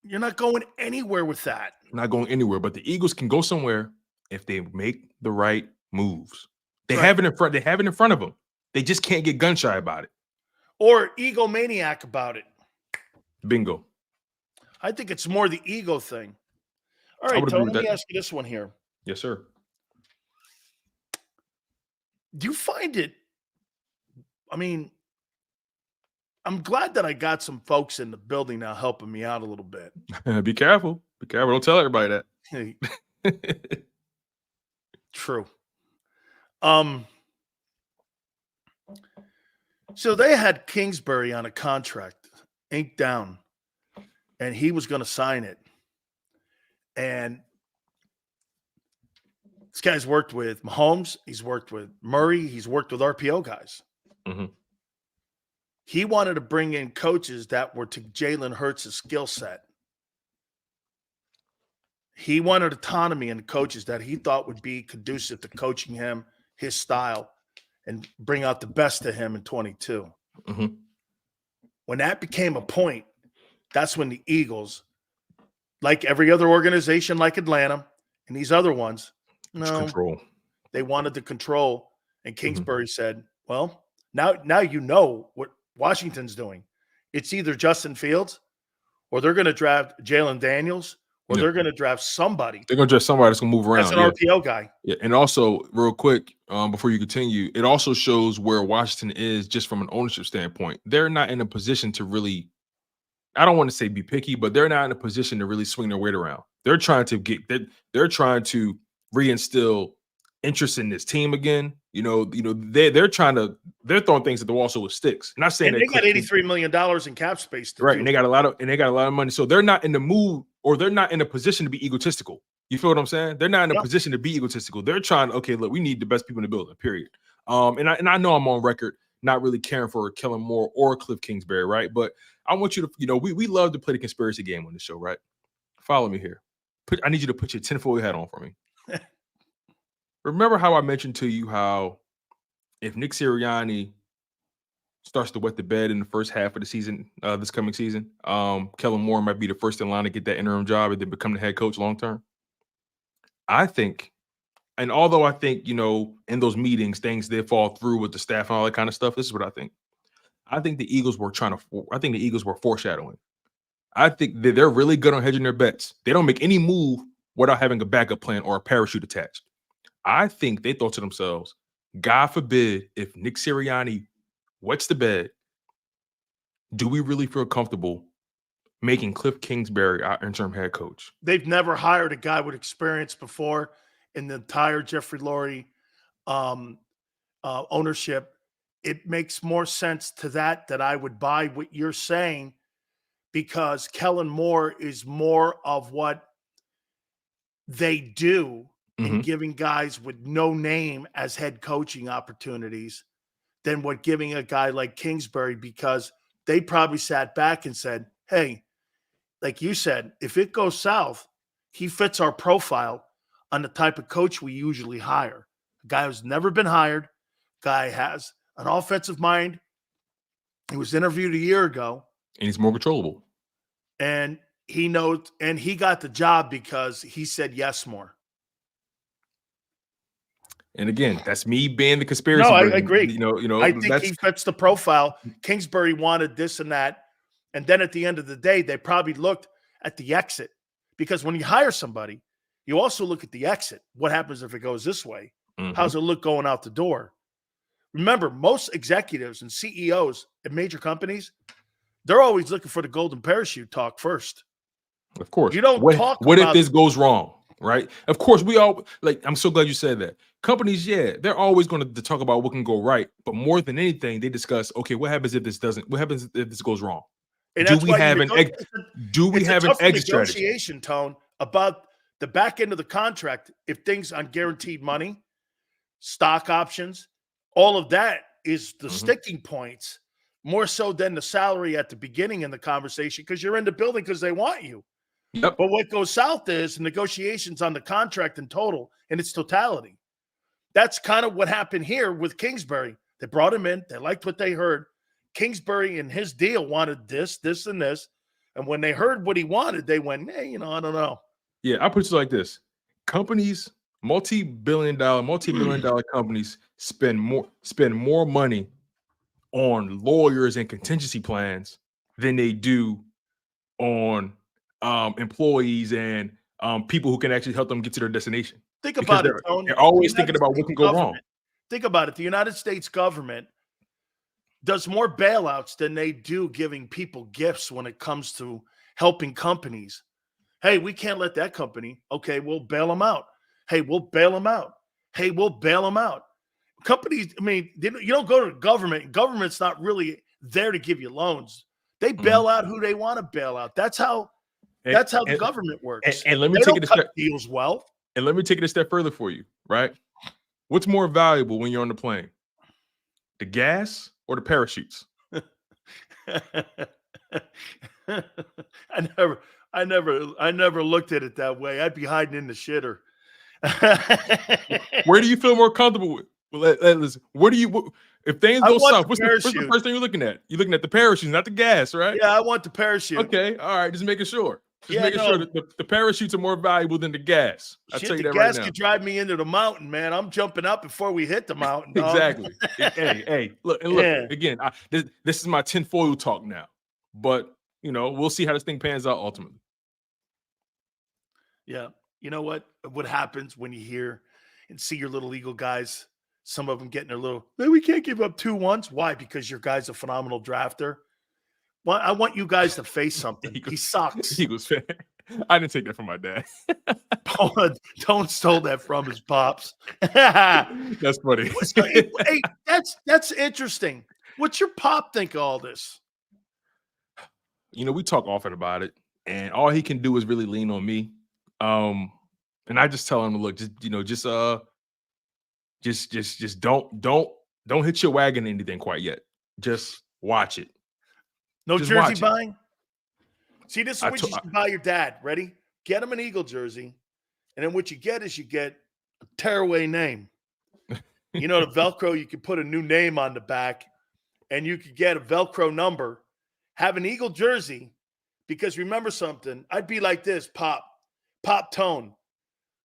you're not going anywhere with that. Not going anywhere, but the Eagles can go somewhere if they make the right moves. They have it in front. They have it in front of them. They just can't get gun shy about it. Or egomaniac about it. Bingo. I think it's more the ego thing. All right, Tony, let me ask you this one here. Yes, sir. Do you find it? I mean, I'm glad that I got some folks in the building now helping me out a little bit. Be careful. Be careful. Don't tell everybody that. True. So they had Kingsbury on a contract, inked down, and he was going to sign it. And this guy's worked with Mahomes. He's worked with Murray. He's worked with RPO guys. Mm-hmm. He wanted to bring in coaches that were to Jalen Hurts' skill set. He wanted autonomy in coaches that he thought would be conducive to coaching him, his style, and bring out the best of him in 22. Mm-hmm. When that became a point, that's when the Eagles, like every other organization like Atlanta and these other ones, they wanted the control. And Kingsbury said, well, now you know what Washington's doing. It's either Justin Fields or they're going to draft Jalen Daniels or they're going to draft somebody. They're going to draft somebody that's going to move around. That's an RPO guy. Yeah. And also, real quick, before you continue, it also shows where Washington is just from an ownership standpoint. They're not in a position to really, I don't want to say be picky, but they're not in a position to really swing their weight around. They're trying to they're trying to reinstill interest in this team again. They're throwing things at the wall so it sticks. Not saying they got $83 million in cap space, right? And they got a lot of money, so they're not in the mood or they're not in a position to be egotistical. You feel what I'm saying? They're not in a position to be egotistical. They're trying. Okay, look, we need the best people in the building. Period. And I know I'm on record not really caring for Kellen Moore or Cliff Kingsbury, right? But I want you to, we love to play the conspiracy game on the show, right? Follow me here. I need you to put your tinfoil hat on for me. Remember how I mentioned to you how if Nick Sirianni starts to wet the bed in the first half of the season, this coming season, Kellen Moore might be the first in line to get that interim job and then become the head coach long term? I think, and although I think, in those meetings, things did fall through with the staff and all that kind of stuff, this is what I think. I think the Eagles were foreshadowing. I think that they're really good on hedging their bets. They don't make any move without having a backup plan or a parachute attached. I think they thought to themselves, God forbid, if Nick Sirianni wets the bed, do we really feel comfortable making Cliff Kingsbury our interim head coach? They've never hired a guy with experience before in the entire Jeffrey Lurie ownership. It makes more sense to that I would buy what you're saying, because Kellen Moore is more of what they do in giving guys with no name as head coaching opportunities than what giving a guy like Kingsbury, because they probably sat back and said, hey, like you said, if it goes south, he fits our profile on the type of coach we usually hire. A guy who's never been hired, guy has an offensive mind. He was interviewed a year ago. And he's more controllable. And he knows, and he got the job because he said yes more. And again, that's me being the conspiracy. No, I version. agree. I think that's he fits the profile. Kingsbury wanted this and that. And then at the end of the day, they probably looked at the exit. Because when you hire somebody, you also look at the exit. What happens if it goes this way? How's it look going out the door? Remember, most executives and CEOs at major companies, they're always looking for the golden parachute talk first. Of course. You don't talk What about if this goes wrong? Right. Of course, we all like, I'm so glad you said that. Companies, yeah, they're always going to talk about what can go right. But more than anything, they discuss, okay, what happens if this doesn't? What happens if this goes wrong? And Do we have an exit strategy? Negotiation tone about the back end of the contract? If things on guaranteed money, stock options, all of that is the sticking points more so than the salary at the beginning in the conversation, because you're in the building because they want you. Yep. But what goes south is negotiations on the contract in total, in its totality. That's kind of what happened here with Kingsbury. They brought him in. They liked what they heard. Kingsbury and his deal wanted this, this, and this. And when they heard what he wanted, they went, hey, I don't know. Yeah, I'll put it like this. Companies, multi-million dollar companies spend more money on lawyers and contingency plans than they do on employees and people who can actually help them get to their destination. Think about it, Tony. They're always thinking about what can go wrong. Think about it. The United States government does more bailouts than they do giving people gifts when it comes to helping companies. Hey, we can't let that company. Okay, we'll bail them out. Hey, we'll bail them out. Hey, we'll bail them out. Companies, I mean, you don't go to the government. Government's not really there to give you loans. They bail out who they want to bail out. That's how the government works. And let me take it a step. Deals well. And let me take it a step further for you, right? What's more valuable when you're on the plane? The gas or the parachutes? I never looked at it that way. I'd be hiding in the shitter. Where do you feel more comfortable with? Well, listen, if things go south, what's the first thing you're looking at? You're looking at the parachutes, not the gas, right? Yeah, I want the parachute. Okay, all right, just making sure. Sure that the parachutes are more valuable than the gas. I'll tell you that right now. The gas could drive me into the mountain, man. I'm jumping up before we hit the mountain. Exactly. hey, look, again, this is my tinfoil talk now. But, we'll see how this thing pans out ultimately. Yeah. You know what happens when you hear and see your little Eagle guys, some of them getting their little, we can't give up 2-1s. Why? Because your guy's a phenomenal drafter. Well, I want you guys to face something. He sucks. Eagles fan. I didn't take that from my dad. Don't stole that from his pops. That's funny. Hey, that's interesting. What's your pop think of all this? We talk often about it, and all he can do is really lean on me. And I just tell him to look, just don't hit your wagon anything quite yet. Just watch it. No just jersey buying? See, this is what you should buy your dad. Ready? Get him an Eagle jersey. And then what you get is a tearaway name. The Velcro, you can put a new name on the back, and you could get a Velcro number. Have an Eagle jersey, because remember something. I'd be like this, Pop Tone.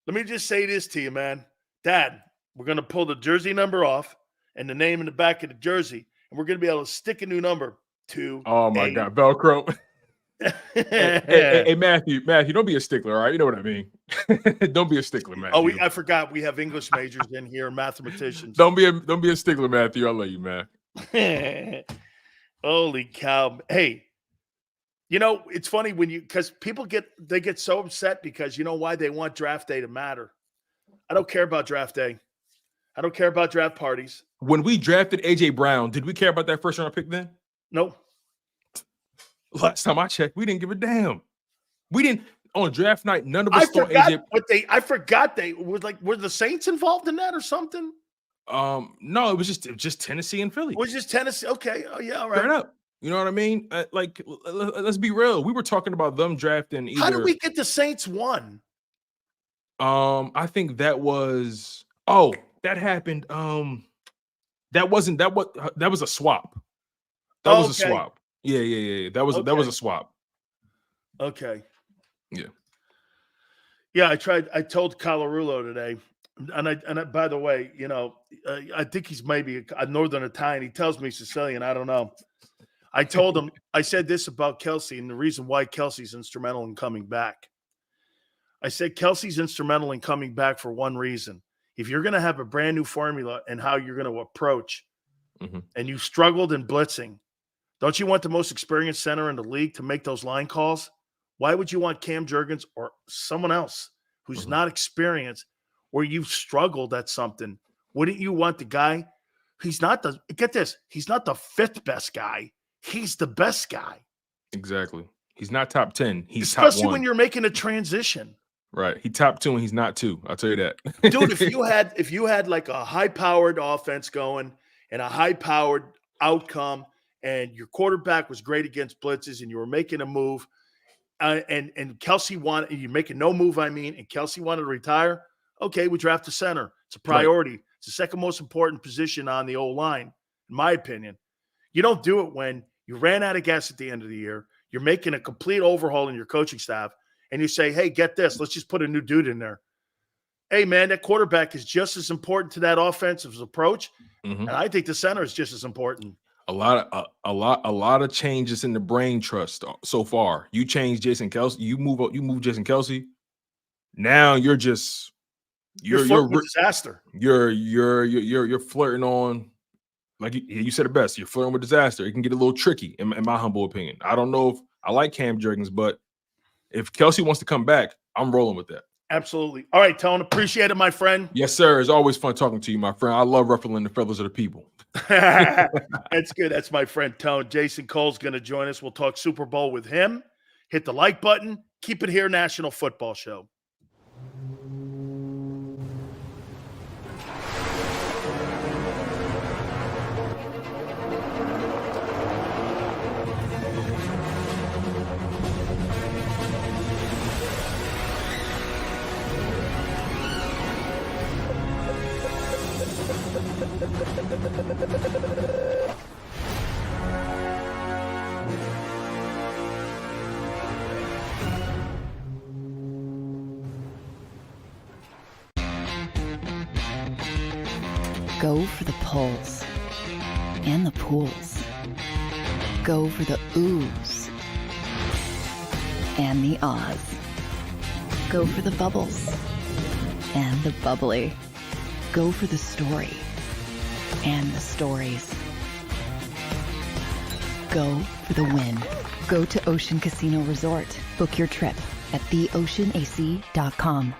Let me just say this to you, man. Dad, we're going to pull the jersey number off and the name in the back of the jersey, and we're going to be able to stick a new number to. Oh, my God. Velcro. hey, Matthew, don't be a stickler, all right? You know what I mean. Don't be a stickler, Matthew. Oh, I forgot we have English majors in here, mathematicians. Don't be a stickler, Matthew. I'll let you, man. Holy cow. Hey, it's funny because people get so upset because you know why? They want draft day to matter. I don't care about draft day. I don't care about draft parties. When we drafted AJ Brown, did we care about that first round pick then? No. Last time I checked, we didn't give a damn. We didn't on draft night. None of us thought AJ. I forgot they was like, were the Saints involved in that or something? No, it was just Tennessee and Philly. It was just Tennessee. Okay. Oh yeah. All right. Straight up. You know what I mean? Let's be real. We were talking about them drafting. How did we get the Saints 1? I think that was. Oh, that happened. That was a swap. That was a swap. Yeah. That was a swap. Okay. Yeah. Yeah, I told Calarulo today, By the way, I think he's maybe a Northern Italian. He tells me Sicilian. I don't know. I told him, I said this about Kelce and the reason why Kelce's instrumental in coming back. I said Kelce's instrumental in coming back for one reason. If you're going to have a brand new formula and how you're going to approach, and you struggled in blitzing, don't you want the most experienced center in the league to make those line calls? Why would you want Cam Jurgens or someone else who's not experienced or you've struggled at something? Wouldn't you want the guy? He's not he's not the fifth best guy. He's the best guy. Exactly. He's not top 10. He's especially top 1. When you're making a transition. Right. He top 2 and he's not 2. I'll tell you that. Dude, if you had like a high-powered offense going and a high-powered outcome and your quarterback was great against blitzes and you were making a move and Kelce wanted, you're making no move, and Kelce wanted to retire, okay, we draft a center. It's a priority. Right. It's the second most important position on the O-line, in my opinion. You don't do it when you ran out of gas at the end of the year, you're making a complete overhaul in your coaching staff, and you say, hey, get this, let's just put a new dude in there. Hey, man, that quarterback is just as important to that offensive approach, and I think the center is just as important. A lot of changes in the brain trust so far. You change Jason Kelce, you move Jason Kelce. Now you're flirting with disaster. You're flirting on, like you said it best. You're flirting with disaster. It can get a little tricky, in my humble opinion. I don't know if I like Cam Jurgens, but if Kelce wants to come back, I'm rolling with that. Absolutely. All right, Tone. Appreciate it, my friend. Yes, sir. It's always fun talking to you, my friend. I love ruffling the feathers of the people. That's good. That's my friend Tone. Jason Cole's going to join us. We'll talk Super Bowl with him. Hit the like button. Keep it here, National Football Show. Go for the pulls and the pools. Go for the oohs and the ahs. Go for the bubbles and the bubbly. Go for the story and the stories. Go for the win. Go to Ocean Casino Resort. Book your trip at theoceanac.com.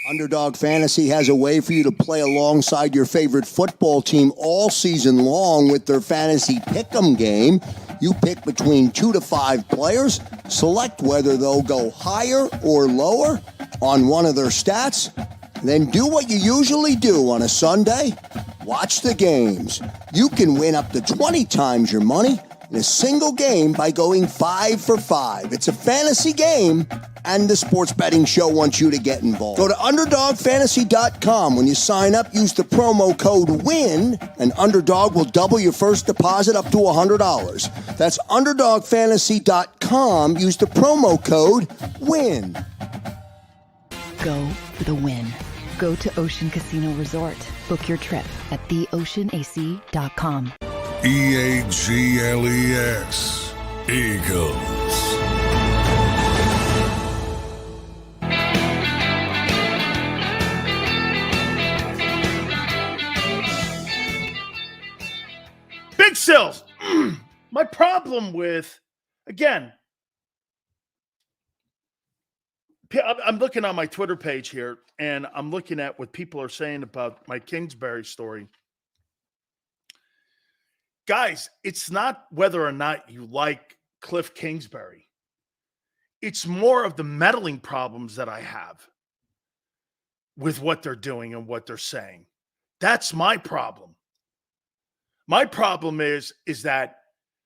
Underdog Fantasy has a way for you to play alongside your favorite football team all season long with their fantasy pick'em game. You pick between 2 to 5 players, select whether they'll go higher or lower on one of their stats, then do what you usually do on a Sunday. Watch the games. You can win up to 20 times your money in a single game by going 5 for 5. It's a fantasy game, and the sports betting show wants you to get involved. Go to UnderdogFantasy.com. When you sign up, use the promo code WIN, and Underdog will double your first deposit up to $100. That's UnderdogFantasy.com. Use the promo code WIN. Go for the win. Go to Ocean Casino Resort. Book your trip at theoceanac.com. EAGLES, Eagles. Big Sills. My problem with, again, I'm looking on my Twitter page here, and I'm looking at what people are saying about my Kingsbury story. Guys, it's not whether or not you like Cliff Kingsbury. It's more of the meddling problems that I have with what they're doing and what they're saying. That's my problem. My problem is that,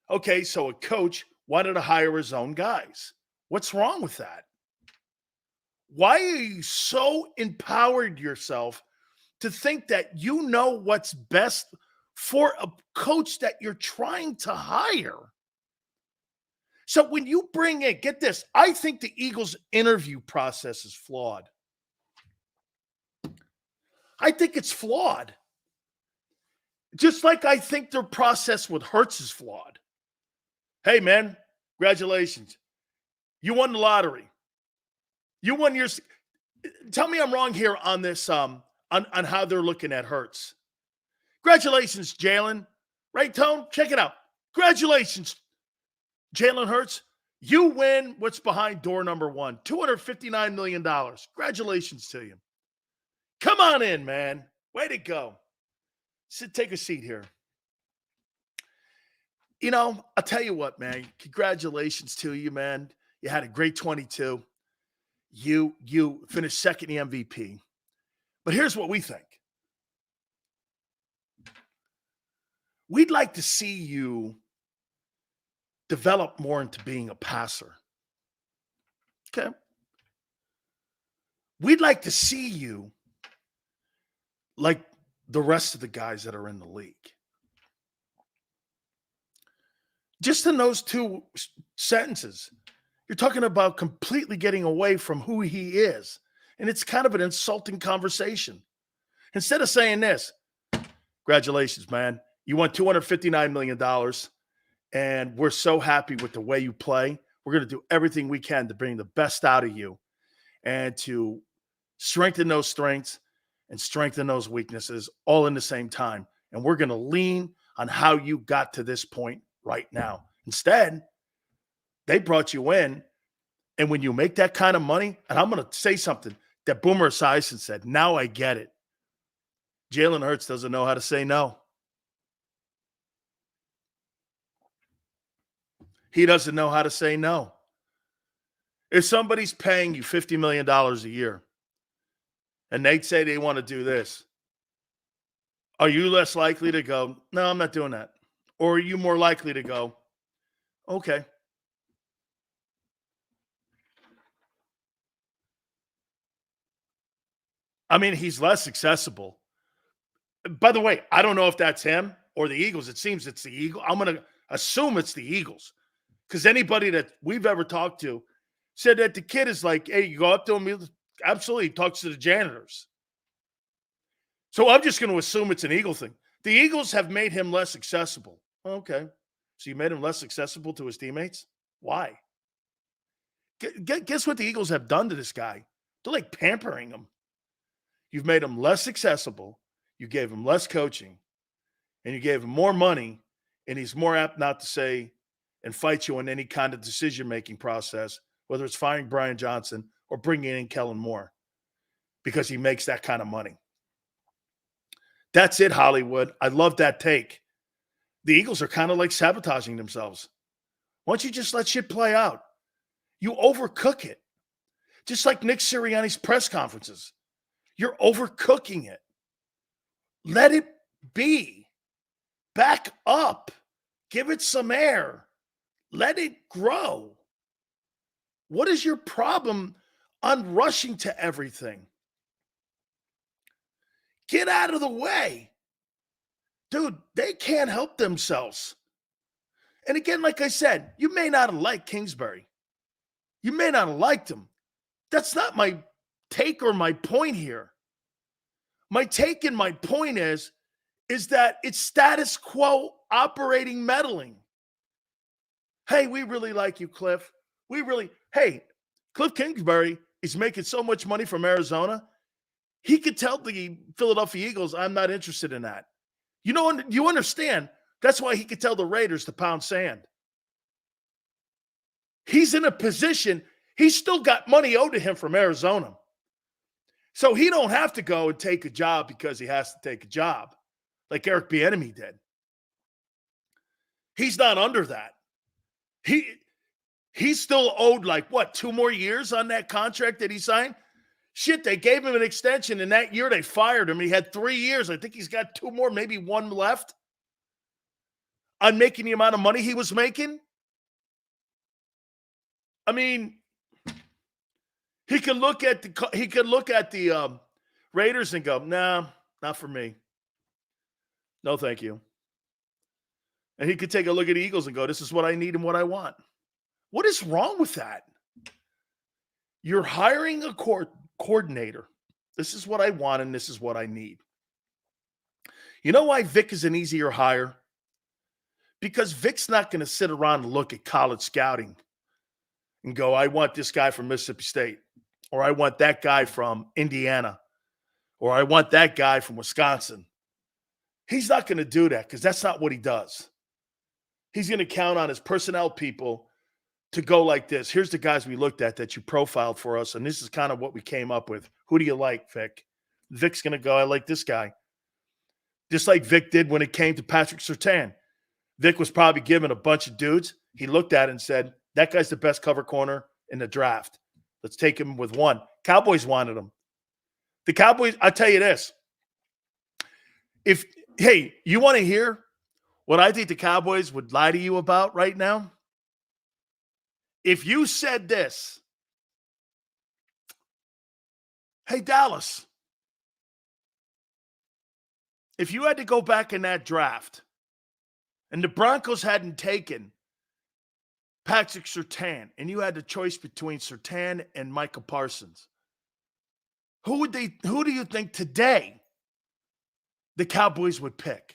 okay, so a coach wanted to hire his own guys. What's wrong with that? Why are you so empowered yourself to think that you know what's best for a coach that you're trying to hire? So when you bring in, get this, I think the Eagles' interview process is flawed. I think it's flawed. Just like I think their process with Hurts is flawed. Hey, man, congratulations. You won the lottery. You won your – tell me I'm wrong here on this, on how they're looking at Hurts. Congratulations, Jalen. Right, Tone? Check it out. Congratulations, Jalen Hurts. You win what's behind door number one, $259 million. Congratulations to you. Come on in, man. Way to go. Take a seat here. You know, I'll tell you what, man. Congratulations to you, man. You had a great 22. You finished second in the MVP. But here's what we think. We'd like to see you develop more into being a passer. Okay. We'd like to see you like the rest of the guys that are in the league. Just in those two sentences, you're talking about completely getting away from who he is. And it's kind of an insulting conversation. Instead of saying this, congratulations, man. You won $259 million, and we're so happy with the way you play. We're going to do everything we can to bring the best out of you and to strengthen those strengths and strengthen those weaknesses all in the same time. And we're going to lean on how you got to this point right now. Instead, they brought you in, and when you make that kind of money, and I'm going to say something that Boomer Esiason said, now I get it. Jalen Hurts doesn't know how to say no. He doesn't know how to say no. If somebody's paying you $50 million a year, and they say they want to do this, are you less likely to go, no, I'm not doing that? Or are you more likely to go, okay. I mean, he's less accessible. By the way, I don't know if that's him or the Eagles. It seems it's the Eagles. I'm going to assume it's the Eagles because anybody that we've ever talked to said that the kid is like, hey, you go up to him, absolutely, he talks to the janitors. So I'm just going to assume it's an Eagle thing. The Eagles have made him less accessible. Okay. So you made him less accessible to his teammates? Why? Guess what the Eagles have done to this guy? They're like pampering him. You've made him less accessible. You gave him less coaching. And you gave him more money. And he's more apt not to say and fight you in any kind of decision-making process, whether it's firing Brian Johnson or bringing in Kellen Moore, because he makes that kind of money. That's it, Hollywood. I love that take. The Eagles are kind of like sabotaging themselves. Why don't you just let shit play out? You overcook it. Just like Nick Sirianni's press conferences. You're overcooking it. Let it be. Back up. Give it some air. Let it grow. What is your problem on rushing to everything? Get out of the way. Dude, they can't help themselves. And again, like I said, you may not have liked Kingsbury. You may not have liked him. That's not my take or my point here. My take and my point is that it's status quo operating meddling. Hey, we really like you, Cliff. Hey, Cliff Kingsbury is making so much money from Arizona. He could tell the Philadelphia Eagles, I'm not interested in that. You know, you understand That's why he could tell the Raiders to pound sand. He's in a position, he's still got money owed to him from Arizona. So he don't have to go and take a job because he has to take a job like Eric Bieniemy did. He's not under that. He's still owed like, what, 2 more years on that contract that he signed? Shit, they gave him an extension, and that year they fired him. He had 3 years. I think he's got 2 more, maybe 1 left on making the amount of money he was making. I mean, he could look at the Raiders and go, nah, not for me. No, thank you. And he could take a look at the Eagles and go, this is what I need and what I want. What is wrong with that? You're hiring a coordinator. This is what I want and this is what I need. You know why Vic is an easier hire? Because Vic's not going to sit around and look at college scouting and go, I want this guy from Mississippi State, or I want that guy from Indiana, or I want that guy from Wisconsin. He's not going to do that because that's not what he does. He's going to count on his personnel people to go like this. Here's the guys we looked at that you profiled for us, and this is kind of what we came up with. Who do you like, Vic? Vic's going to go, I like this guy. Just like Vic did when it came to Patrick Surtain. Vic was probably given a bunch of dudes. He looked at it and said, that guy's the best cover corner in the draft. Let's take him with one. Cowboys wanted him. The Cowboys, I'll tell you this. Hey, you want to hear what I think the Cowboys would lie to you about right now? If you said this, hey, Dallas, if you had to go back in that draft and the Broncos hadn't taken Patrick Surtain and you had the choice between Surtain and Micah Parsons, who do you think today the Cowboys would pick?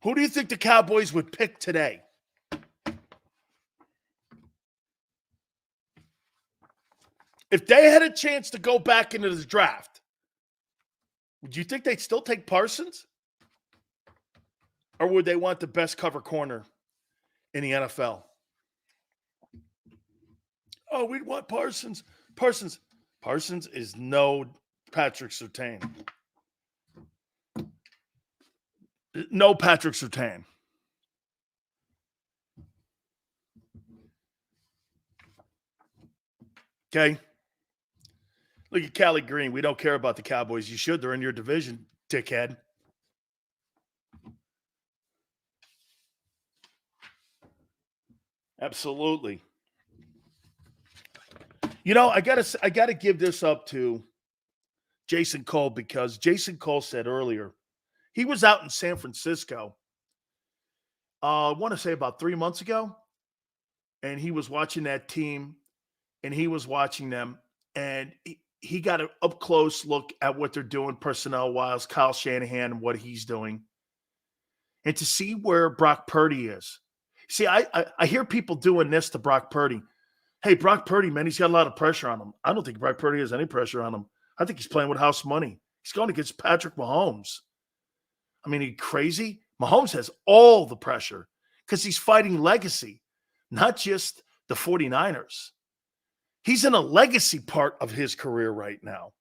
Who do you think the Cowboys would pick today? If they had a chance to go back into the draft, would you think they'd still take Parsons? Or would they want the best cover corner in the NFL? Oh, we'd want Parsons. Parsons is no Patrick Surtain. No Patrick Surtain. Okay? Look at Callie Green. We don't care about the Cowboys. You should. They're in your division, dickhead. Absolutely. You know, I gotta give this up to Jason Cole, because Jason Cole said earlier, he was out in San Francisco, I want to say about 3 months ago, and he was watching that team, and he was watching them, and he got an up-close look at what they're doing personnel-wise, Kyle Shanahan and what he's doing, and to see where Brock Purdy is. See, I hear people doing this to Brock Purdy. Hey, Brock Purdy, man, he's got a lot of pressure on him. I don't think Brock Purdy has any pressure on him. I think he's playing with house money. He's going against Patrick Mahomes. I mean, are you crazy? Mahomes has all the pressure because he's fighting legacy, not just the 49ers. He's in a legacy part of his career right now.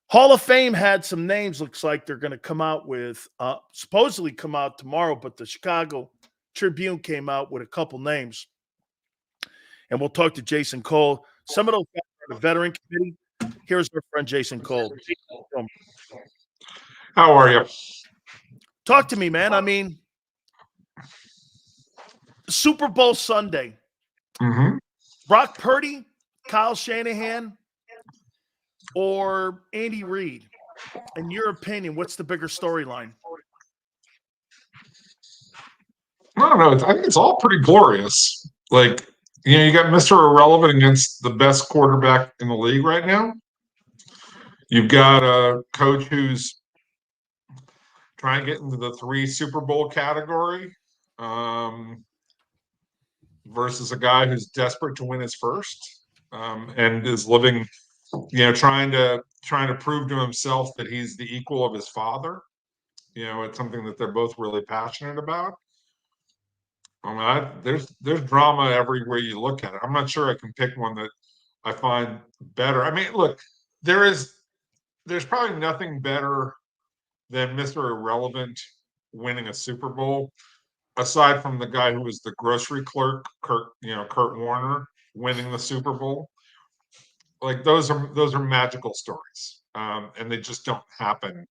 Hall of Fame had some names. Looks like they're going to come out with, supposedly come out tomorrow, but the Chicago Tribune came out with a couple names. And we'll talk to Jason Cole. Some of those guys are the veteran committee. Here's our friend Jason Cole. How are you? Talk to me, man. I mean, Super Bowl Sunday. Mm-hmm. Brock Purdy, Kyle Shanahan, or Andy Reid? In your opinion, what's the bigger storyline? I don't know. I think it's all pretty glorious. Like, you know, you got Mr. Irrelevant against the best quarterback in the league right now. You've got a coach who's trying to get into the 3 Super Bowl category versus a guy who's desperate to win his first and is living trying to prove to himself that he's the equal of his father. It's something that they're both really passionate about. I mean, there's drama everywhere you look at it. I'm not sure I can pick one that I find better. I mean, look, there's probably nothing better than Mr. Irrelevant winning a Super Bowl, aside from the guy who was the grocery clerk, Kurt Warner, winning the Super Bowl. Like those are magical stories, and they just don't happen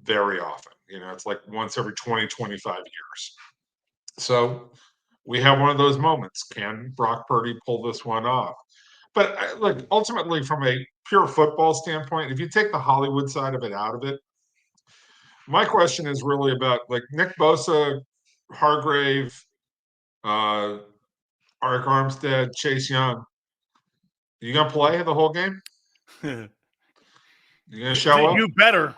very often. It's like once every 20, 25 years. So we have one of those moments. Can Brock Purdy pull this one off? But look, ultimately, from a pure football standpoint, if you take the Hollywood side of it out of it, my question is really about like Nick Bosa, Hargrave, Arik Armstead, Chase Young. You gonna play the whole game? You gonna show up? You better.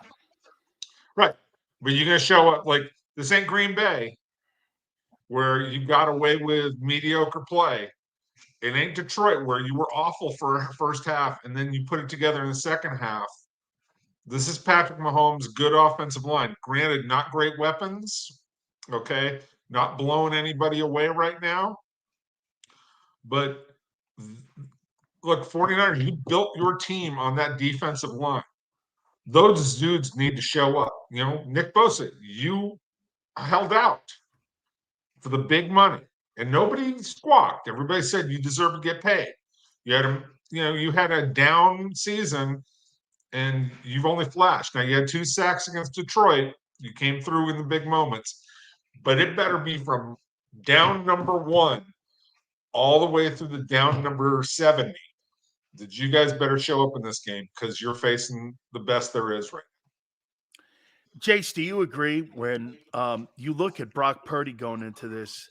Right. But you're gonna show up. Like, this ain't Green Bay, where you got away with mediocre play. It ain't Detroit, where you were awful for first half and then you put it together in the second half. This is Patrick Mahomes' good offensive line. Granted, not great weapons, okay? Not blowing anybody away right now. But look, 49ers, you built your team on that defensive line. Those dudes need to show up. Nick Bosa, you held out for the big money, and nobody squawked. Everybody said you deserve to get paid. You had a down season, and you've only flashed. Now, you had 2 sacks against Detroit. You came through in the big moments, but it better be from down number 1 all the way through the down number 70. That you guys better show up in this game, because you're facing the best there is right now. Jace, do you agree when you look at Brock Purdy going into this?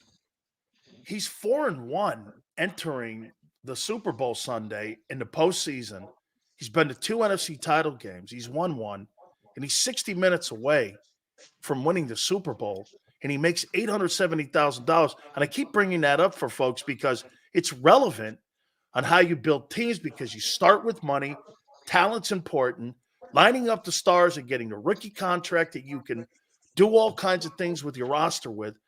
He's 4-1 entering the Super Bowl Sunday in the postseason. He's been to 2 NFC title games. He's won 1, and he's 60 minutes away from winning the Super Bowl, and he makes $870,000. And I keep bringing that up for folks because it's relevant on how you build teams, because you start with money, talent's important, lining up the stars and getting a rookie contract that you can do all kinds of things with your roster with.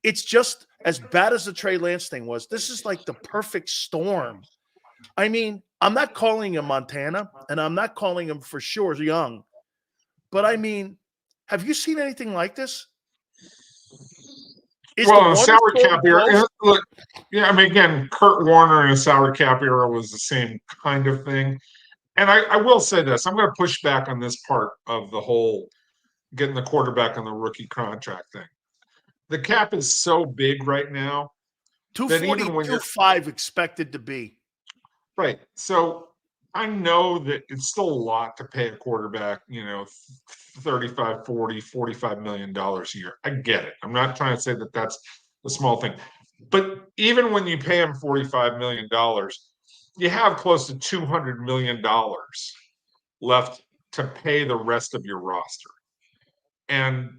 It's just as bad as the Trey Lance thing was. This is like the perfect storm. I mean, I'm not calling him Montana, and I'm not calling him for sure Young. But I mean, have you seen anything like this? Well, salary cap era. Look, I mean, again, Kurt Warner in a salary cap era was the same kind of thing. And I will say this: I'm going to push back on this part of the whole getting the quarterback on the rookie contract thing. The cap is so big right now. 242.5 expected to be. Right. So I know that it's still a lot to pay a quarterback, $35, $40, $45 million a year. I get it. I'm not trying to say that that's a small thing. But even when you pay him $45 million, you have close to $200 million left to pay the rest of your roster. And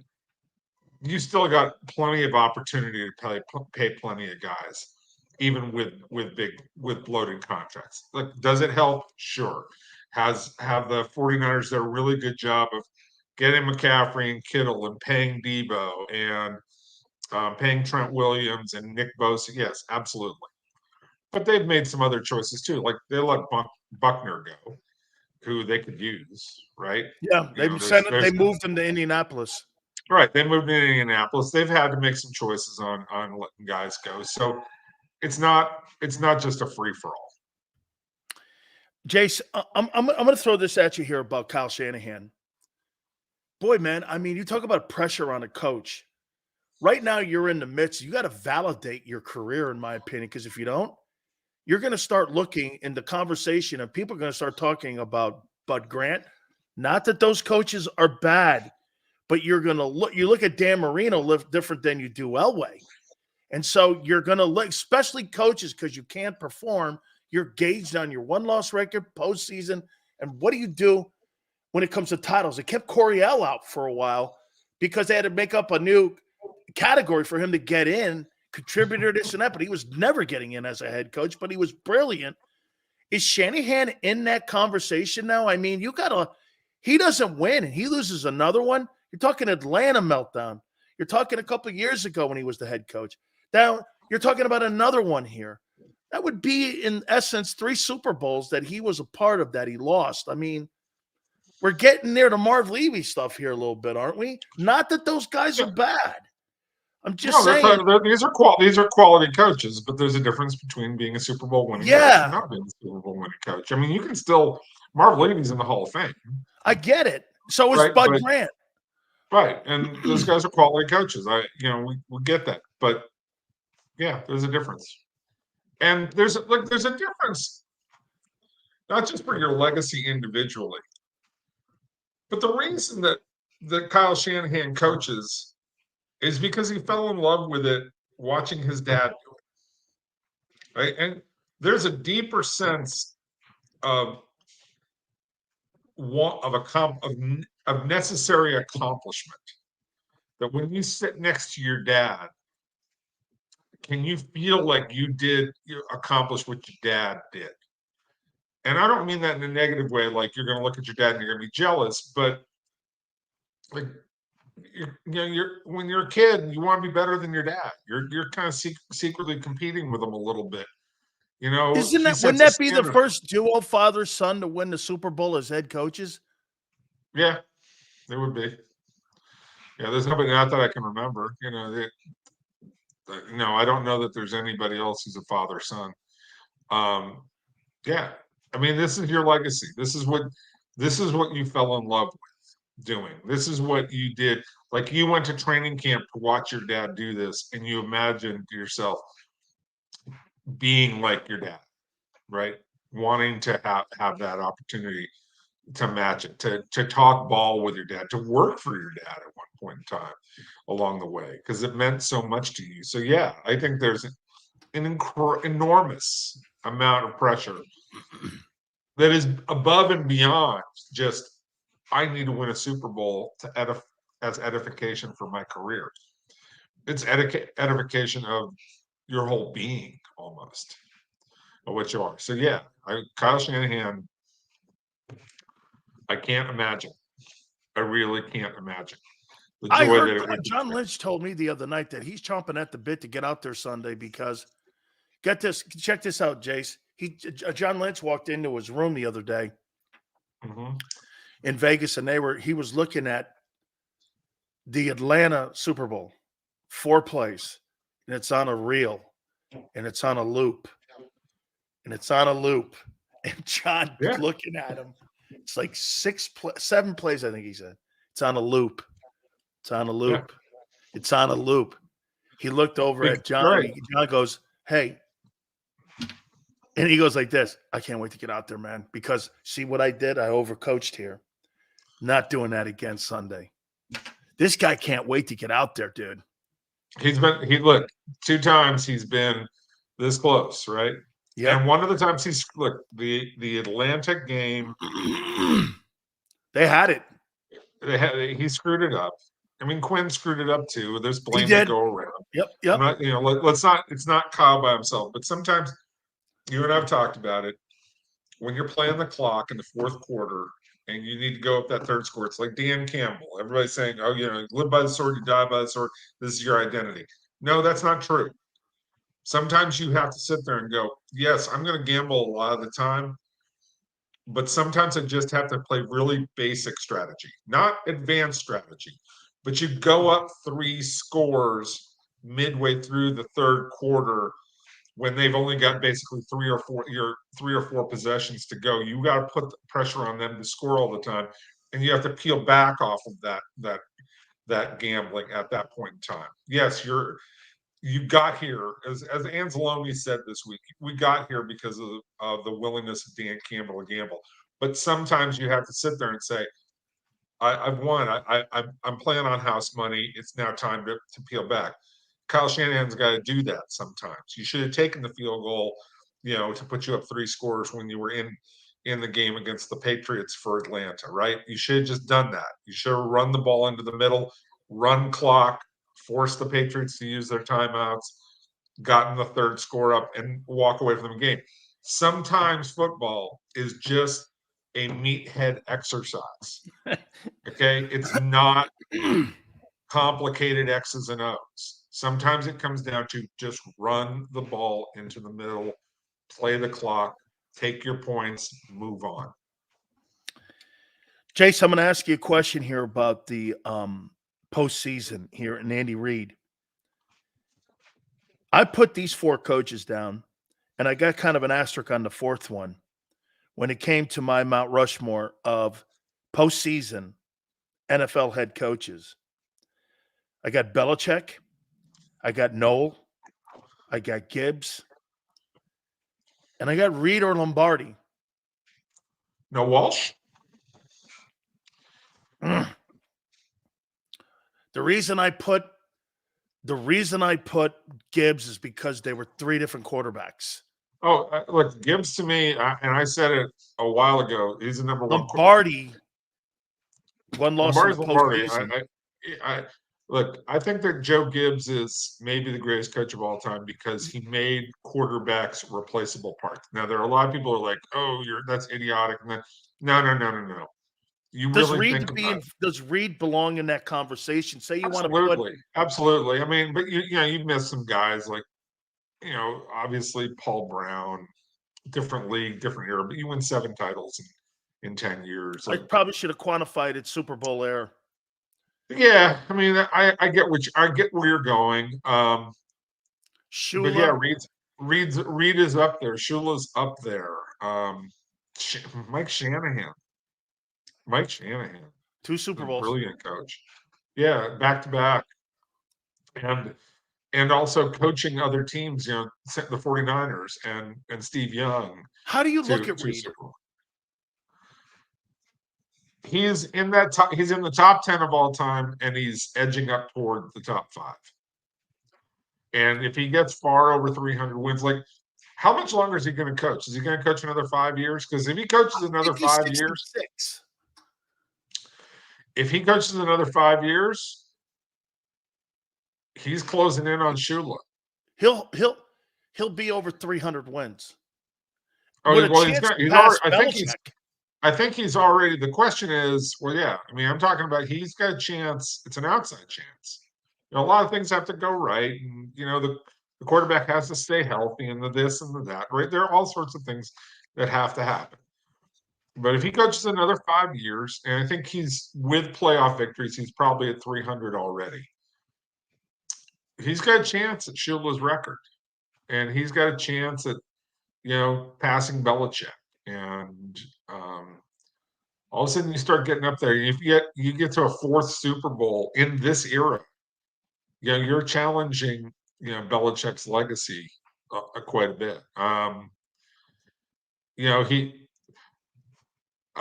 you still got plenty of opportunity to pay plenty of guys, even with bloated contracts. Like, does it help? Sure. Have the 49ers done a really good job of getting McCaffrey and Kittle and paying Debo and paying Trent Williams and Nick Bosa? Yes, absolutely. But they've made some other choices too. Like, they let Buckner go, who they could use, right? Yeah, they moved him to Indianapolis. Right, they moved to Indianapolis. They've had to make some choices on letting guys go. So it's not just a free for all. Jace, I'm going to throw this at you here about Kyle Shanahan. Boy, man, I mean, you talk about pressure on a coach. Right now, you're in the midst. You got to validate your career, in my opinion, because if you don't, you're going to start looking in the conversation, and people are going to start talking about Bud Grant. Not that those coaches are bad, but you're going to look at Dan Marino different than you do Elway. And so you're going to look, especially coaches, because you can't perform. You're gauged on your one-loss record, postseason, and what do you do when it comes to titles? They kept Coryell out for a while because they had to make up a new category for him to get in, contributor, this and that, but he was never getting in as a head coach, but he was brilliant. Is Shanahan in that conversation now? I mean, he doesn't win and he loses another one. You're talking Atlanta meltdown. You're talking a couple of years ago when he was the head coach. Now you're talking about another one here. That would be, in essence, 3 Super Bowls that he was a part of that he lost. I mean, we're getting near the Marv Levy stuff here a little bit, aren't we? Not that those guys are bad. I'm just saying. These are quality coaches, but there's a difference between being a Super Bowl winning coach and not being a Super Bowl winning coach. I mean, you can still Marv Levy's in the Hall of Fame. I get it. So is Bud Grant. Right, and those guys are quality coaches. We get that, but yeah, there's a difference, and there's a difference, not just for your legacy individually, but the reason that Kyle Shanahan coaches is because he fell in love with it watching his dad do it. Right, and there's a deeper sense of necessary accomplishment that when you sit next to your dad, can you feel like you accomplish what your dad did? And I don't mean that in a negative way, like you're going to look at your dad and you're going to be jealous, but like, when you're a kid, you want to be better than your dad. You're kind of secretly competing with him a little bit. Wouldn't that be the first duo father-son to win the Super Bowl as head coaches? Yeah, it would be. Yeah, there's nobody, not that I can remember. I don't know that there's anybody else who's a father-son. Yeah, I mean, this is your legacy. This is what you fell in love with doing. This is what you did. Like, you went to training camp to watch your dad do this, and you imagined yourself being like your dad, right? Wanting to have that opportunity to match it, to talk ball with your dad, to work for your dad at one point in time along the way, because it meant so much to you. So yeah, I think there's an enormous amount of pressure that is above and beyond just, I need to win a Super Bowl as edification for my career. It's edification of your whole being, almost, of what you are. So yeah, Kyle Shanahan, I can't imagine. I really can't imagine the joy I heard that it would John Lynch told me the other night that he's chomping at the bit to get out there Sunday because, check this out, Jace. John Lynch walked into his room the other day in Vegas, and he was looking at the Atlanta Super Bowl, 4 plays, and it's on a reel, and it's on a loop, and John looking at him. It's like 7 plays, I think he said. It's on a loop. It's on a loop. Yeah. It's on a loop. He looked over at John. Right. John goes, "Hey," and he goes like this: "I can't wait to get out there, man, because see what I did? I overcoached here. Not doing that again Sunday." This guy can't wait to get out there, dude. Look, 2 times he's been this close, right? Yeah. And one of the times the Atlanta game, they had it. He screwed it up. I mean, Quinn screwed it up too. There's blame to go around. Yep. Let's not. It's not Kyle by himself, but sometimes you and I've talked about it. When you're playing the clock in the 4th quarter and you need to go up that 3rd score, it's like Dan Campbell. Everybody's saying, "Oh, live by the sword, you die by the sword. This is your identity." No, that's not true. Sometimes you have to sit there and go, "Yes, I'm going to gamble a lot of the time, but sometimes I just have to play really basic strategy, not advanced strategy." But you go up 3 scores midway through the 3rd quarter when they've only got basically 3 or 4 possessions to go. You got to put the pressure on them to score all the time, and you have to peel back off of that gambling at that point in time. Yes, you got here, as Anzalone said this week, we got here because of the willingness of Dan Campbell to gamble. But sometimes you have to sit there and say, I've won. I'm playing on house money. It's now time to peel back. Kyle Shanahan's got to do that sometimes. You should have taken the field goal, to put you up 3 scores when you were in the game against the Patriots for Atlanta, right? You should have just done that. You should have run the ball into the middle, run clock, force the Patriots to use their timeouts, gotten the 3rd score up, and walk away from the game. sometimes football is just a meathead exercise. Okay, it's not complicated X's and O's. Sometimes it comes down to just run the ball into the middle, play the clock, take your points, move on. Jace, I'm going to ask you a question here about the postseason here in Andy Reid. I put these 4 coaches down, and I got kind of an asterisk on the 4th one when it came to my Mount Rushmore of postseason NFL head coaches. I got Belichick, I got Noel, I got Gibbs, and I got Reid or Lombardi. No Walsh? The reason I put Gibbs is because they were 3 different quarterbacks. Oh, look, Gibbs to me, and I said it a while ago, he's the number 1 Lombardi, one loss in the Lombardi. postseason. Look, I think that Joe Gibbs is maybe the greatest coach of all time because he made quarterbacks replaceable parts. Now, there are a lot of people who are like, "Oh, that's idiotic." And then, no. You Does really Reid think does Reid belong in that conversation? Say you want to put absolutely. I mean, but you missed some guys like, obviously Paul Brown, different league, different era, but you win 7 titles in 10 years. I probably should have quantified it Super Bowl era. Yeah, I mean, I get where you're going. But yeah, Reid is up there. Shula's up there. Mike Shanahan, 2 Super Bowls, brilliant coach. Yeah, back to back, and also coaching other teams. The 49ers and Steve Young. How do you look at Reid? He's in that top. He's in the top 10 of all time, and he's edging up toward the top 5. And if he gets far over 300 wins, like how much longer is he going to coach? Is he going to coach another 5 years? Because if he coaches another 5 years, he's closing in on Shula. He'll be over 300 wins. Oh, well, he's already, I think he's already. The question is, well, yeah. I mean, I'm talking about he's got a chance. It's an outside chance. A lot of things have to go right, and the quarterback has to stay healthy, and the this and the that. Right? There are all sorts of things that have to happen. But if he coaches another 5 years, and I think he's with playoff victories, he's probably at 300 already. He's got a chance at Shula's record, and he's got a chance at passing Belichick. And all of a sudden, you start getting up there. If you get to a 4th Super Bowl in this era, you're challenging Belichick's legacy quite a bit.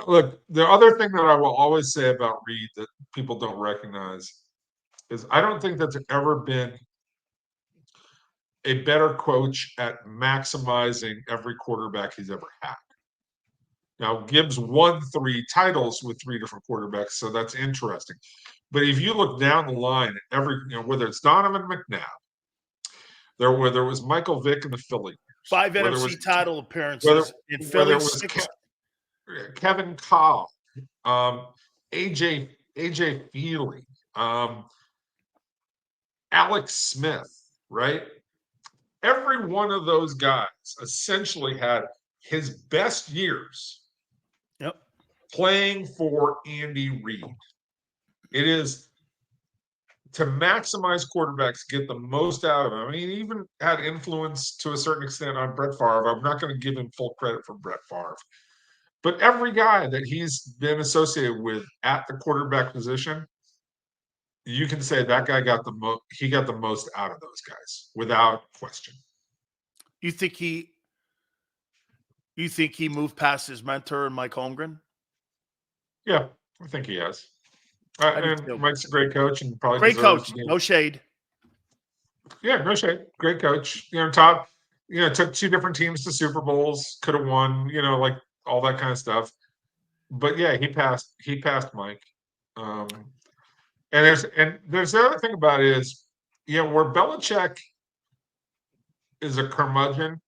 Look. The other thing that I will always say about Reid that people don't recognize is I don't think that's ever been a better coach at maximizing every quarterback he's ever had. Now, Gibbs won 3 titles with 3 different quarterbacks, so that's interesting. But if you look down the line, whether it's Donovan McNabb, whether it was Michael Vick in the Philly, 5 NFC title appearances in Philly, 6. Kevin Cobb, AJ Feely, Alex Smith, right? Every one of those guys essentially had his best years playing for Andy Reid. It is to maximize quarterbacks, get the most out of them. I mean, he even had influence to a certain extent on Brett Favre. I'm not going to give him full credit for Brett Favre. But every guy that he's been associated with at the quarterback position, you can say that guy got the most. He got the most out of those guys, without question. You think he moved past his mentor, Mike Holmgren? Yeah, I think he has. And Mike's a great coach, and probably great coach. No shade. Yeah, no shade. Great coach. Took 2 different teams to Super Bowls. Could have won. Like all that kind of stuff. But yeah, he passed Mike. And there's the other thing about it is, where Belichick is a curmudgeon,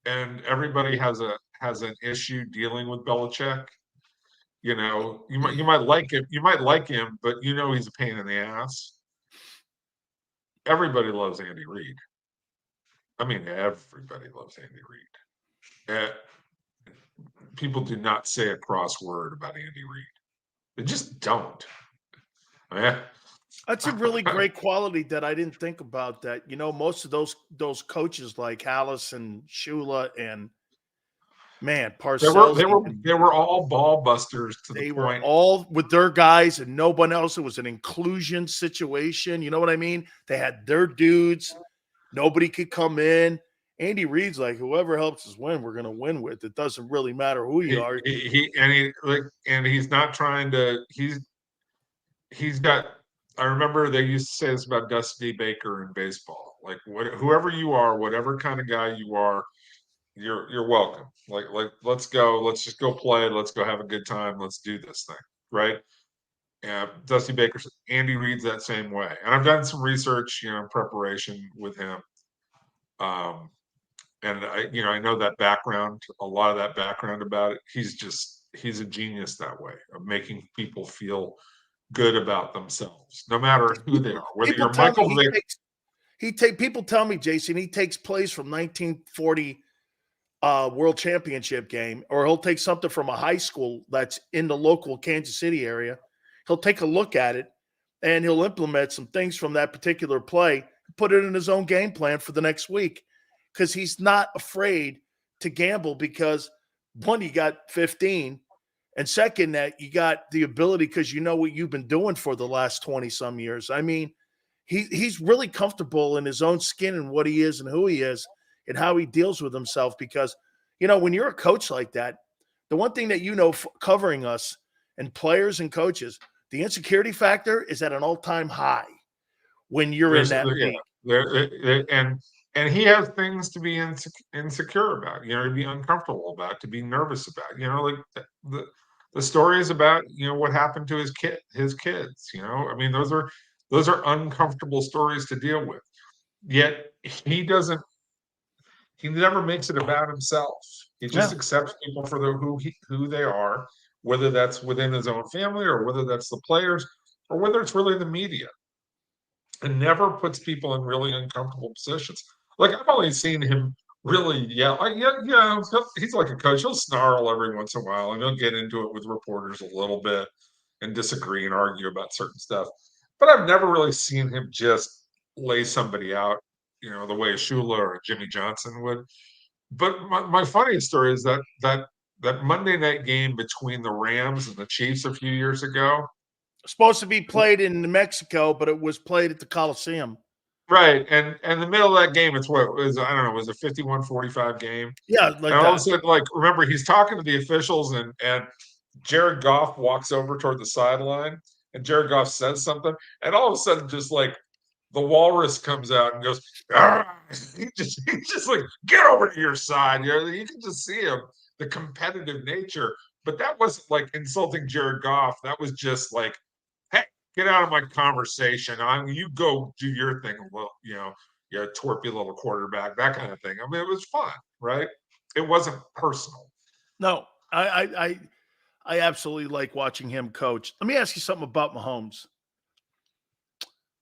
and everybody has an issue dealing with Belichick. You know, you might like him, but you know he's a pain in the ass. Everybody loves Andy Reid. I mean, everybody loves Andy Reid. People do not say a cross word about Andy Reid. They just don't. That's a really great quality that I didn't think about. That, you know, most of those coaches like Hallis and Shula and Parcells, they were all ball busters to the they were point. all with their guys and no one else. It was an inclusion situation. You know what I mean? They had their dudes. Nobody could come in. Andy Reid's like, whoever helps us win, we're going to win with. It doesn't really matter who you are. And he's not trying to. He's got. I remember they used to say this about Dusty Baker in baseball. Like, whoever you are, whatever kind of guy you are, you're welcome. Like let's go. Let's just go play. Let's go have a good time. Let's do this thing, right? Dusty Baker, Andy Reid's that same way. And I've done some research, in preparation with him. And I know that background, a lot of that background about it. He's a genius that way of making people feel good about themselves, no matter who they are. Whether you're Michael Vick. People tell me, Jason, he takes plays from 1940 World Championship game, or he'll take something from a high school that's in the local Kansas City area. He'll take a look at it and he'll implement some things from that particular play, put it in his own game plan for the next week, because he's not afraid to gamble, because one, you got 15, and second, that you got the ability, because you know what you've been doing for the last 20 some years. I mean, he's really comfortable in his own skin and what he is and who he is and how he deals with himself, because, when you're a coach like that, the one thing that covering us and players and coaches, the insecurity factor is at an all-time high when you're in that league. And he has things to be insecure about, to be uncomfortable about, to be nervous about. Like the story is about what happened to his kids. I mean, those are uncomfortable stories to deal with. Yet he never makes it about himself. He just accepts people for who they are, whether that's within his own family or whether that's the players or whether it's really the media, and never puts people in really uncomfortable positions. Like, I've only seen him really yell. He's like a coach. He'll snarl every once in a while, and he'll get into it with reporters a little bit and disagree and argue about certain stuff. But I've never really seen him just lay somebody out, the way a Shula or a Jimmy Johnson would. But my funniest story is that Monday night game between the Rams and the Chiefs a few years ago. Supposed to be played in New Mexico, but it was played at the Coliseum. Right. And the middle of that game, it's what it was, I don't know, it was a 51-45 game. Yeah, like and all of a sudden, remember, he's talking to the officials, and Jared Goff walks over toward the sideline, and Jared Goff says something, and all of a sudden, just like the walrus comes out and goes, he's just like, get over to your side. You can just see him, the competitive nature. But that wasn't like insulting Jared Goff. That was just like, hey, get out of my conversation. You go do your thing. Well, you're a twerpy little quarterback, that kind of thing. I mean, it was fun, right? It wasn't personal. No, I absolutely like watching him coach. Let me ask you something about Mahomes.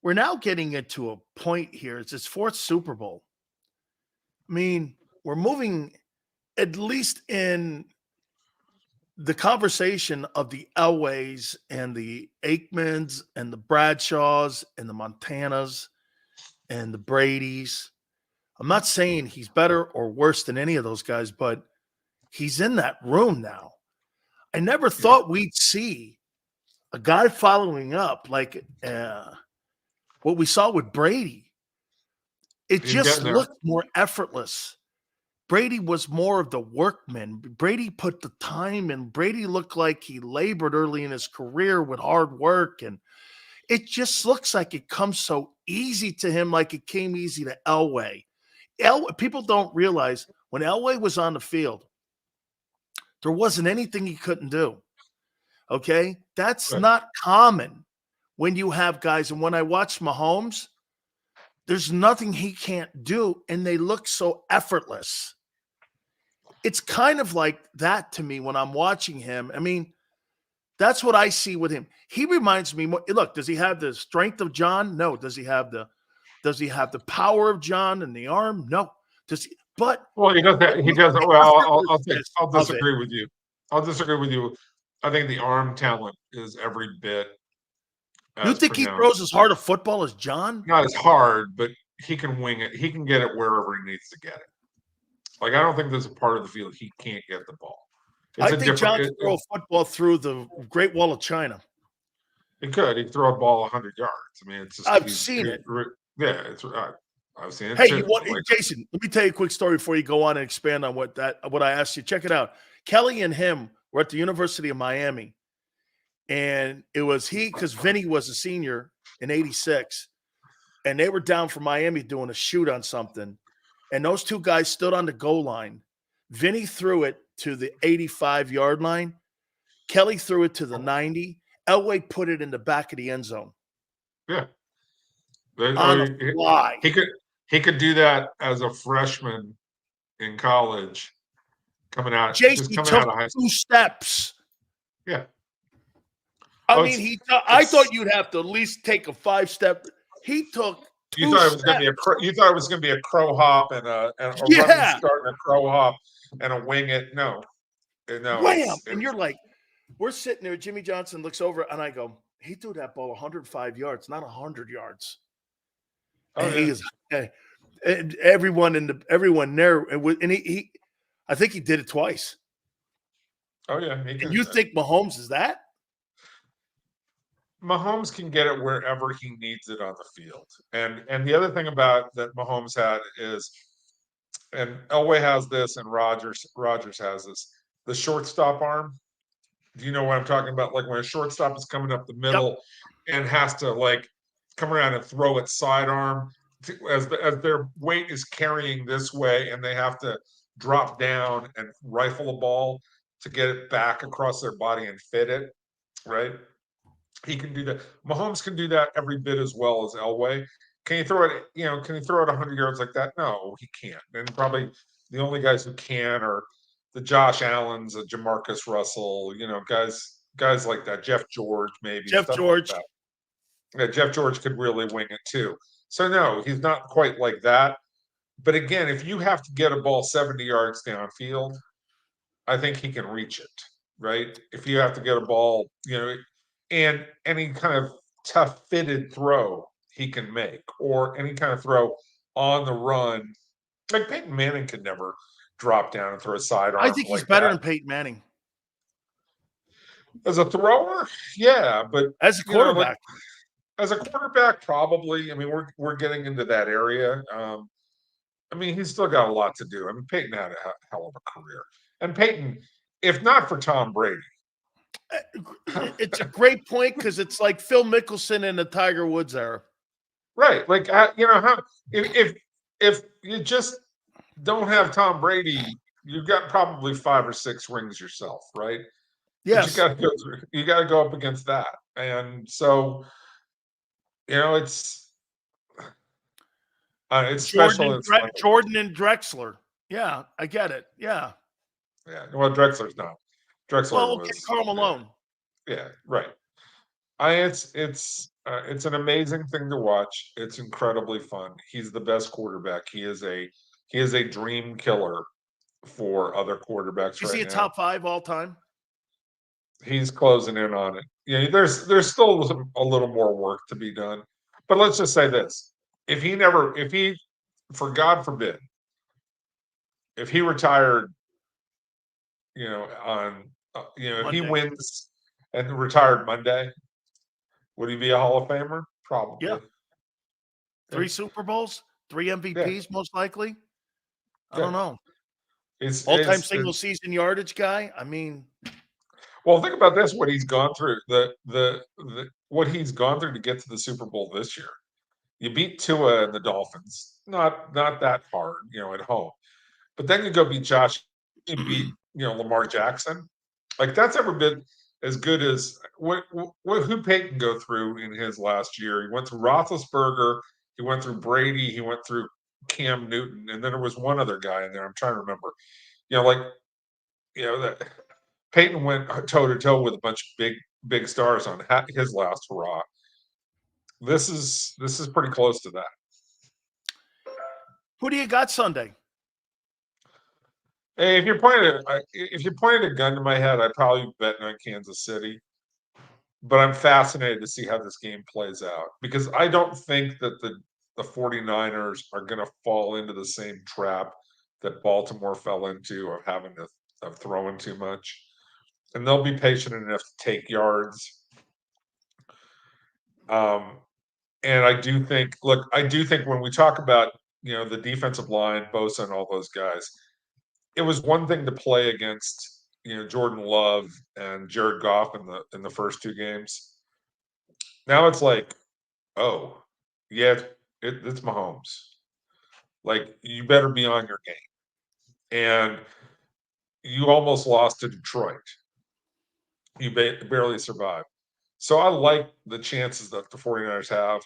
We're now getting into a point here. It's his fourth Super Bowl. I mean, we're moving, at least in the conversation of the Elways and the Aikmans and the Bradshaws and the Montanas and the Bradys. I'm not saying he's better or worse than any of those guys, but he's in that room now. I never thought we'd see a guy following up like what we saw with Brady. It just looked more effortless. Brady was more of the workman. Brady put the time in. Brady looked like he labored early in his career with hard work. And it just looks like it comes so easy to him, like it came easy to Elway. People don't realize when Elway was on the field, there wasn't anything he couldn't do. Okay? That's not common when you have guys. And when I watch Mahomes, there's nothing he can't do, and they look so effortless. it's kind of like that to me when I'm watching him. I mean, that's what I see with him. He reminds me more. Look, does he have the strength of John? No. Does he have the power of John and the arm? No. Does he? But Well, he does that. He does. Well, I'll of it. disagree with you. I'll disagree with you. I think the arm talent is every bit You as think he pronounced. throws as hard a football as John? Not as hard, but he can wing it. He can get it wherever he needs to get it. Like, I don't think there's a part of the field he can't get the ball. It's I think John could throw a football through the Great Wall of China. He could. He could throw a ball 100 yards. I mean, it's just, I've seen it. Yeah, I've seen it. Hey, too. Jason, let me tell you a quick story before you go on and expand on what I asked you. Check it out. Kelly and him were at the University of Miami, and it was because Vinny was a senior in '86, and they were down from Miami doing a shoot on something, and those two guys stood on the goal line. Vinny threw it to the 85-yard line. Kelly threw it to the 90. Elway put it in the back of the end zone. Yeah. On the fly. He could do that as a freshman in college, coming out Jason just coming took out of high school. 2 steps. Yeah. I mean, I thought you'd have to at least take a 5-step. He took 2 You thought it was steps. going to be you thought it was going to be a crow hop and a running start and a crow hop and a wing it. No. Wham! And you're like, we're sitting there. Jimmy Johnson looks over, and I go, he threw that ball 105 yards, not 100 yards. Oh, and yeah. he is, and everyone there, and he, I think he did it twice. Oh yeah. And you think Mahomes is that? Mahomes can get it wherever he needs it on the field. And the other thing about that Mahomes had is, and Elway has this and Rodgers has this, the shortstop arm. Do you know what I'm talking about? Like when a shortstop is coming up the middle and has to like come around and throw its sidearm as their weight is carrying this way, and they have to drop down and rifle a ball to get it back across their body and fit it, right? He can do that. Mahomes can do that every bit as well as Elway. Can he throw it? Can he throw it 100 yards like that? No, he can't. And probably the only guys who can are the Josh Allens, the Jamarcus Russell, guys like that. Jeff George, maybe. Jeff George. Like that. Yeah, Jeff George could really wing it too. So no, he's not quite like that. But again, if you have to get a ball 70 yards downfield, I think he can reach it, right? If you have to get a ball, and any kind of tough fitted throw he can make, or any kind of throw on the run. Like Peyton Manning could never drop down and throw a sidearm. I think he's better than Peyton Manning. As a thrower, yeah, but as a quarterback. As a quarterback, probably. I mean, we're getting into that area. I mean, he's still got a lot to do. I mean, Peyton had a hell of a career. And Peyton, if not for Tom Brady. It's a great point because it's like Phil Mickelson in the Tiger Woods era. Right. Like, if you just don't have Tom Brady, you've got probably 5 or 6 rings yourself, right? Yes. But you got to go up against that. And so, it's special. Jordan and Drexler. Yeah, I get it. Yeah. Yeah. Well, Drexler's not. Drexler was Karl Malone. Yeah, right. It's an amazing thing to watch. It's incredibly fun. He's the best quarterback. He is a dream killer for other quarterbacks. Is he a top 5 all time? He's closing in on it. There's still a little more work to be done. But let's just say this. If he, for God forbid, if he retired, if he wins and retired Monday, would he be a Hall of Famer? Probably. Yeah. 3 Super Bowls, 3 MVPs, most likely. I don't know. All-time single season yardage guy. I mean, well, think about this: what he's gone through, what he's gone through to get to the Super Bowl this year. You beat Tua and the Dolphins, not that hard, at home. But then you go beat Josh, you beat Lamar Jackson. Like, that's ever been as good as who Peyton go through in his last year. He went through Roethlisberger, he went through Brady, he went through Cam Newton, and then there was one other guy in there. I'm trying to remember. like that Peyton went toe to toe with a bunch of big stars on his last hurrah. This is pretty close to that. Who do you got Sunday? Hey, if you're pointing a gun to my head, I'd probably be betting on Kansas City. But I'm fascinated to see how this game plays out, because I don't think that the 49ers are going to fall into the same trap that Baltimore fell into of throwing too much. And they'll be patient enough to take yards. And I do think when we talk about, the defensive line, Bosa and all those guys, it was one thing to play against, Jordan Love and Jared Goff in the first two games. Now it's like, oh, yeah, it's Mahomes. Like, you better be on your game. And you almost lost to Detroit. You barely survived. So I like the chances that the 49ers have.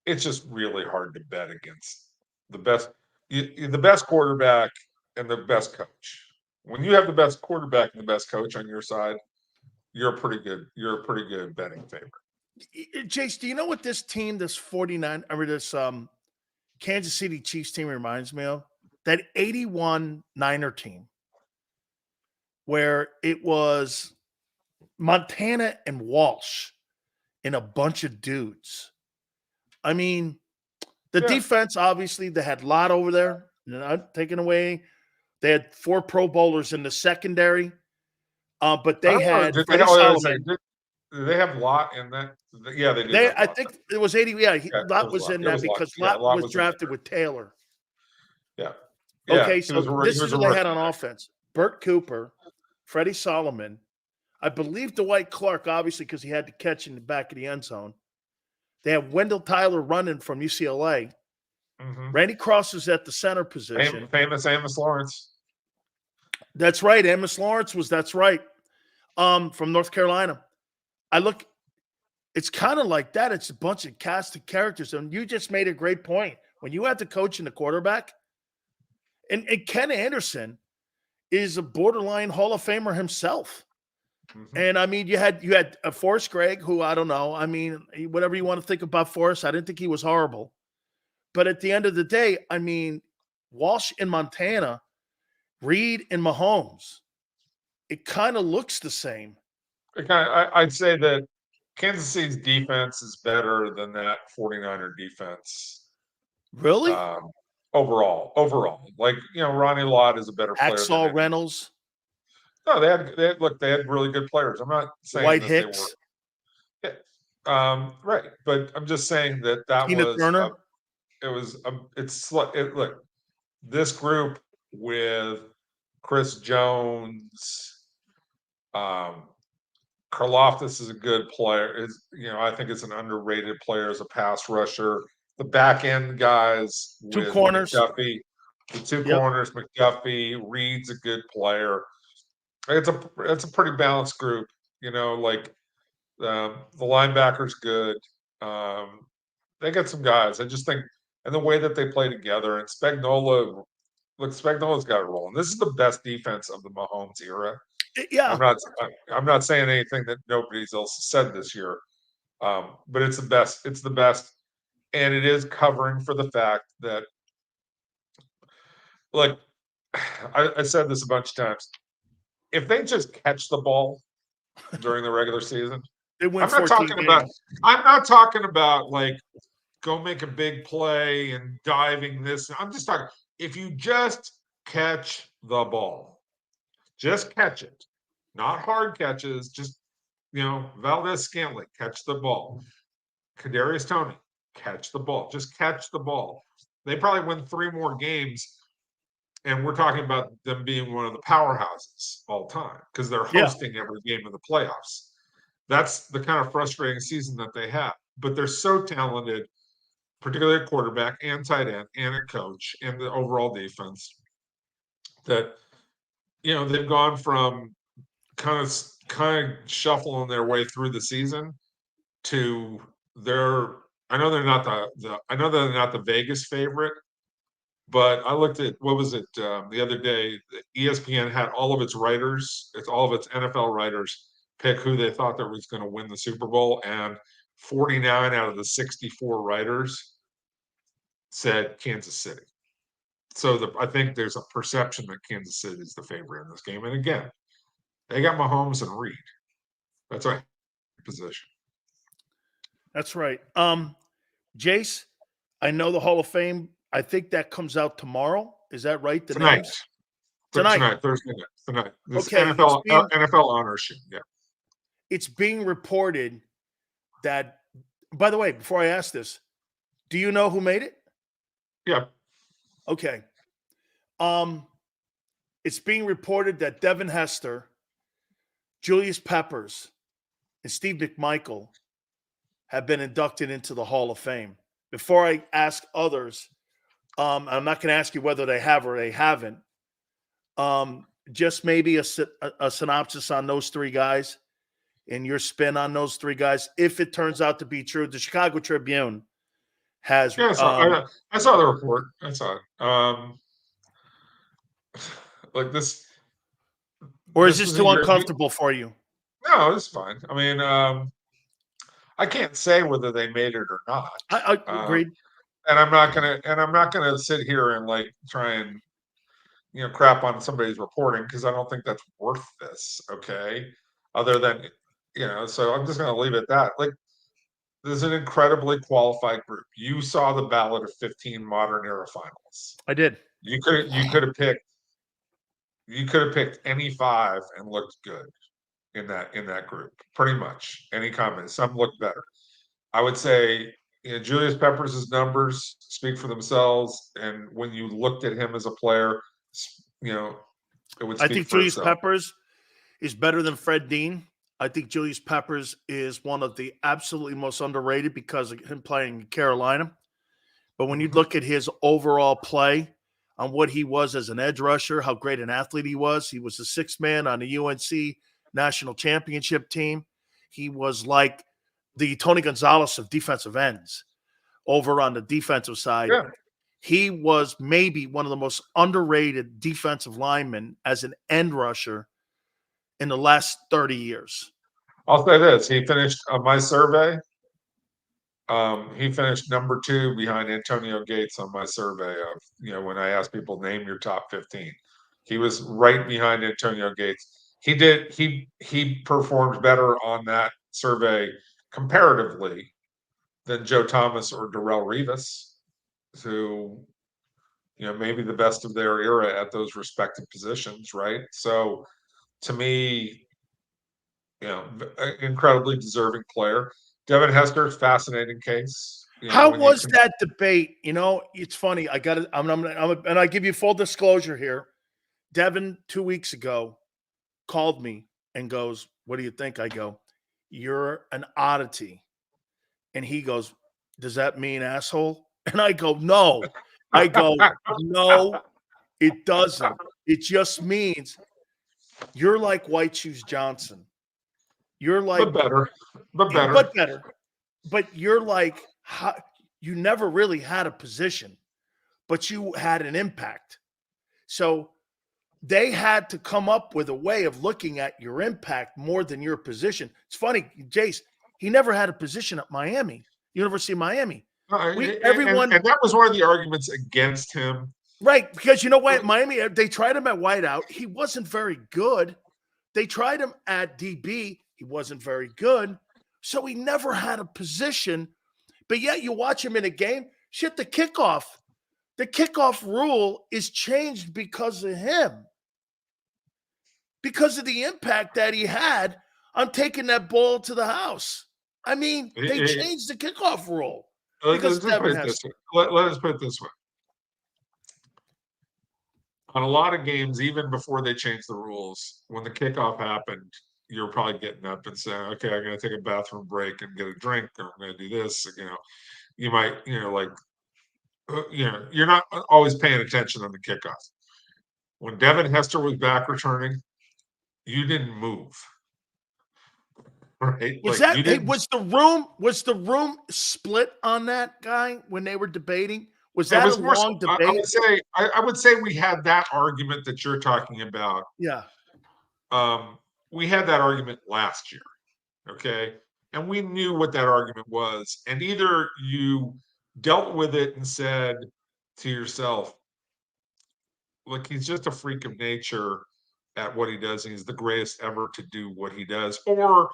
It's just really hard to bet against the best quarterback and the best coach. When you have the best quarterback and the best coach on your side, you're a pretty good betting favorite. Jace, do you know what this team, this Kansas City Chiefs team reminds me of? That 81 Niner team, where it was Montana and Walsh and a bunch of dudes. I mean, the defense, obviously, they had a lot over there. Not taken away. They had 4 Pro Bowlers in the secondary, but they had Freddie Solomon. Did they have Lott in that? Yeah, they did. I think it was 80. Yeah, Lott was in that because Lott was drafted with Taylor. Yeah. Okay, so this is what they had on offense. Burt Cooper, Freddie Solomon, I believe Dwight Clark, obviously, because he had to catch in the back of the end zone. They have Wendell Tyler running from UCLA. Mm-hmm. Randy Cross is at the center position. Famous Amos Lawrence. That's right. Amos Lawrence that's right. From North Carolina. It's kind of like that. It's a bunch of cast of characters. And you just made a great point. When you have the coach and the quarterback, and Ken Anderson is a borderline Hall of Famer himself. Mm-hmm. And I mean, you had Forrest Gregg, who I don't know. I mean, whatever you want to think about Forrest, I didn't think he was horrible. But at the end of the day, I mean, Walsh in Montana, Reed and Mahomes, it kind of looks the same. I'd say that Kansas City's defense is better than that 49er defense. Really? Overall, like, Ronnie Lott is a better player. Axel Reynolds. No, they had really good players. I'm not saying White that Hicks. They were. Right, but I'm just saying that Tina was Turner. Look, this group with Chris Jones, Karlaftis is a good player. I think it's an underrated player as a pass rusher. The back end guys, two corners, McDuffie, corners, McDuffie, Reed's a good player. It's a pretty balanced group. Like the linebacker's good. They got some guys. I just think, and the way that they play together, and Spagnuolo's got a role. And this is the best defense of the Mahomes era. Yeah, I'm not saying anything that nobody else said this year, but it's the best. It's the best, and it is covering for the fact that, like, I said this a bunch of times. If they just catch the ball during the regular season, they win. I'm not talking about like go make a big play and diving this. I'm just talking if you just catch the ball. Just catch it, not hard catches. Just Valdez-Scantling, catch the ball. Kadarius Toney, catch the ball. Just catch the ball. They probably win 3 more games, and we're talking about them being one of the powerhouses all time because they're hosting every game of the playoffs. That's the kind of frustrating season that they have. But they're so talented, particularly at quarterback and tight end and at coach and the overall defense, that they've gone from kind of shuffling their way through the season to I know they're not the Vegas favorite, But I looked at, what was it, the other day, ESPN had all of its writers, all of its NFL writers pick who they thought that was going to win the Super Bowl, and 49 out of the 64 writers said Kansas City. So I think there's a perception that Kansas City is the favorite in this game. And again, they got Mahomes and Reed. That's a position. That's right. Jace, I know the Hall of Fame. I think that comes out tomorrow. Is that right? The Tonight. names? Tonight. Thursday night. Tonight. This Okay, NFL honors shoot. Yeah. It's being reported that, by the way, before I ask this, do you know who made it? Yeah. Okay. It's being reported that Devin Hester, Julius Peppers, and Steve McMichael have been inducted into the Hall of Fame. Before I ask others, I'm not going to ask you whether they have or they haven't. Just maybe a synopsis on those three guys and your spin on those three guys. If it turns out to be true, the Chicago Tribune has. Yeah, I saw the report. I saw it. Like this. Or is this too uncomfortable for you? No, it's fine. I mean, I can't say whether they made it or not. I agreed. And I'm not gonna sit here and like try and crap on somebody's reporting, because I don't think that's worth this. Okay, other than so I'm just gonna leave it at that. Like, there's an incredibly qualified group. You saw the ballot of 15 modern era finalists. I did. You could have picked any five and looked good in that group. Pretty much any comment. Some looked better. I would say Julius Peppers' numbers speak for themselves, and when you looked at him as a player, it would. I think Julius Peppers is better than Fred Dean. I think Julius Peppers is one of the absolutely most underrated because of him playing in Carolina. But when you look at his overall play on what he was as an edge rusher, how great an athlete he was the sixth man on the UNC national championship team. He was like the Tony Gonzalez of defensive ends over on the defensive side. Yeah. He was maybe one of the most underrated defensive linemen as an end rusher in the last 30 years. I'll say this. He finished on my survey. He finished number 2 behind Antonio Gates on my survey of, when I asked people, name your top 15. He was right behind Antonio Gates. He performed better on that survey comparatively than Joe Thomas or Darrelle Revis, who, maybe the best of their era at those respective positions, right? So to me, incredibly deserving player. Devin Hester's fascinating case. How was that debate? It's funny. And I give you full disclosure here. Devin 2 weeks ago called me and goes, "What do you think?" I go, "You're an oddity." And he goes, "Does that mean asshole?" And I go, "No." I go, "No, it doesn't. It just means you're like White Shoes Johnson. You're like but better. But you're like, you never really had a position, but you had an impact. So they had to come up with a way of looking at your impact more than your position. It's funny, Jace, he never had a position at Miami, University of Miami. And that was one of the arguments against him. Right, because you know what? Miami, they tried him at wideout. He wasn't very good. They tried him at DB. He wasn't very good. So he never had a position. But yet you watch him in a game. Shit, the kickoff rule is changed because of him. Because of the impact that he had on taking that ball to the house. I mean, they changed the kickoff rule. Let us put it this way. On a lot of games, even before they changed the rules, when the kickoff happened, you're probably getting up and saying, "Okay, I'm going to take a bathroom break and get a drink, or I'm going to do this." You might, you're not always paying attention on the kickoff. When Devin Hester was back returning, you didn't move. Right? Was the room split on that guy when they were debating? Was It that a was more so, long I debate? would say we had that argument that you're talking about. Yeah. We had that argument last year, okay? And we knew what that argument was. And either you dealt with it and said to yourself, look, he's just a freak of nature at what he does, and he's the greatest ever to do what he does. Or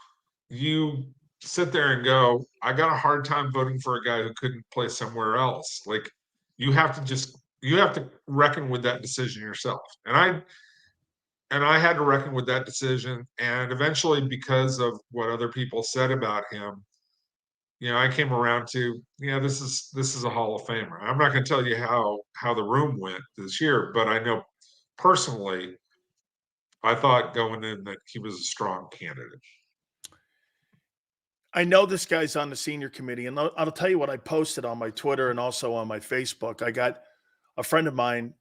you sit there and go, I got a hard time voting for a guy who couldn't play somewhere else. Like, you have to reckon with that decision yourself. And I had to reckon with that decision. And eventually, because of what other people said about him, I came around to, this is a Hall of Famer. I'm not going to tell you how the room went this year, but I know personally, I thought going in that he was a strong candidate. I know this guy's on the senior committee, and I'll tell you what I posted on my Twitter and also on my Facebook. I got a friend of mine,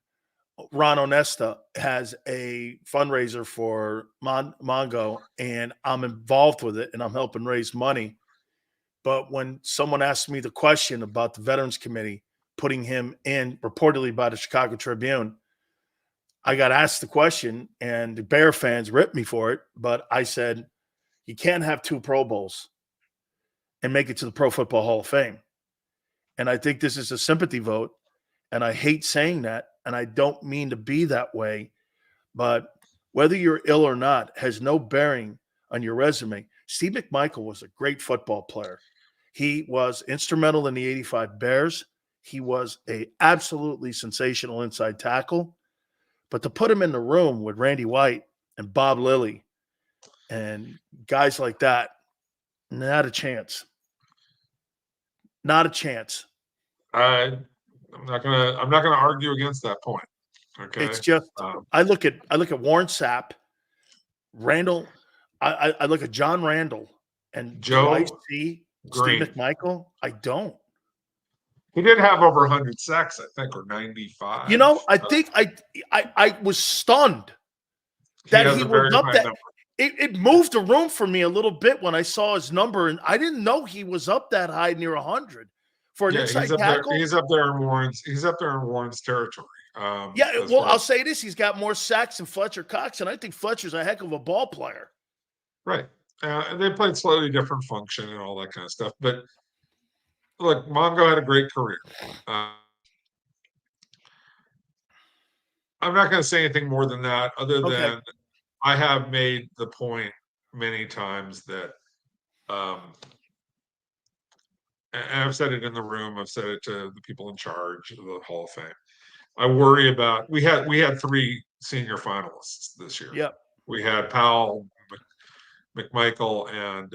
Ron Onesta, has a fundraiser for Mongo, and I'm involved with it, and I'm helping raise money. But when someone asked me the question about the Veterans Committee putting him in, reportedly by the Chicago Tribune, I got asked the question, and the Bear fans ripped me for it. But I said, you can't have 2 Pro Bowls and make it to the Pro Football Hall of Fame. And I think this is a sympathy vote. And I hate saying that. And I don't mean to be that way. But whether you're ill or not has no bearing on your resume. Steve McMichael was a great football player. He was instrumental in the 85 Bears. He was a absolutely sensational inside tackle. But to put him in the room with Randy White and Bob Lilly and guys like that, not a chance. Not a chance. I'm not gonna argue against that point. Okay. It's just I look at Warren Sapp, Randall. I look at John Randall, and do I see Green. Steve McMichael? I don't. He did have over 100 sacks, I think, or 95. I think I was stunned that he was up that. It moved the room for me a little bit when I saw his number, and I didn't know he was up that high, near 100 for an inside tackle. He's up there in Warren's territory. Well, I'll say this: he's got more sacks than Fletcher Cox, and I think Fletcher's a heck of a ball player. Right. And they played slightly different function and all that kind of stuff. But look, Mongo had a great career. I'm not going to say anything more than that, other than I have made the point many times that, and I've said it in the room, I've said it to the people in charge of the Hall of Fame. I worry about, we had 3 senior finalists this year. Yep. We had Powell, McMichael, and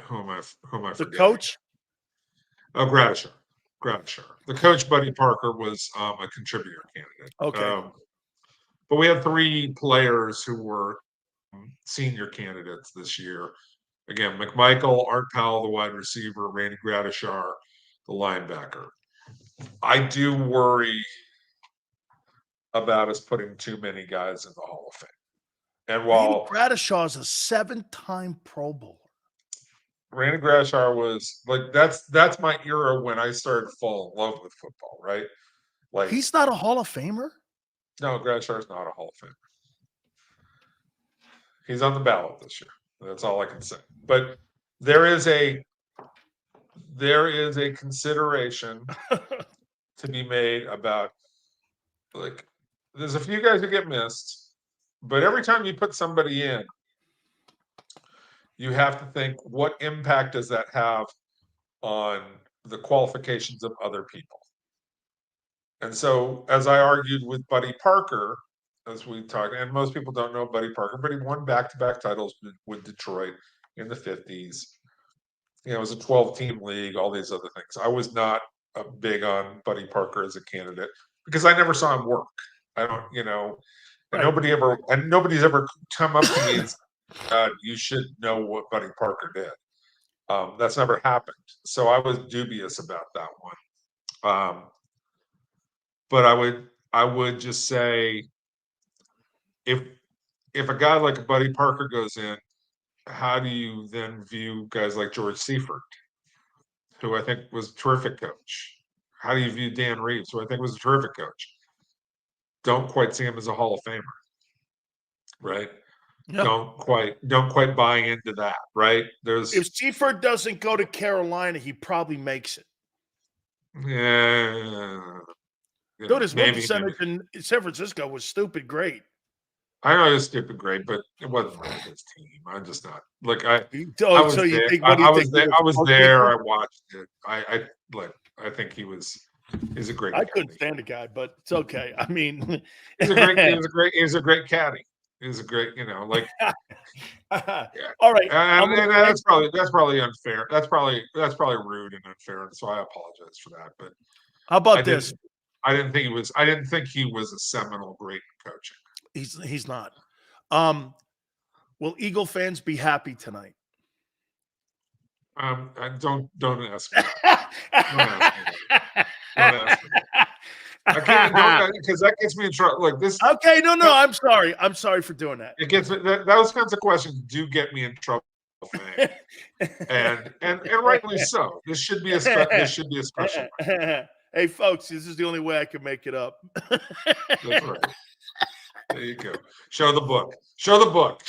who am I forgetting? The coach? Oh, Gradishar. The coach, Buddy Parker, was a contributor candidate. Okay. But we had 3 players who were senior candidates this year. Again, McMichael, Art Powell, the wide receiver, Randy Gradishar, the linebacker. I do worry about us putting too many guys in the Hall of Fame. And while Randy Gradishar is a 7-time Pro Bowler. Randy Gradishar was like, that's my era when I started to fall in love with football, right? Like, he's not a Hall of Famer? No, Gradishar is not a Hall of Famer. He's on the ballot this year. That's all I can say. But there is a consideration to be made about, like, there's a few guys who get missed, but every time you put somebody in, you have to think, what impact does that have on the qualifications of other people? And so, as I argued with Buddy Parker, as we talked, and most people don't know Buddy Parker, but he won back-to-back titles with Detroit in the 50s. It was a 12-team league, all these other things. I was not big on Buddy Parker as a candidate because I never saw him work. I don't, and Right. nobody's ever come up to me and said, you should know what Buddy Parker did. That's never happened. So I was dubious about that one. But I would just say, if a guy like Buddy Parker goes in, how do you then view guys like George Seifert, who I think was a terrific coach? How do you view Dan Reeves, who I think was a terrific coach? Don't quite see him as a Hall of Famer, right? Yeah. Don't quite buy into that, right? There's If Seifert doesn't go to Carolina, he probably makes it. yeah, Dude, his win maybe. percentage in San Francisco was stupid great. I know it's stupid great, but it wasn't really his team. I'm just not like I Oh, was so you there. think? What do you think? I was there. I watched it. I think he's a great I caddy. couldn't stand the guy, but it's okay. I mean, He's a great caddy. He's a great, like all right. and that's probably unfair. That's probably rude and unfair, and so I apologize for that. But How about this? I didn't think he was a seminal great coaching. He's not. Will Eagle fans be happy tonight? Don't ask me that. Don't ask me that. I can't because that gets me in trouble. Like this. Okay, no. I'm sorry. I'm sorry for doing that. It gets me. Those kinds of questions do get me in trouble, and rightly so. This should be a special. Hey, folks, this is the only way I can make it up. That's right. There you go. Show the book. Show the book.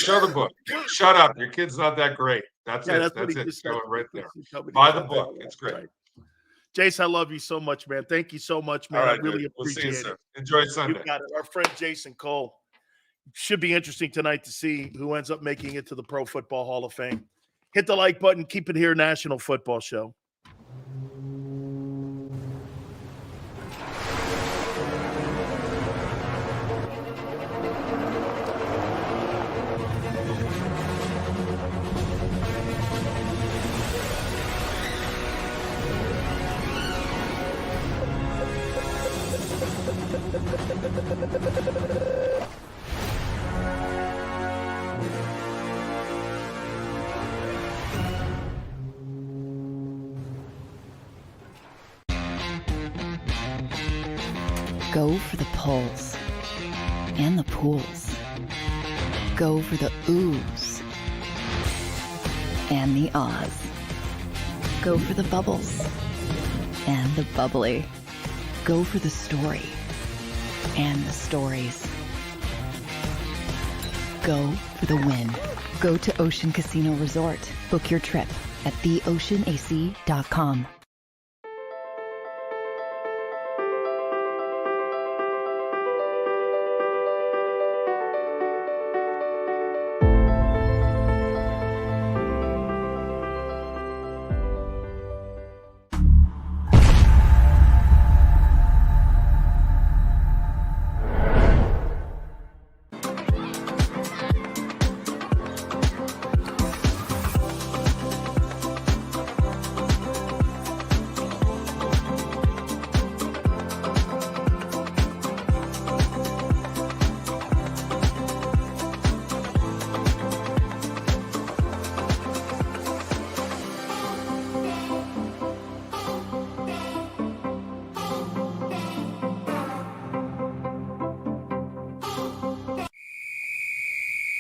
Shut up. Your kid's not that great. That's it. That's it. Going right there. Buy the book. It's great. Right. Jace, I love you so much, man. Thank you so much, man. All right, I really we'll see you appreciate soon. it. Enjoy Sunday. You got it. Our friend Jason Cole. Should be interesting tonight to see who ends up making it to the Pro Football Hall of Fame. Hit the like button. Keep it here, National Football Show. Go for the pulls and the pools. Go for the oohs and the ahs. Go for the bubbles and the bubbly. Go for the story and the stories. Go for the win. Go to Ocean Casino Resort. Book your trip at theoceanac.com.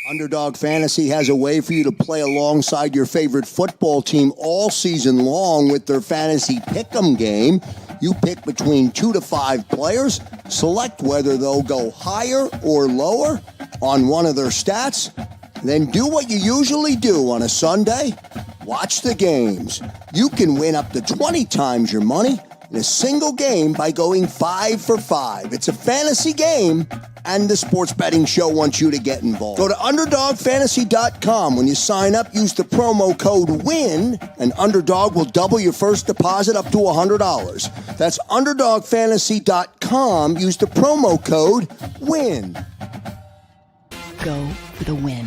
Underdog Fantasy has a way for you to play alongside your favorite football team all season long with their fantasy pick'em game. You pick between 2 to 5 players, select whether they'll go higher or lower on one of their stats, then do what you usually do on a Sunday, watch the games. You can win up to 20 times your money in a single game by going 5 for 5. It's a fantasy game, and the Sports Betting Show wants you to get involved. Go to UnderdogFantasy.com. When you sign up, use the promo code WIN, and Underdog will double your first deposit up to $100. That's UnderdogFantasy.com. Use the promo code WIN. Go for the win.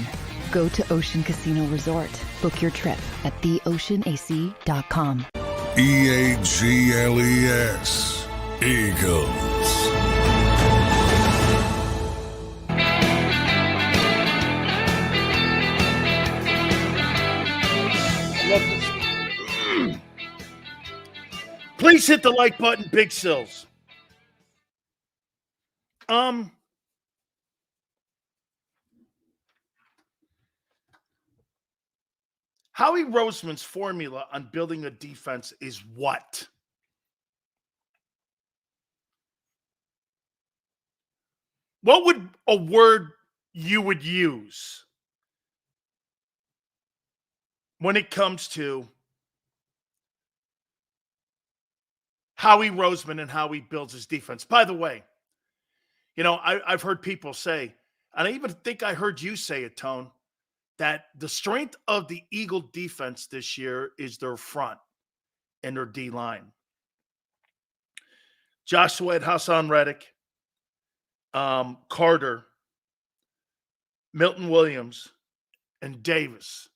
Go to Ocean Casino Resort. Book your trip at theoceanac.com. EAGLES. Eagles. Please hit the like button, Big Sills. Howie Roseman's formula on building a defense is what? What would a word you would use when it comes to Howie Roseman and how he builds his defense? By the way, I've heard people say, and I even think I heard you say it, Tone, that the strength of the Eagle defense this year is their front and their D line. Josh Sweat, Hassan Reddick, Carter, Milton Williams, and Davis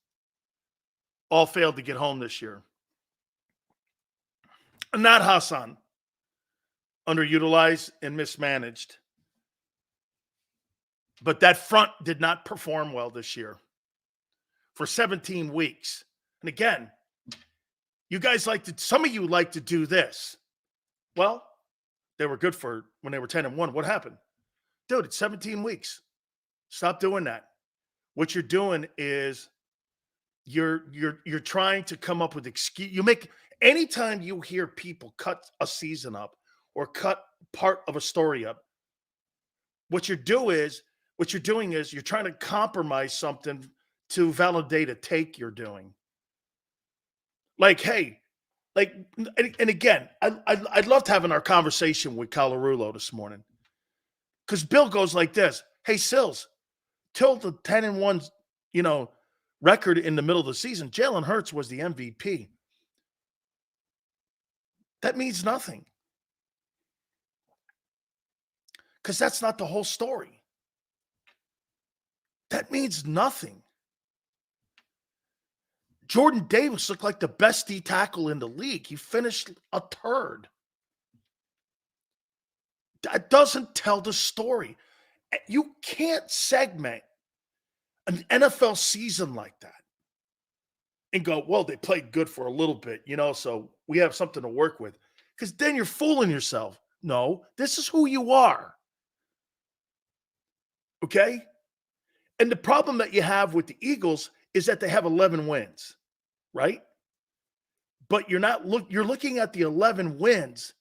all failed to get home this year. Not Hassan, underutilized and mismanaged. But that front did not perform well this year for 17 weeks. And again, some of you like to do this. Well, they were good for when they were 10-1. What happened? Dude, it's 17 weeks. Stop doing that. What you're doing is you're trying to come up with excuse. Anytime you hear people cut a season up or cut part of a story up, what you're doing is you're trying to compromise something to validate a take you're doing. Like, hey, and again, I'd love to have our conversation with Colarulo this morning. Because Bill goes like this: hey, Sills, till the 10-1, record in the middle of the season, Jalen Hurts was the MVP. That means nothing. Because that's not the whole story. That means nothing. Jordan Davis looked like the best D tackle in the league. He finished a third. That doesn't tell the story. You can't segment an NFL season like that and go, well, they played good for a little bit, so we have something to work with. Because then you're fooling yourself. No, this is who you are. Okay? And the problem that you have with the Eagles is that they have 11 wins, right? But you're looking at the 11 wins,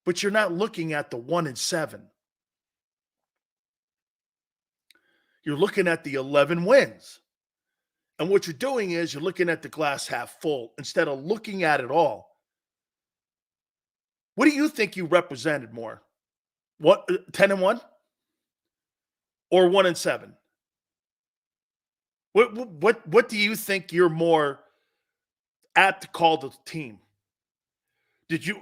but you're not looking at the 1-7. You're looking at the 11 wins. And what you're doing is you're looking at the glass half full instead of looking at it all. What do you think you represented more? What, 10-1 or 1-7? What do you think you're more apt to call the team?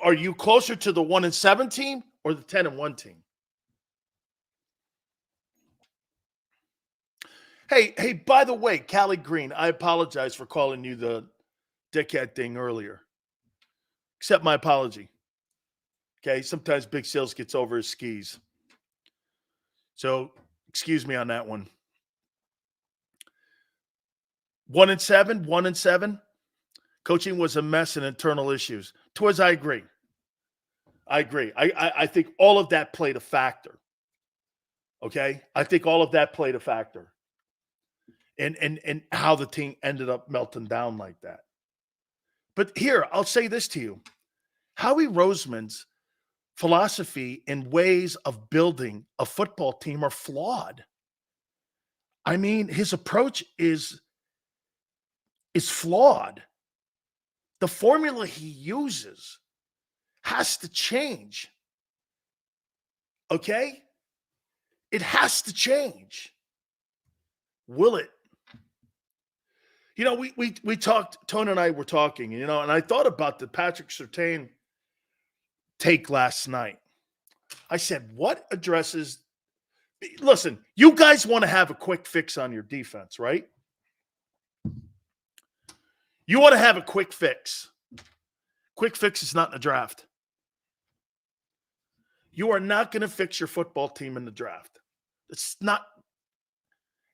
Are you closer to the 1-7 team or the 10-1 team? Hey, by the way, Callie Green, I apologize for calling you the dickhead thing earlier. Accept my apology. Okay, sometimes Big Sales gets over his skis. So, excuse me on that one. 1-7. Coaching was a mess and internal issues. Towards, I agree. I think all of that played a factor. Okay? I think all of that played a factor. And how the team ended up melting down like that. But here, I'll say this to you. Howie Roseman's philosophy and ways of building a football team are flawed. I mean, his approach is flawed. The formula he uses has to change. Okay? It has to change. Will it? We talked, Tony and I were talking, and I thought about the Patrick Surtain take last night. I said, what addresses – listen, you guys want to have a quick fix on your defense, right? You want to have a quick fix. Quick fix is not in the draft. You are not going to fix your football team in the draft. It's not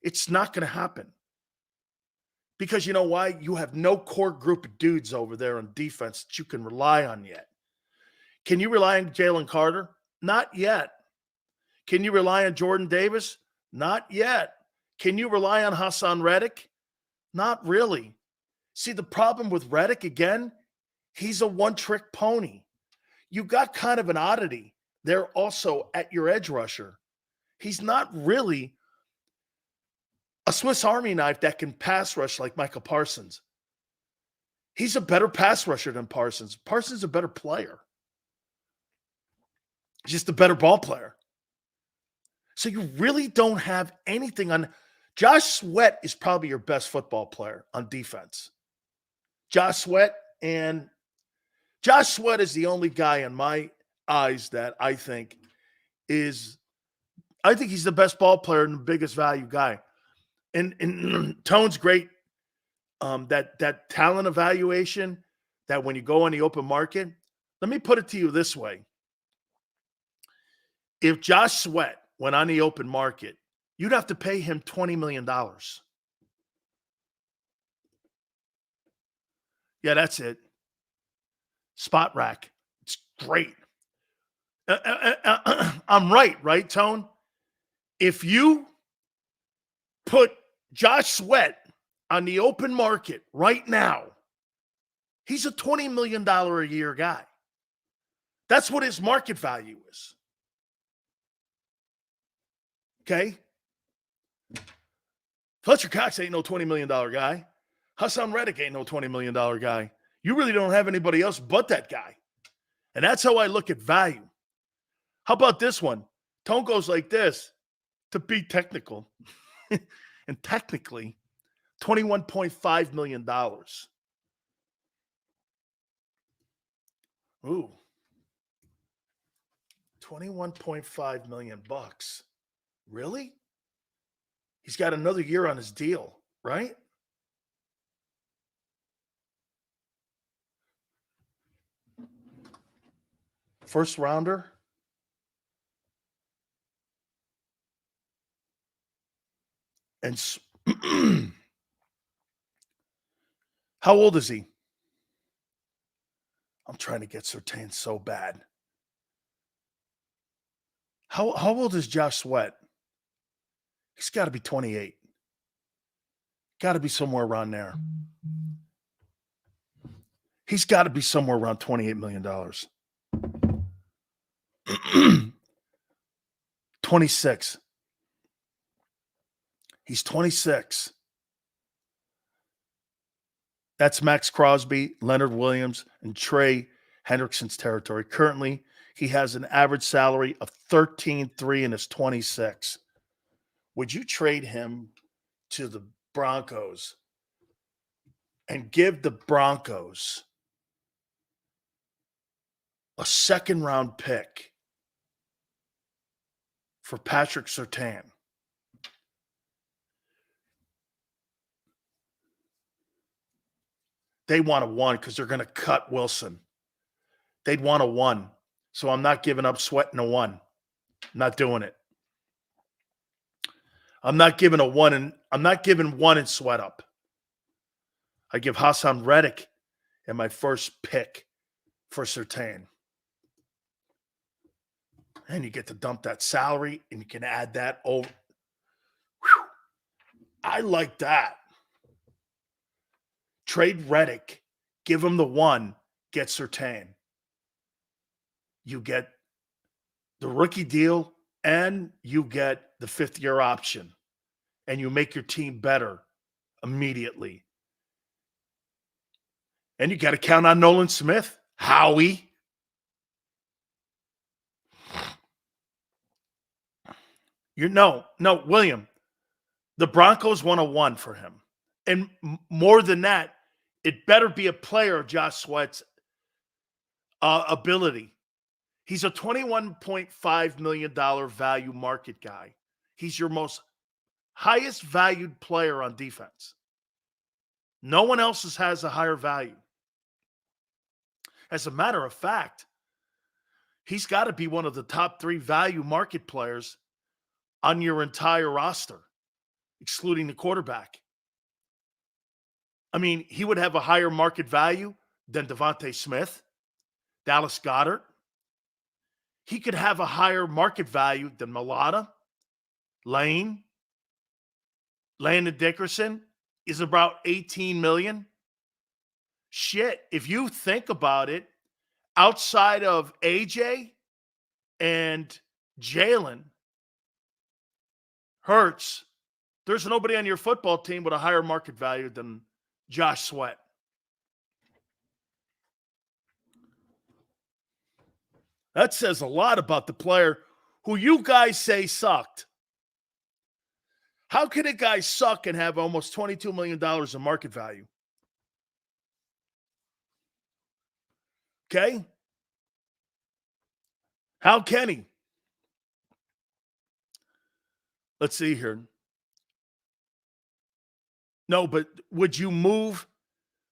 going to happen. Because you know why? You have no core group of dudes over there on defense that you can rely on yet. Can you rely on Jalen Carter? Not yet. Can you rely on Jordan Davis? Not yet. Can you rely on Hassan Reddick? Not really. See, the problem with Reddick, again, he's a one-trick pony. You got kind of an oddity there also at your edge rusher. He's not really a Swiss Army knife that can pass rush like Michael Parsons. He's a better pass rusher than Parsons. Parsons is a better player. Just a better ball player. So you really don't have anything on. Josh Sweat is probably your best football player on defense. Josh Sweat is the only guy in my eyes that I think he's the best ball player and the biggest value guy. And Tone's great. That talent evaluation, that when you go on the open market, let me put it to you this way. If Josh Sweat went on the open market, you'd have to pay him $20 million. Yeah, that's it. Spot rack. It's great. I'm right, Tone? If you put Josh Sweat on the open market right now, he's a $20 million a year guy. That's what his market value is. Okay? Fletcher Cox ain't no $20 million guy. Hassan Reddick ain't no $20 million guy. You really don't have anybody else but that guy. And that's how I look at value. How about this one? Tone goes like this, to be technical. And technically, $21.5 million. Ooh. $21.5 million bucks. Really? He's got another year on his deal, right? First rounder. And how old is he? I'm trying to get Surtain so bad. How old is Josh Sweat? He's got to be 28. Got to be somewhere around there. He's got to be somewhere around $28 million. 26. He's 26. That's Max Crosby, Leonard Williams, and Trey Hendrickson's territory. Currently, he has an average salary of $13.3 and is 26. Would you trade him to the Broncos and give the Broncos a second-round pick for Patrick Surtain? They want a 1 because they're going to cut Wilson. They'd want a 1. So I'm not giving up Sweat in a 1. I'm not doing it. I'm not giving 1 and Sweat up. I give Hassan Reddick in my first pick for Surtain. And you get to dump that salary and you can add that over. Whew. I like that. Trade Reddick, give him the 1, get Surtain. You get the rookie deal and you get the 5th-year option. And you make your team better immediately. And you got to count on Nolan Smith, Howie. William. The Broncos want a 1 for him. And more than that, it better be a player of Josh Sweat's ability. He's a $21.5 million value market guy. He's your most highest valued player on defense. No one else has a higher value. As a matter of fact, he's got to be one of the top 3 value market players on your entire roster, excluding the quarterback. I mean, he would have a higher market value than Devontae Smith, Dallas Goedert. He could have a higher market value than Mailata, Landon Dickerson is about $18 million. Shit, if you think about it, outside of AJ and Jalen, Hurts, there's nobody on your football team with a higher market value than Josh Sweat. That says a lot about the player who you guys say sucked. How can a guy suck and have almost $22 million in market value? Okay? How can he? Let's see here. No, but would you move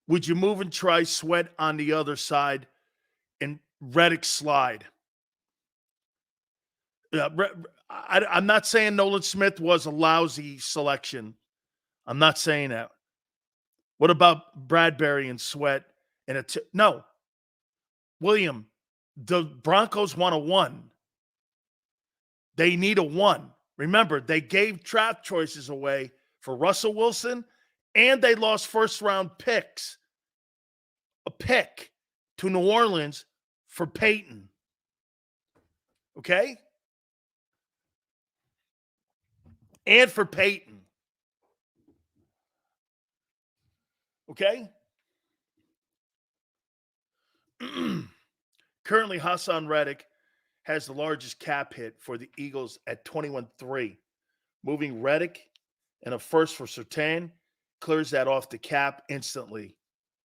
and try Sweat on the other side and Reddick slide? I'm not saying Nolan Smith was a lousy selection. I'm not saying that. What about Bradbury and Sweat? No. William, the Broncos want a 1. They need a 1. Remember, they gave draft choices away for Russell Wilson, and they lost first-round picks. A pick to New Orleans for Peyton. Okay? And for Peyton. Okay? Currently, Hassan Reddick has the largest cap hit for the Eagles at 21.3. Moving Reddick and a first for Surtain clears that off the cap instantly.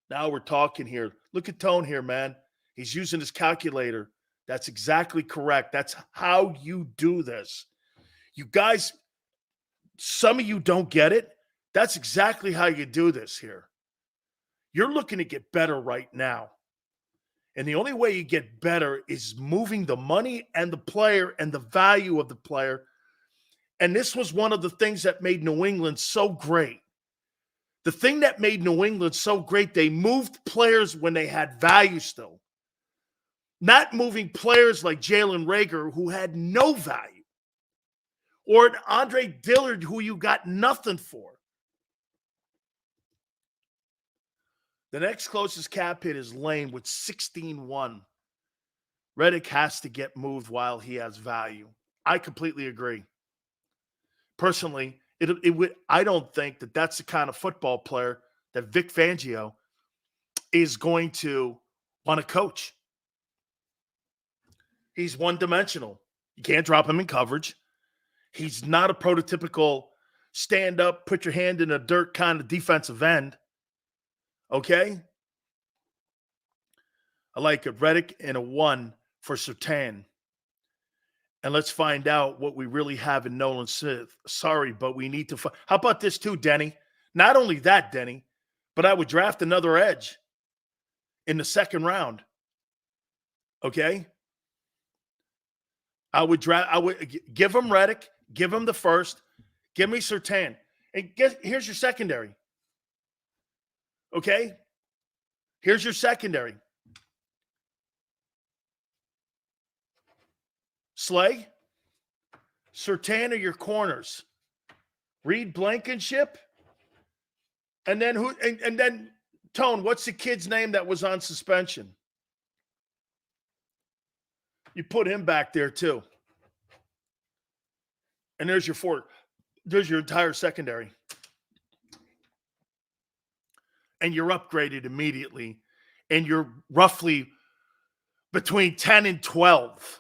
Now we're talking here. Look at Tone here, man. He's using his calculator. That's exactly correct. That's how you do this. You guys, some of you don't get it. That's exactly how you do this here. You're looking to get better right now. And the only way you get better is moving the money and the player and the value of the player. And this was one of the things that made New England so great. The thing that made New England so great, they moved players when they had value still. Not moving players like Jalen Reagor, who had no value. Or an Andre Dillard, who you got nothing for. The next closest cap hit is Lane with 16-1. Reddick has to get moved while he has value. I completely agree. Personally, I don't think that that's the kind of football player that Vic Fangio is going to want to coach. He's one-dimensional. You can't drop him in coverage. He's not a prototypical stand-up, put your hand in the dirt kind of defensive end. Okay? I like a Reddick and a 1 for Surtain. And let's find out what we really have in Nolan Smith. Sorry, but we need to – how about this too, Denny? Not only that, Denny, but I would draft another edge in the second round. Okay? I would give him Reddick, give him the first, give me Surtain. And here's your secondary. Okay? Here's your secondary. Slay, Surtain are your corners. Reed Blankenship. And then who? And then Tone, what's the kid's name that was on suspension? You put him back there too. And there's your 4. There's your entire secondary. And you're upgraded immediately. And you're roughly between 10 and 12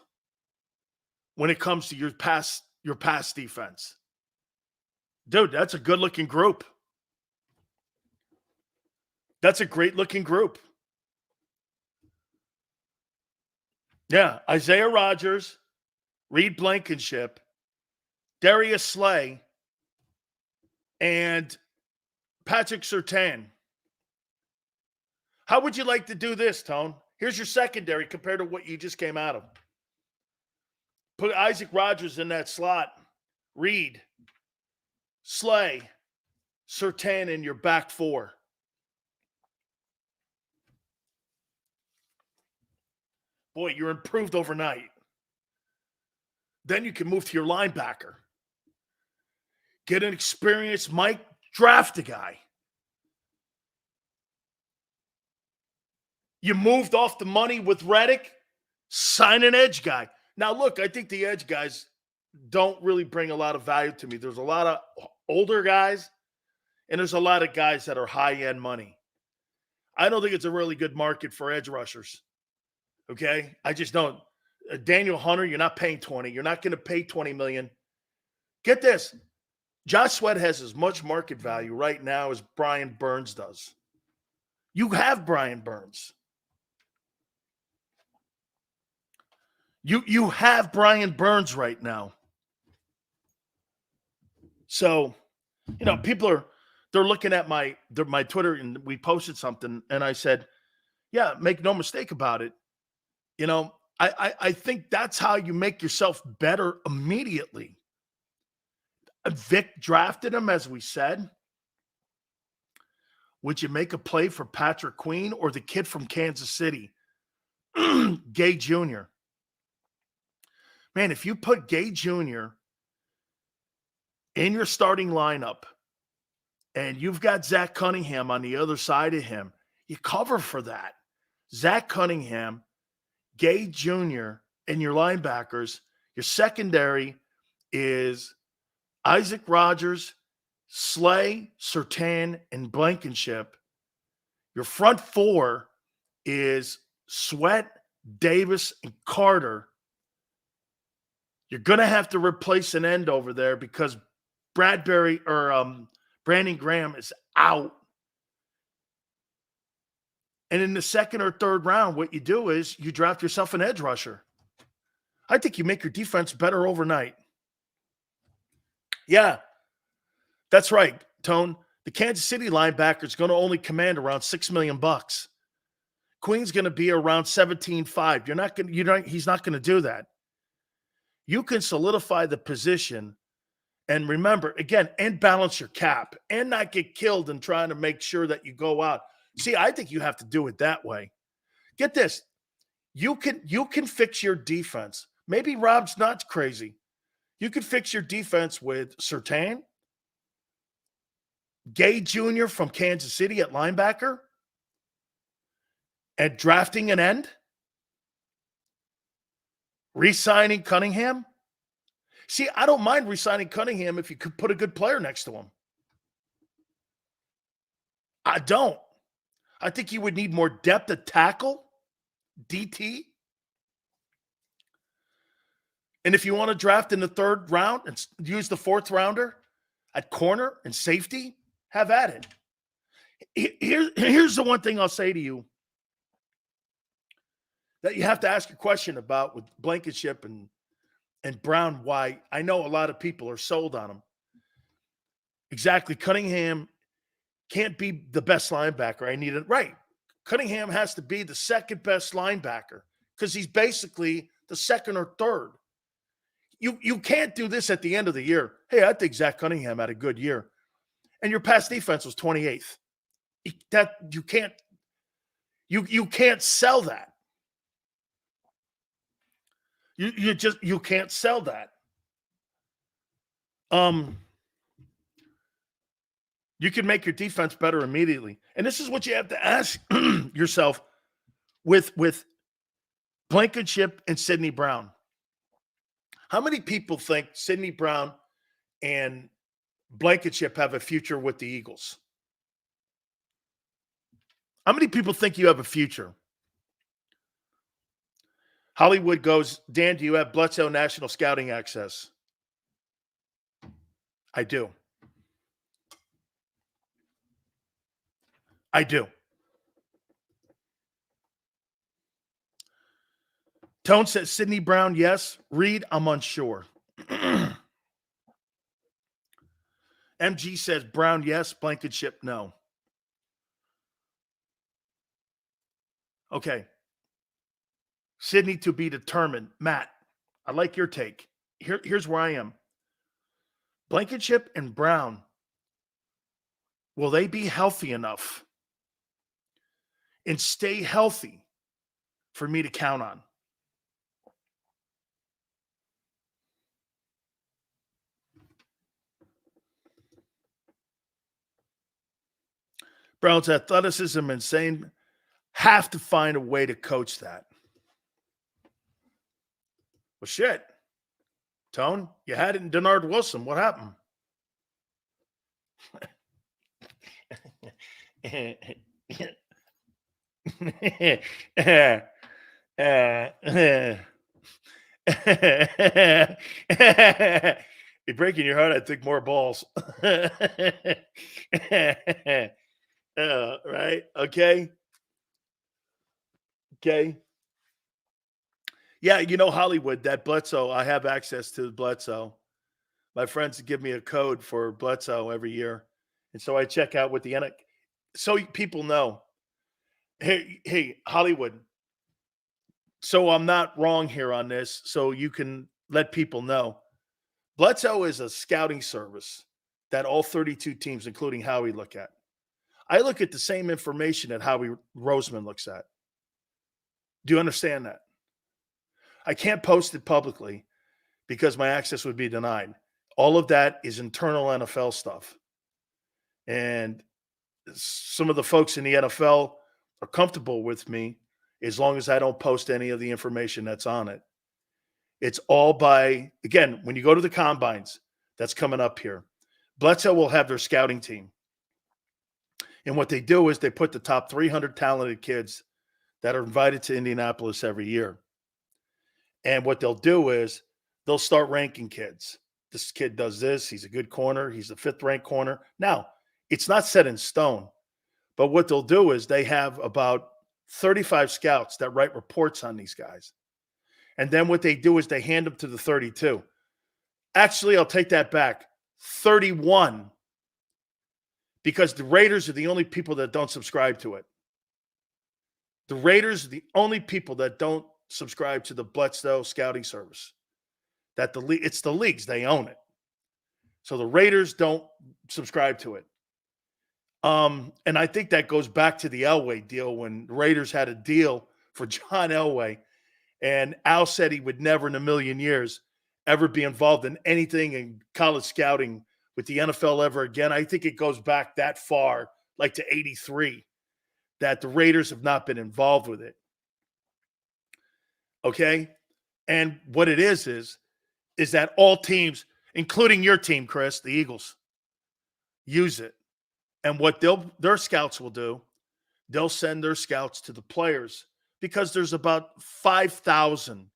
when it comes to your pass defense. Dude, that's a good-looking group. That's a great-looking group. Yeah, Isaiah Rodgers, Reed Blankenship, Darius Slay, and Patrick Surtain. How would you like to do this, Tone? Here's your secondary compared to what you just came out of. Put Isaac Rodgers in that slot. Reed, Slay, Surtain in your back 4. Boy, you're improved overnight. Then you can move to your linebacker. Get an experienced Mike, draft a guy. You moved off the money with Reddick, sign an edge guy. Now, look, I think the edge guys don't really bring a lot of value to me. There's a lot of older guys, and there's a lot of guys that are high-end money. I don't think it's a really good market for edge rushers. Okay? I just don't. Daniel Hunter, you're not paying 20. You're not going to pay 20 million. Get this. Josh Sweat has as much market value right now as Brian Burns does. You have Brian Burns. You have Brian Burns right now. So, people they're looking at my Twitter, and we posted something, and I said, yeah, make no mistake about it. I think that's how you make yourself better immediately. Vic drafted him, as we said. Would you make a play for Patrick Queen or the kid from Kansas City, Gay Jr.? Man, if you put Gay Jr. in your starting lineup and you've got Zach Cunningham on the other side of him, you cover for that. Zach Cunningham, Gay Jr., and your linebackers. Your secondary is Isaac Rodgers, Slay, Surtain, and Blankenship. Your front four is Sweat, Davis, and Carter. You're going to have to replace an end over there because Brandon Graham is out. And in the second or third round, what you do is you draft yourself an edge rusher. I think you make your defense better overnight. Yeah, that's right, Tone. The Kansas City linebacker is going to only command around $6 million. Queen's going to be around 17.5. He's not going to do that. You can solidify the position and remember, again, and balance your cap and not get killed in trying to make sure that you go out. See, I think you have to do it that way. Get this. You can fix your defense. Maybe Rob's not crazy. You could fix your defense with Surtain, Gay Jr. from Kansas City at linebacker, and drafting an end, re-signing Cunningham. See, I don't mind re-signing Cunningham if you could put a good player next to him. I don't. I think you would need more depth at tackle, DT. And if you want to draft in the third round and use the fourth rounder at corner and safety, have at it. Here's the one thing I'll say to you that you have to ask a question about with Blankenship and Brown, why I know a lot of people are sold on him. Exactly. Cunningham can't be the best linebacker. I need it right. Cunningham has to be the second best linebacker because he's basically the second or third. You can't do this at the end of the year. Hey, I think Zach Cunningham had a good year. And your pass defense was 28th. That you can't sell that. You can't sell that. You can make your defense better immediately. And this is what you have to ask yourself with Blankenship and Sidney Brown. How many people think Sidney Brown and Blankenship have a future with the Eagles? How many people think you have a future? Hollywood goes, Dan, do you have Bledsoe National Scouting access? I do. I do. Tone says Sidney Brown, yes. Reed, I'm unsure. MG says Brown, yes. Blankenship, no. Okay. Sidney to be determined. Matt, I like your take. Here's where I am. Blankenship and Brown, will they be healthy enough and stay healthy for me to count on? Brown's athleticism insane. Have to find a way to coach that. Well, shit. Tone, you had it in Denard Wilson. What happened? You're breaking your heart. I think more balls. Right? Okay. Okay. Yeah, you know, Hollywood, that Bledsoe, I have access to Bledsoe. My friends give me a code for Bledsoe every year. And so I check out what the end. So people know. Hey, Hollywood. So I'm not wrong here on this. So you can let people know. Bledsoe is a scouting service that all 32 teams, including Howie, look at. I look at the same information that Howie Roseman looks at. Do you understand that? I can't post it publicly because my access would be denied. All of that is internal NFL stuff. And some of the folks in the NFL are comfortable with me as long as I don't post any of the information that's on it. It's all by, again, when you go to the combines, that's coming up here, Bledsoe will have their scouting team. And what they do is they put the top 300 talented kids that are invited to Indianapolis every year. And what they'll do is they'll start ranking kids. This kid does this. He's a good corner. He's a 5th ranked corner. Now, it's not set in stone, but what they'll do is they have about 35 scouts that write reports on these guys. And then what they do is they hand them to the 32. Actually, I'll take that back. 31, because the Raiders are the only people that don't subscribe to it. The Raiders are the only people that don't subscribe to the Bledsoe scouting service. It's the leagues, they own it. So the Raiders don't subscribe to it. And I think that goes back to the Elway deal when the Raiders had a deal for John Elway, and Al said he would never in a million years ever be involved in anything in college scouting with the NFL ever again. I think it goes back that far, like to 83, that the Raiders have not been involved with it. Okay? And what it is that all teams, including your team, Chris, the Eagles, use it. And what their scouts will do, they'll send their scouts to the players because there's about 5,000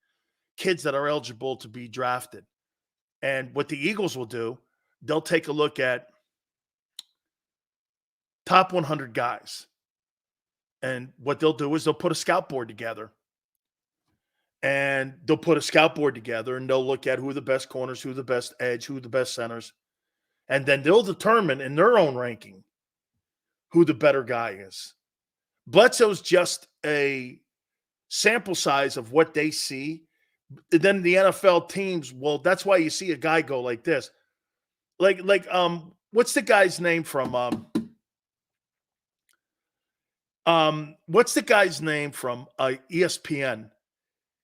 kids that are eligible to be drafted. And what the Eagles will do, they'll take a look at top 100 guys. And what they'll do is they'll put a scout board together. And they'll put a scout board together and they'll look at who are the best corners, who are the best edge, who are the best centers. And then they'll determine in their own ranking who the better guy is. Bledsoe's just a sample size of what they see. Then the NFL teams, well, that's why you see a guy go like this. Like what's the guy's name from ESPN?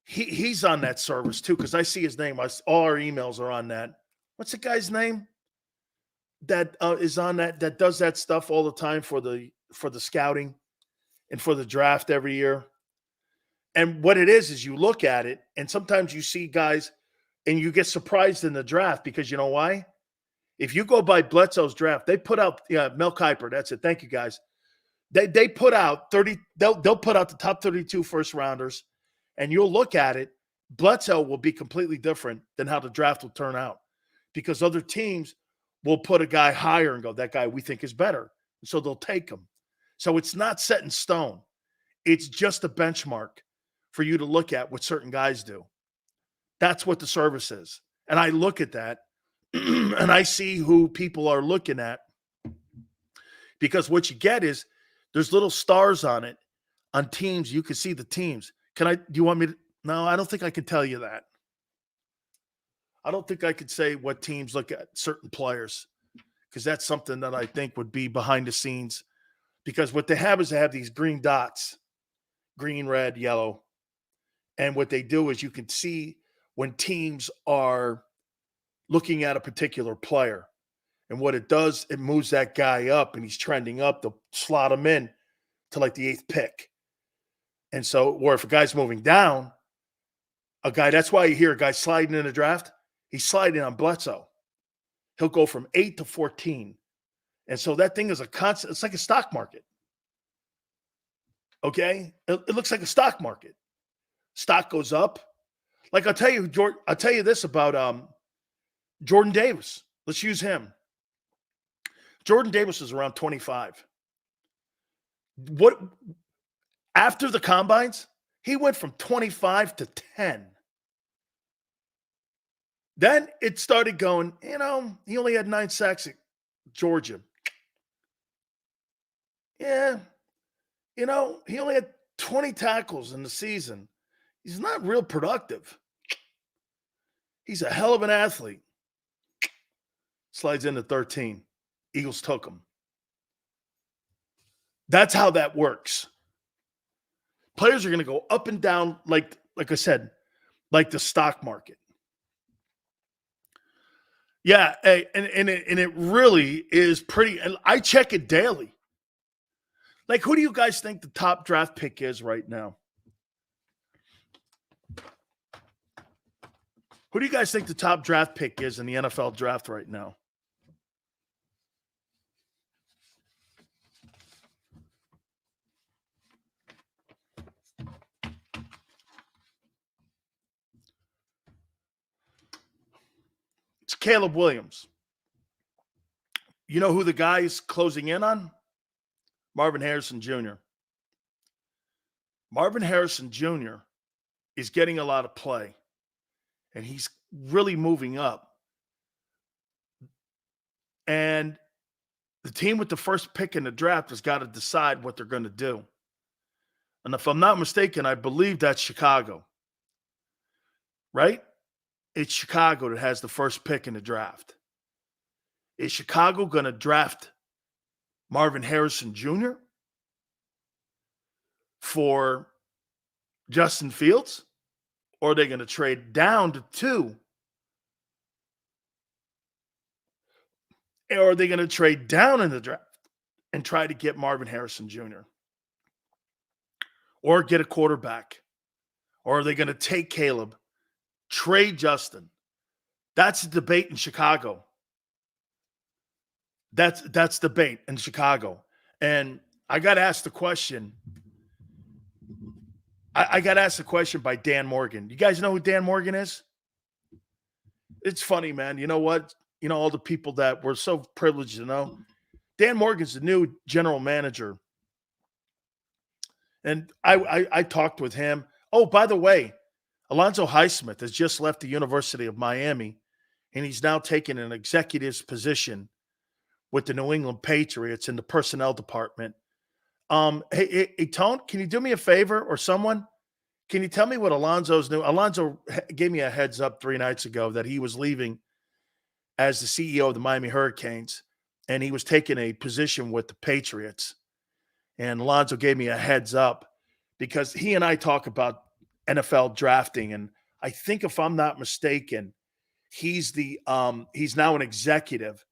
He's on that service too, because I see his name. All our emails are on that. What's the guy's name that is on that does that stuff all the time for the scouting and for the draft every year? And what it is you look at it, and sometimes you see guys and you get surprised in the draft because you know why? If you go by Bledsoe's draft, they put out Mel Kiper. That's it. Thank you, guys. They put out 30. They'll put out the top 32 first rounders. And you'll look at it, Bledsoe will be completely different than how the draft will turn out because other teams will put a guy higher and go, that guy we think is better. And so they'll take him. So it's not set in stone. It's just a benchmark for you to look at what certain guys do. That's what the service is. And I look at that and I see who people are looking at because what you get is there's little stars on it on teams. You can see the teams. Do you want me to? No, I don't think I can tell you that. I don't think I could say what teams look at certain players because that's something that I think would be behind the scenes because what they have is they have these green dots, green, red, yellow. And what they do is you can see when teams are looking at a particular player. And what it does, it moves that guy up and he's trending up. They'll slot him in to like the 8th pick. And so, or if a guy's moving down, that's why you hear a guy sliding in a draft. He's sliding on Bledsoe. He'll go from 8 to 14. And so that thing is a constant, it's like a stock market. Okay? It looks like a stock market. Stock goes up. Like I'll tell you this about Jordan Davis. Let's use him. Jordan Davis is around 25. After the combines, he went from 25 to 10. Then it started going, he only had 9 sacks at Georgia. Yeah, he only had 20 tackles in the season. He's not real productive. He's a hell of an athlete. Slides into 13. Eagles took him. That's how that works. Players are going to go up and down, like I said, like the stock market. Yeah, and it really is pretty. And I check it daily. Like, who do you guys think the top draft pick is right now? Who do you guys think the top draft pick is in the NFL draft right now? It's Caleb Williams. You know who the guy is closing in on? Marvin Harrison Jr. Marvin Harrison Jr. is getting a lot of play, and he's really moving up. And the team with the first pick in the draft has got to decide what they're going to do. And if I'm not mistaken, I believe that's Chicago. Right? It's Chicago that has the first pick in the draft. Is Chicago going to draft Marvin Harrison Jr. for Justin Fields? Or are they going to trade down to 2? Or are they going to trade down in the draft and try to get Marvin Harrison Jr.? Or get a quarterback? Or are they going to take Caleb, trade Justin? That's a debate in Chicago. That's debate in Chicago. And I got asked the question. I got asked a question by Dan Morgan. You guys know who Dan Morgan is? It's funny, man. You know what? All the people that we're so privileged to know. Dan Morgan's the new general manager. And I talked with him. Oh, by the way, Alonzo Highsmith has just left the University of Miami, and he's now taken an executive's position with the New England Patriots in the personnel department. Hey, Tone, can you do me a favor, or someone? Can you tell me what Alonzo's new? Alonzo gave me a heads up 3 nights ago that he was leaving as the CEO of the Miami Hurricanes, and he was taking a position with the Patriots. And Alonzo gave me a heads up because he and I talk about NFL drafting, and I think, if I'm not mistaken, he's now an executive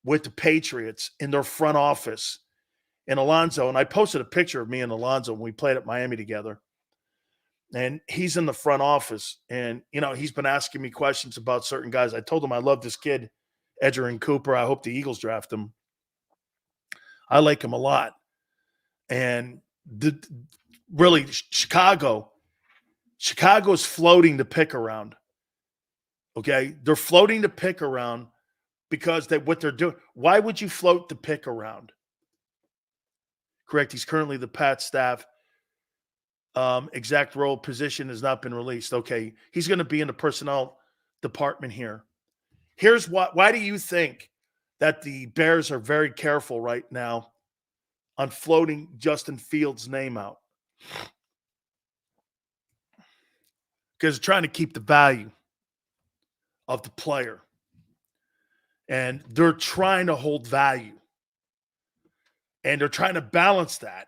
with the Patriots in their front office. And Alonzo, and I posted a picture of me and Alonzo when we played at Miami together. And he's in the front office, and he's been asking me questions about certain guys. I told him I love this kid, Edgerrin Cooper. I hope the Eagles draft him. I like him a lot. And really, Chicago's floating the pick around. Okay, they're floating the pick around because what they're doing. Why would you float the pick around? Correct. He's currently the Pat staff. Exact role position has not been released. Okay, he's going to be in the personnel department here. Here's why do you think that the Bears are very careful right now on floating Justin Fields' name out? Because they're trying to keep the value of the player. And they're trying to hold value. And they're trying to balance that.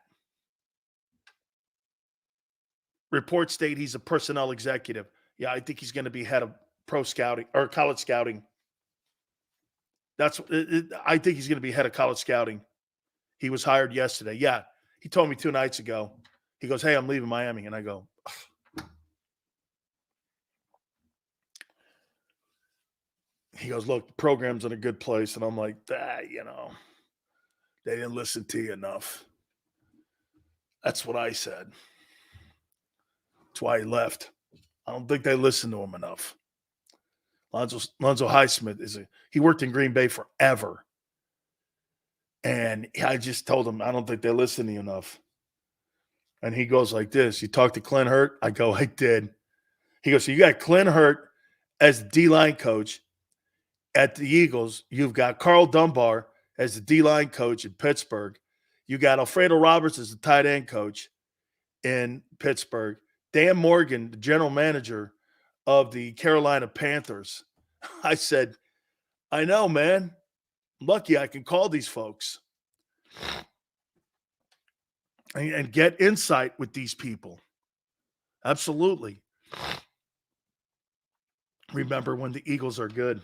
Reports state he's a personnel executive. Yeah, I think he's going to be head of pro scouting or college scouting. I think he's going to be head of college scouting. He was hired yesterday. Yeah, he told me 2 nights ago. He goes, "Hey, I'm leaving Miami." And I go, ugh. He goes, look, the program's in a good place. And I'm like, they didn't listen to you enough. That's what I said. That's why he left. I don't think they listened to him enough. Lonzo Highsmith he worked in Green Bay forever. And I just told him, I don't think they listen to you enough. And he goes like this, you talked to Clint Hurt? I go, I did. He goes, so you got Clint Hurt as the D-line coach at the Eagles. You've got Carl Dunbar as the D-line coach in Pittsburgh. You got Alfredo Roberts as the tight end coach in Pittsburgh. Dan Morgan, the general manager of the Carolina Panthers. I said, I know, man. I'm lucky I can call these folks and get insight with these people. Absolutely. Remember when the Eagles are good.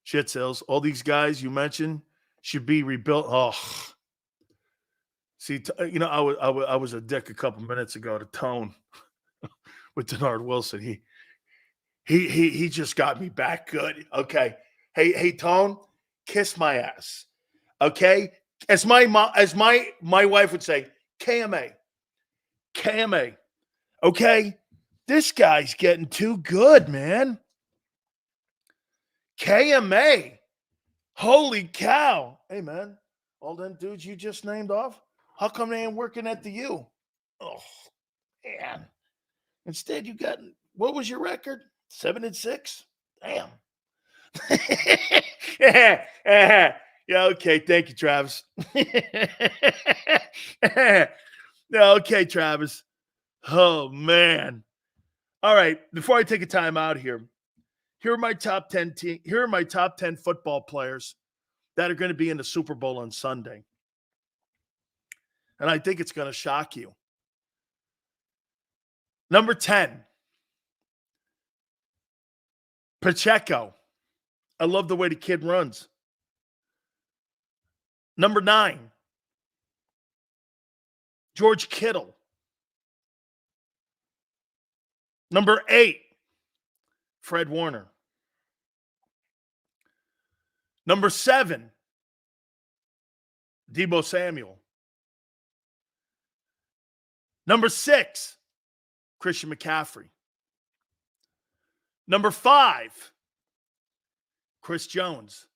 Shit sales. All these guys you mentioned should be rebuilt. Oh, see, I was a dick a couple minutes ago to Tone with Denard Wilson. He just got me back good. Okay, hey Tone, kiss my ass. Okay, as my wife would say, KMA. Okay, this guy's getting too good, man. KMA. Holy cow. Hey, man, all them dudes you just named off, how come they ain't working at the U? Oh, man. Instead, you got, what was your record? 7-6? Damn. Yeah, okay. Thank you, Travis. Yeah, okay, Travis. Oh, man. All right. Before I take a time out here are my top 10 Here are my top 10 football players that are going to be in the Super Bowl on Sunday. And I think it's going to shock you. Number 10, Pacheco. I love the way the kid runs. Number 9, George Kittle. Number 8, Fred Warner. Number 7, Deebo Samuel. Number 6, Christian McCaffrey. Number 5, Chris Jones.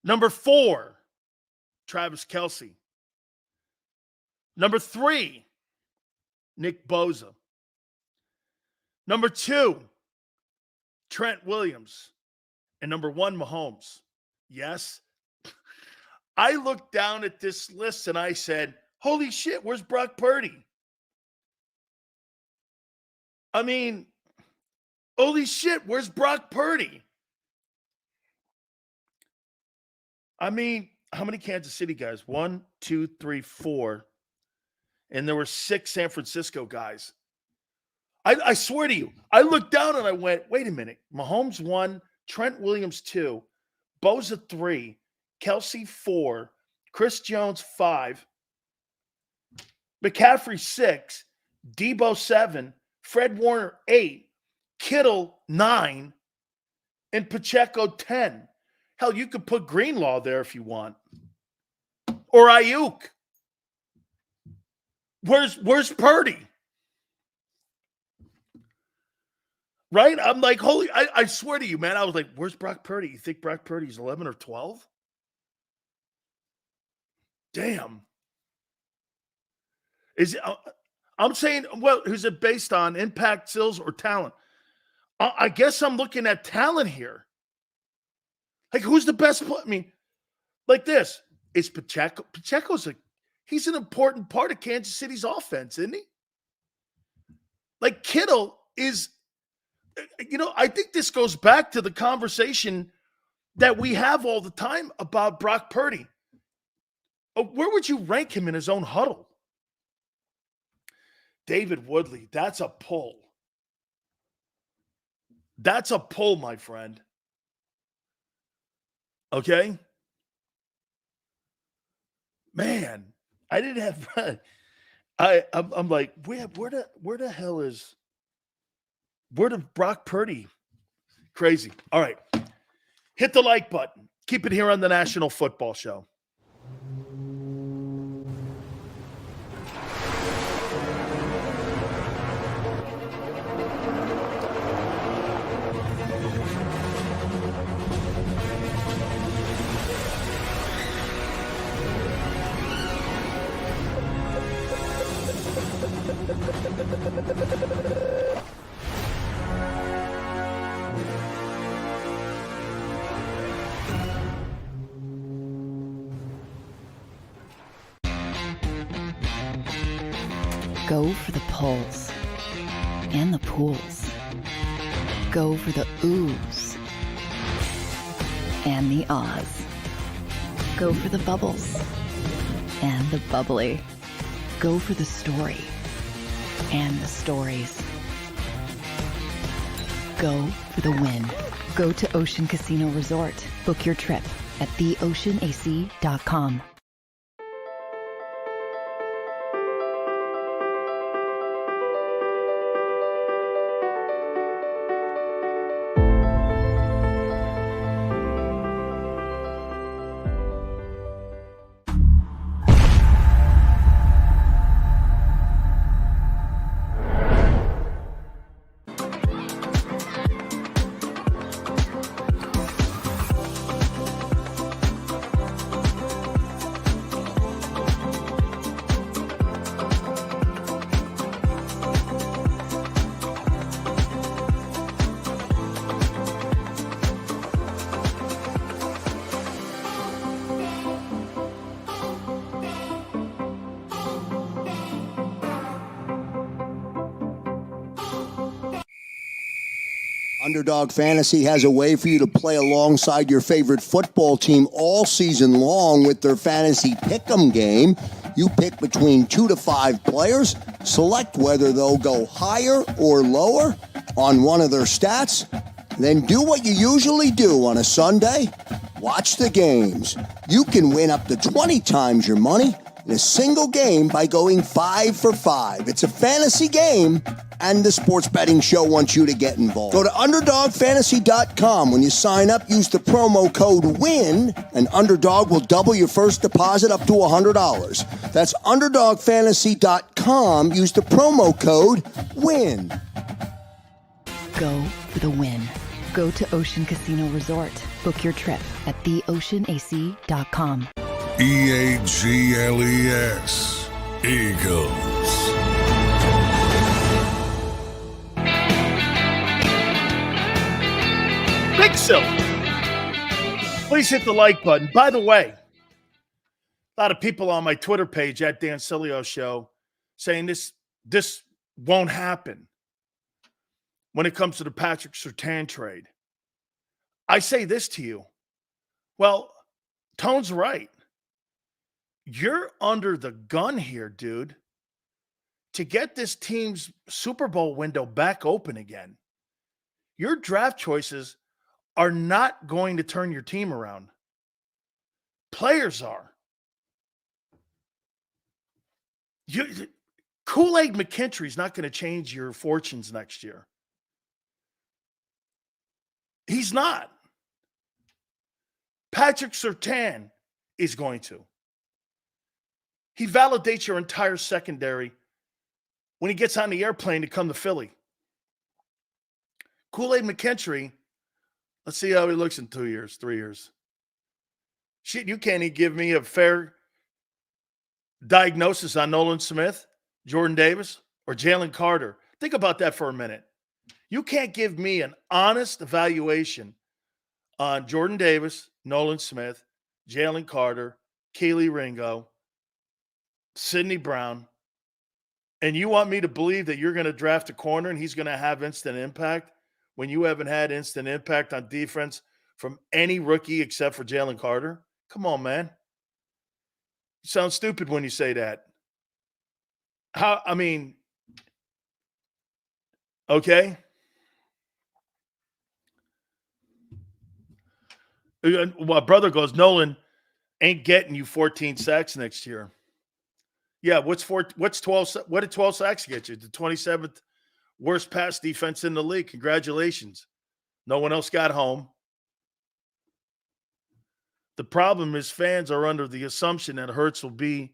Number 4, Travis Kelce. Number 3, Nick Bosa. Number 2, Trent Williams. And number 1, Mahomes. Yes. I looked down at this list and I said, holy shit, where's Brock Purdy? I mean, holy shit, where's Brock Purdy? I mean, how many Kansas City guys? 1, 2, 3, 4. And there were 6 San Francisco guys. I swear to you, I looked down and I went, wait a minute. Mahomes 1, Trent Williams 2, Bosa 3, Kelce 4, Chris Jones 5, McCaffrey 6, Deebo 7, Fred Warner 8, Kittle 9, and Pacheco 10. Hell, you could put Greenlaw there if you want. Or Ayuk. Where's Purdy? Right? I'm like, holy, I swear to you, man. I was like, where's Brock Purdy? You think Brock Purdy's 11 or 12? Damn. I'm saying, well, who's it based on? Impact, skills, or talent? I guess I'm looking at talent here. Like, who's the best? I mean, like this. It's Pacheco. He's an important part of Kansas City's offense, isn't he? Like, Kittle is, I think this goes back to the conversation that we have all the time about Brock Purdy. Where would you rank him in his own huddle? David Woodley, that's a pull. That's a pull, my friend. Okay? Man, I didn't have I'm like, where the hell is Word of Brock Purdy. Crazy. All right. Hit the like button. Keep it here on the National Football Show. Go for the pulls and the pools. Go for the oohs and the ahs. Go for the bubbles and the bubbly. Go for the story and the stories. Go for the win. Go to Ocean Casino Resort. Book your trip at theoceanac.com. Underdog Fantasy has a way for you to play alongside your favorite football team all season long with their fantasy pick'em game. You pick between 2 to 5 players, select whether they'll go higher or lower on one of their stats, then do what you usually do on a Sunday, watch the games. You can win up to 20 times your money in a single game by going 5 for 5. It's a fantasy game, and the Sports Betting Show wants you to get involved. Go to UnderdogFantasy.com. When you sign up, use the promo code WIN, and Underdog will double your first deposit up to $100. That's UnderdogFantasy.com. Use the promo code WIN. Go for the win. Go to Ocean Casino Resort. Book your trip at theoceanac.com. EAGLES. Eagles. Big Silver. Please hit the like button. By the way, a lot of people on my Twitter page at Dan Sileo Show saying this won't happen when it comes to the Patrick Surtain trade. I say this to you. Well, Tone's right. You're under the gun here, dude, to get this team's Super Bowl window back open again. Your draft choices are not going to turn your team around. Players are. Kool-Aid McKinstry's not going to change your fortunes next year. He's not. Patrick Surtain is going to. He validates your entire secondary when he gets on the airplane to come to Philly. Kool-Aid McKinstry, let's see how he looks in 2 years, 3 years. Shit, you can't even give me a fair diagnosis on Nolan Smith, Jordan Davis, or Jalen Carter. Think about that for a minute. You can't give me an honest evaluation on Jordan Davis, Nolan Smith, Jalen Carter, Keely Ringo, Sidney Brown, and you want me to believe that you're going to draft a corner and he's going to have instant impact when you haven't had instant impact on defense from any rookie except for Jalen Carter? Come on, man. You sound stupid when you say that. Okay. My brother goes, Nolan ain't getting you 14 sacks next year. Yeah, what's 12? What did 12 sacks get you? The 27th Worst pass defense in the league. Congratulations. No one else got home. The problem is fans are under the assumption that Hurts will be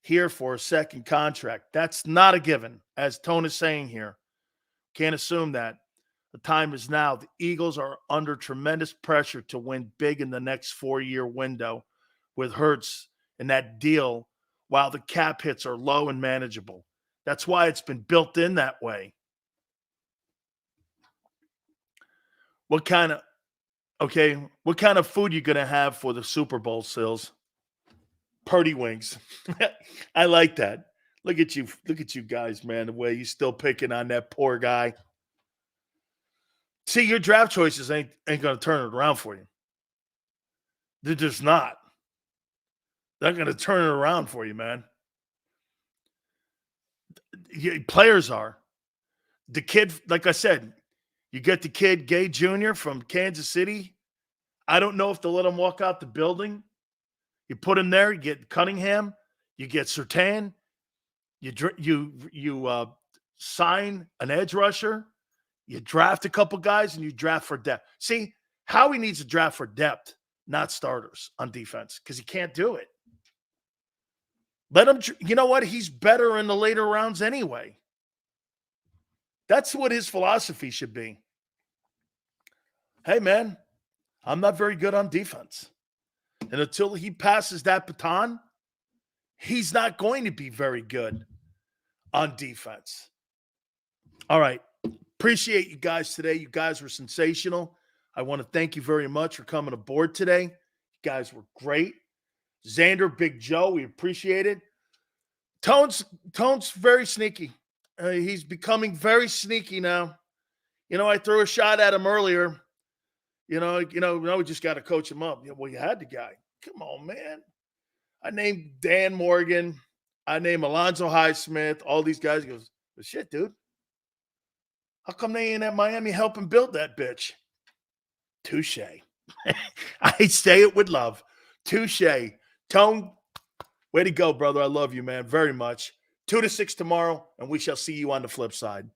here for a second contract. That's not a given, as Tone is saying here. Can't assume that. The time is now. The Eagles are under tremendous pressure to win big in the next 4-year window with Hurts and that deal while the cap hits are low and manageable. That's why it's been built in that way. What kind of food you going to have for the Super Bowl, Sills? Purdy wings. I like that. Look at you guys, man, the way you still picking on that poor guy. See, your draft choices ain't going to turn it around for you. They're just not. They're going to turn it around for you, man. Players are. The kid, like I said, you get the kid, Gay Jr. from Kansas City. I don't know if they'll let him walk out the building. You put him there, you get Cunningham, you get Surtain, you sign an edge rusher, you draft a couple guys, and you draft for depth. See, Howie needs to draft for depth, not starters on defense, because he can't do it. Let him, you know what? He's better in the later rounds anyway. That's what his philosophy should be. Hey, man, I'm not very good on defense. And until he passes that baton, he's not going to be very good on defense. All right. Appreciate you guys today. You guys were sensational. I want to thank you very much for coming aboard today. You guys were great. Xander, Big Joe, we appreciate it. Tone's very sneaky. He's becoming very sneaky now. I threw a shot at him earlier. We just got to coach him up. Well, you had the guy. Come on, man. I named Dan Morgan. I named Alonzo Highsmith. All these guys. He goes, well, shit, dude. How come they ain't at Miami helping build that bitch? Touche. I say it with love. Touche. Tone, way to go, brother. I love you, man, very much. 2 to 6 tomorrow, and we shall see you on the flip side.